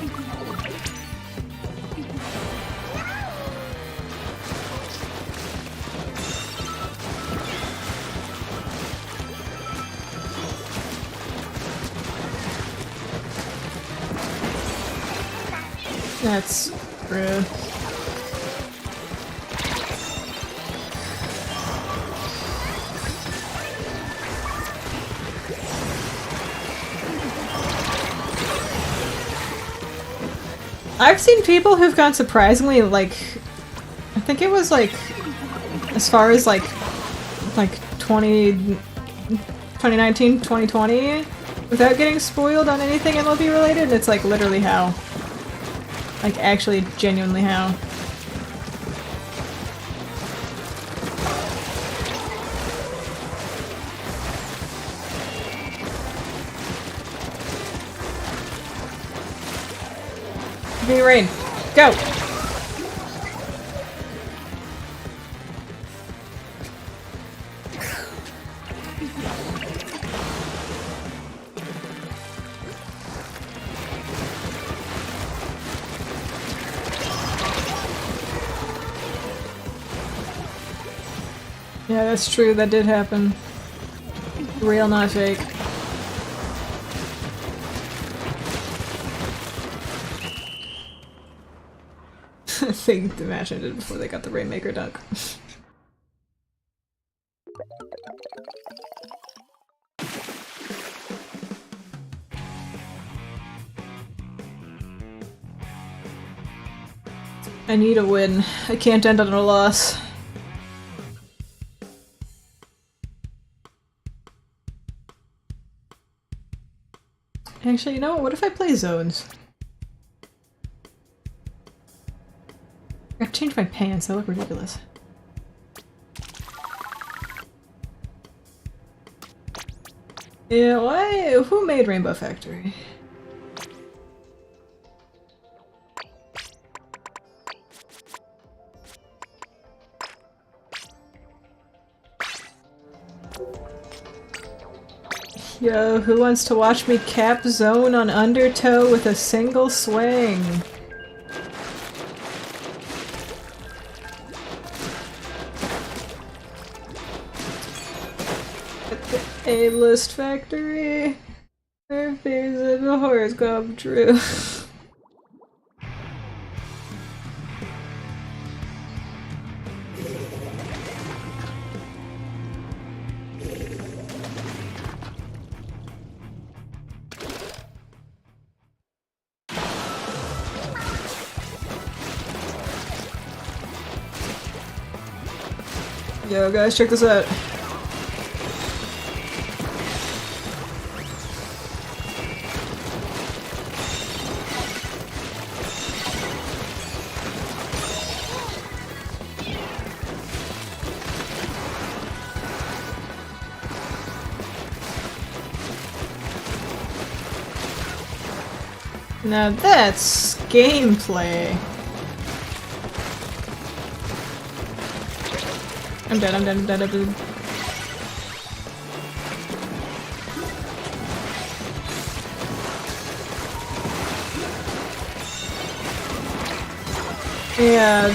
That's rude. I've seen people who've gone surprisingly, like, I think it was like, as far as like 2019, 2020, without getting spoiled on anything MLB related, and it's like literally how. Like, actually, genuinely how. Give me rain. Go! Yeah, that's true, that did happen. Real, not fake. They imagined it before they got the Rainmaker dunk. I need a win. I can't end on a loss. Actually, you know what? What if I play zones? I have to change my pants, they look ridiculous. Yeah, why? Who made Rainbow Factory? Yo, who wants to watch me cap zone on Undertow with a single swing? At the A-list factory, our fears of the horrors come true. Yo guys, check this out. Now that's gameplay. I'm dead, I'm dead, I'm dead, I'm dead. Yeah,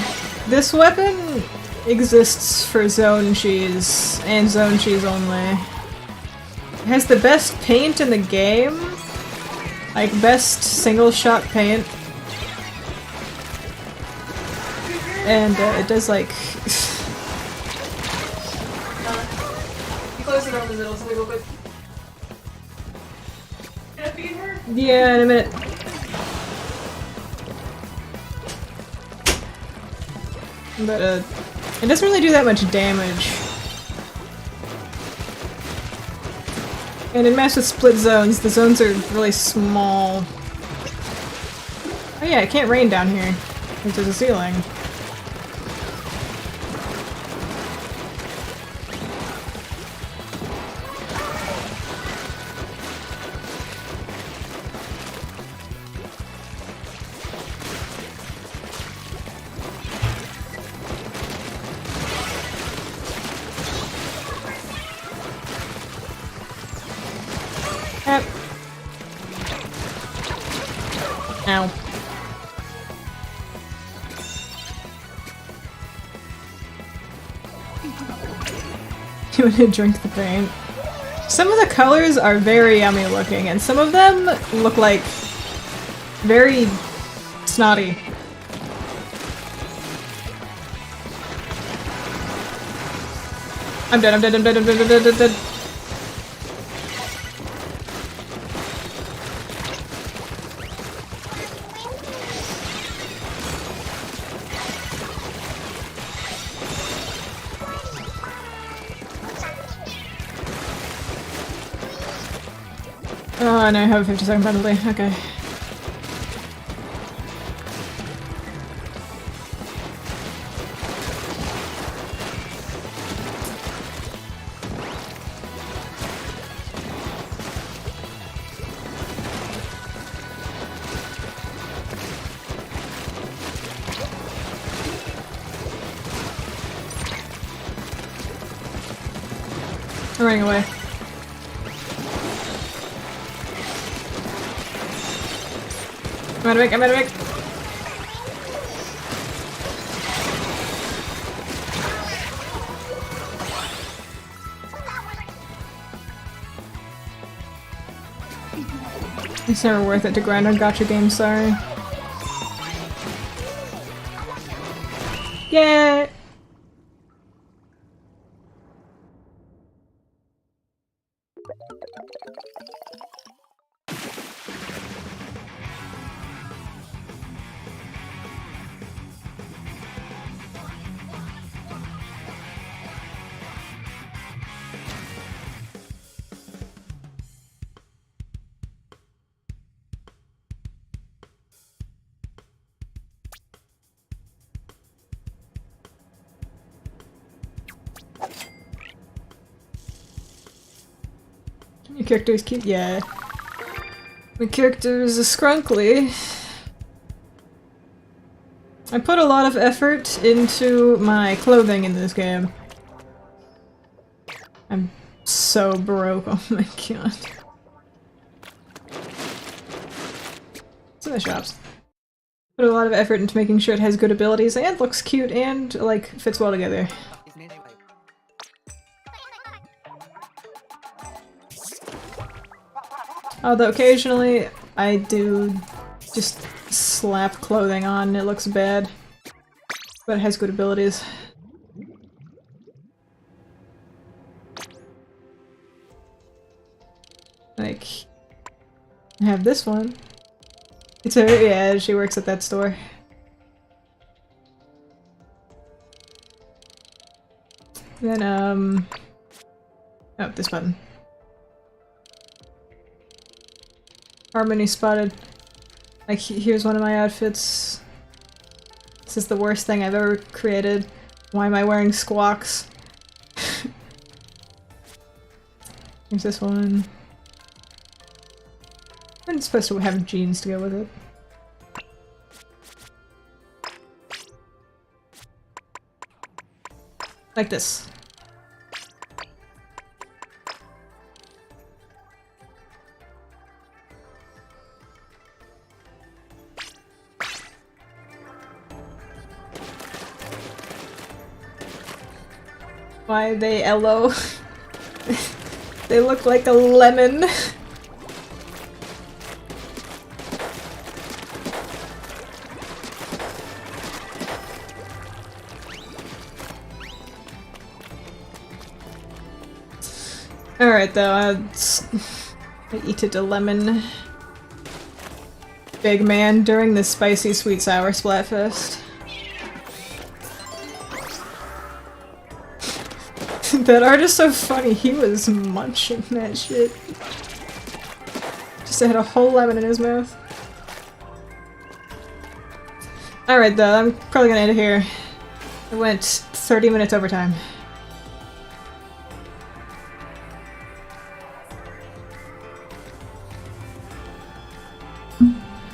this weapon exists for zone cheese, and zone cheese only. It has the best paint in the game. Like, best single shot paint. And it does like... Close it over the middle, so we go quick. Can I feed her? Yeah, in a minute. But it doesn't really do that much damage. And in match with split zones, the zones are really small. Oh yeah, it can't rain down here. There's a ceiling. Ow. You want to drink the paint? Some of the colors are very yummy looking, and some of them look like very snotty. I'm dead, I'm dead, I'm dead, I'm dead, I'm dead, I'm dead. Oh no, I have a 50-second penalty. Okay. I'm running away. I'm out of it, I'm out of it. It's never worth it to grind on gacha games, sorry. Yay! Your character is cute? Yeah. My character is a scrunkly. I put a lot of effort into my clothing in this game. I'm so broke, oh my god. It's in the shops. Put a lot of effort into making sure it has good abilities and looks cute and, like, fits well together. Although occasionally I do just slap clothing on and it looks bad, but it has good abilities. Like, I have this one. It's her, yeah, she works at that store. Then, oh, this button. Harmony spotted. Like, here's one of my outfits. This is the worst thing I've ever created. Why am I wearing squawks? Here's this one. I'm supposed to have jeans to go with it. Like this. Why are they yellow? They look like a lemon. Alright though, I eat a lemon. Big man during the spicy sweet sour Splatfest. That art is so funny, he was munching that shit. Just had a whole lemon in his mouth. Alright though, I'm probably gonna end it here. I went 30 minutes overtime.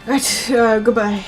Alright, goodbye.